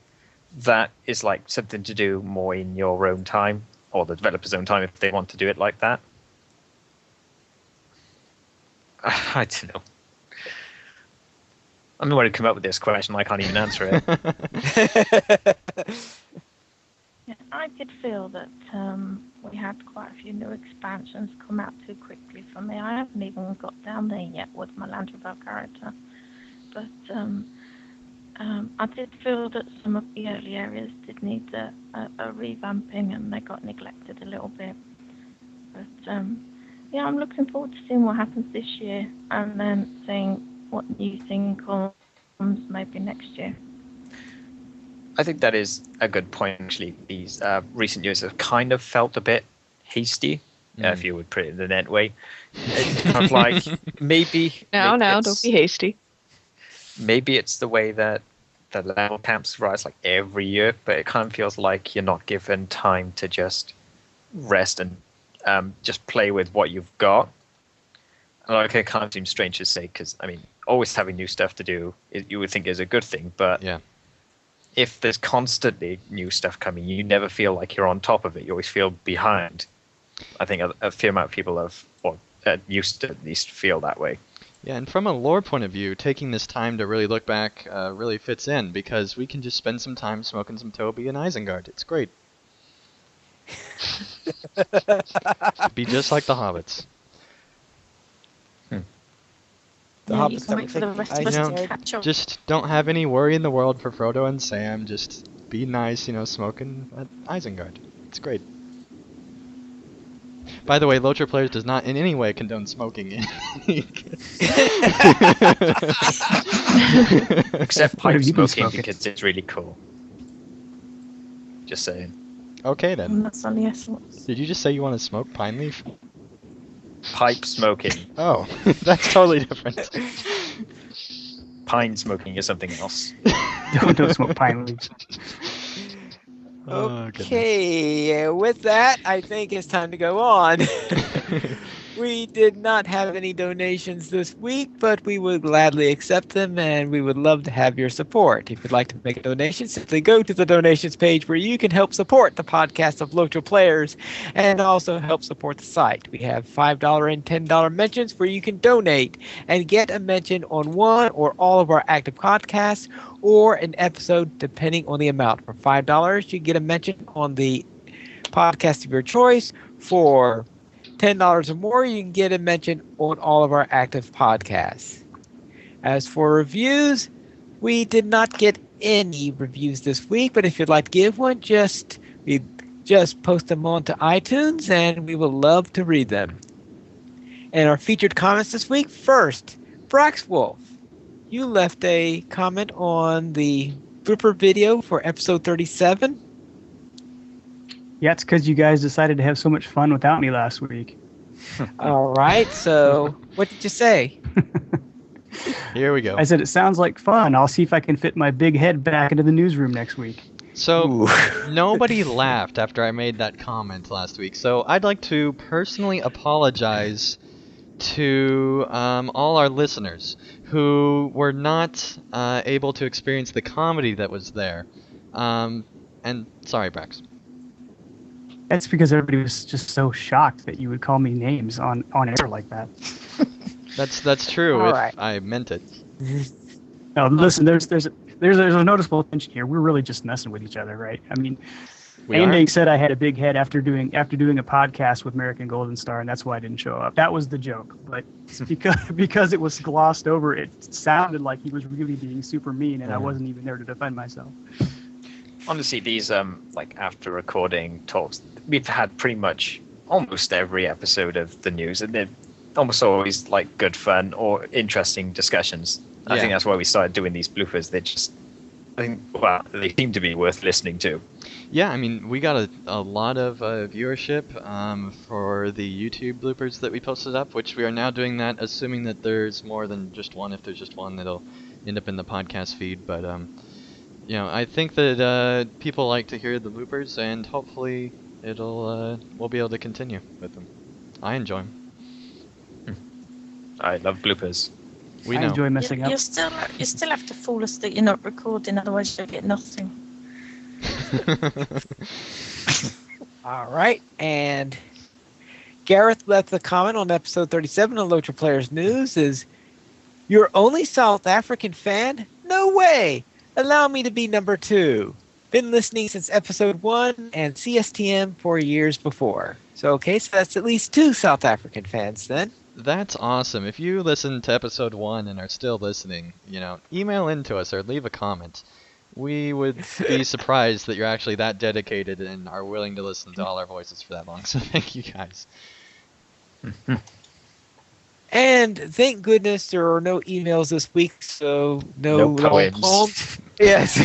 that is like something to do more in your own time or the developer's own time if they want to do it like that. I don't know. I'm the one who come up with this question. I can't even answer it. Yeah, I did feel that we had quite a few new expansions come out too quickly for me. I haven't even got down there yet with my Land Rebel character. But I did feel that some of the early areas did need a revamping, and they got neglected a little bit. But yeah, I'm looking forward to seeing what happens this year, and then seeing what new thing comes maybe next year. I think that is a good point, actually. These recent years have kind of felt a bit hasty, if you would put it in the net way. It's kind of like, maybe don't be hasty. Maybe it's the way that the level camps rise like every year, but it kind of feels like you're not given time to just rest and just play with what you've got. Like, it kind of seems strange to say, because I mean, always having new stuff to do, you would think is a good thing, but yeah, if there's constantly new stuff coming, you never feel like you're on top of it. You always feel behind. I think a fair amount of people have, or used to at least feel that way. Yeah, and from a lore point of view, taking this time to really look back really fits in, because we can just spend some time smoking some Toby and Isengard. It's great. Be just like the hobbits. The Yeah, you Hobbits can that wait for the were rest taking of us ice. to catch up. Just don't have any worry in the world for Frodo and Sam. Just be nice, smoking at Isengard. It's great. By the way, LOTRO players does not in any way condone smoking. Except What pipe have you been smoking smoking? because it's really cool. Just saying. Okay And then. that's on the essence. Did you just say you want to smoke pine leaf? Pipe smoking. Oh, that's totally different. pine smoking is something else. Don't smoke pine leaves. Oh, goodness. Okay, with that, I think it's time to go on. We did not have any donations this week, but we would gladly accept them, and we would love to have your support. If you'd like to make a donation, simply go to the donations page where you can help support the podcast of LOTRO players and also help support the site. We have $5 and $10 mentions where you can donate and get a mention on one or all of our active podcasts or an episode depending on the amount. For $5, you get a mention on the podcast of your choice. For $10 or more, you can get a mention on all of our active podcasts. As for reviews, we did not get any reviews this week, but if you'd like to give one, just post them onto iTunes, and we will love to read them. And our featured comments this week, first, Braxwolf. You left a comment on the blooper video for episode 37. Yeah, it's because you guys decided to have so much fun without me last week. All right, so what did you say? Here we go. I said, it sounds like fun. I'll see if I can fit my big head back into the newsroom next week. So, nobody laughed after I made that comment last week, so I'd like to personally apologize to all our listeners who were not able to experience the comedy that was there. And sorry, Brax. That's because everybody was just so shocked that you would call me names on air like that. That's true. All if right. I meant it. No, listen, there's a noticeable tension here. We're really just messing with each other, right? I mean, Andang said I had a big head after doing a podcast with American Golden Star, and that's why I didn't show up. That was the joke, but because it was glossed over, it sounded like he was really being super mean, and I wasn't even there to defend myself. Honestly, these like after recording talks, we've had pretty much almost every episode of the news, and they're almost always like good fun or interesting discussions. I Yeah. think that's why we started doing these bloopers. They seem to be worth listening to. Yeah, I mean, we got a lot of viewership for the YouTube bloopers that we posted up, which we are now doing that, assuming that there's more than just one. If there's just one, it'll end up in the podcast feed. But I think that people like to hear the bloopers, and hopefully we'll be able to continue with them. I enjoy them. I love bloopers. We I know. enjoy messing up. You still have to fool us that you're not recording, otherwise you'll get nothing. All right, and Gareth left a comment on episode 37 of LOTRO Players News is, "Your only South African fan? No way! Allow me to be number 2. Been listening since episode 1 and CSTM for years before." So that's at least 2 South African fans then. That's awesome. If you listened to episode 1 and are still listening, email into us or leave a comment. We would be surprised that you're actually that dedicated and are willing to listen to all our voices for that long. So thank you guys. And thank goodness there are no emails this week, so no No long poems. poems. Yes,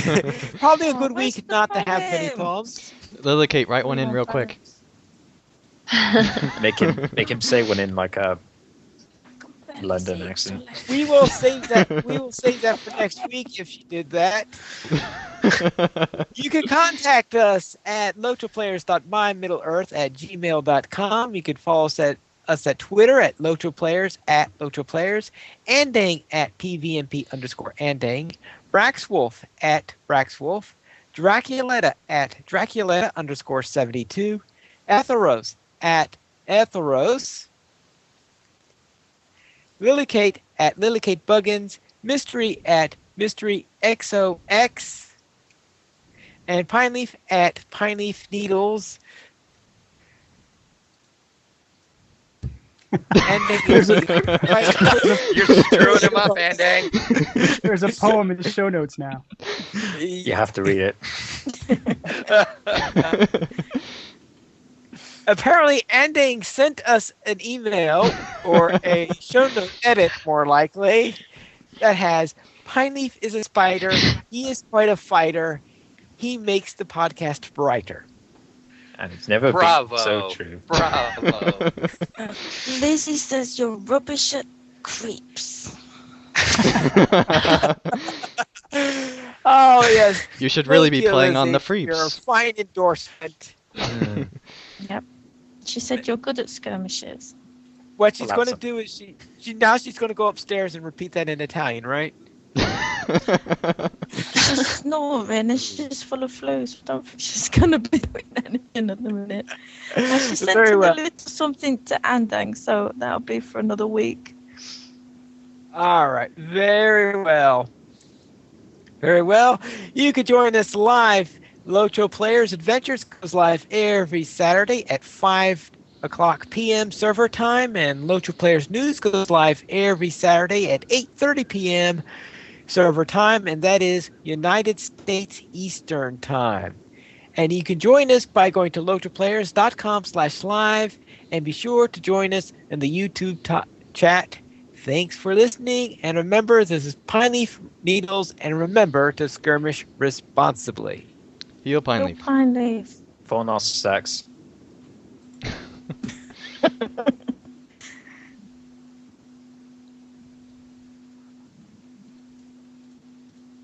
probably a good where's week the not to have many poems? poems. Lily Kate, write one in real quick. Make him say one in like a London accent. We will save that. We will save that for next week if you did that. You can contact us at lotroplayers.mymiddleearth@gmail.com. You can follow us at Twitter at lotroplayers @lotroplayers, Andang at pvmp_andang, Braxwolf at Braxwolf, Draculetta at Draculetta_72, Etheros at Etheros, Lilykate at Lilykate Buggins, Mystery at Mystery XOX, and Pineleaf at Pineleaf Needles. And You're screwing him up, Andang. There's a poem in the show notes now. You have to read it. Apparently, Andang sent us an email, or a show note edit, more likely, that has, "Pineleaf is a spider. He is quite a fighter. He makes the podcast brighter." And it's never Bravo. been so true. Bravo. Lizzie says you're rubbish at creeps. Oh yes. You should really Thank be you, playing on the Lizzie, for Your Freeps. fine endorsement. Yep. She said you're good at skirmishes. What she's Well, going to that's do is she's going to go upstairs and repeat that in Italian, right? She's snoring and she's full of flu, so I don't think she's gonna be doing anything at the minute. She sent Very in well. a little something to Andang, so that'll be for another week. All right. Very well. Very well. You could join us live. LOTRO Players Adventures goes live every Saturday at 5 o'clock p.m. server time, and LOTRO Players News goes live every Saturday at 8:30 p.m. server time, and that is United States Eastern Time. And you can join us by going to LOTROplayers.com/live, and be sure to join us in the YouTube chat. Thanks for listening, and remember, this is Pine Leaf Needles, and remember to skirmish responsibly. Heal Pine Go Leaf. Pine Leaf. for sex.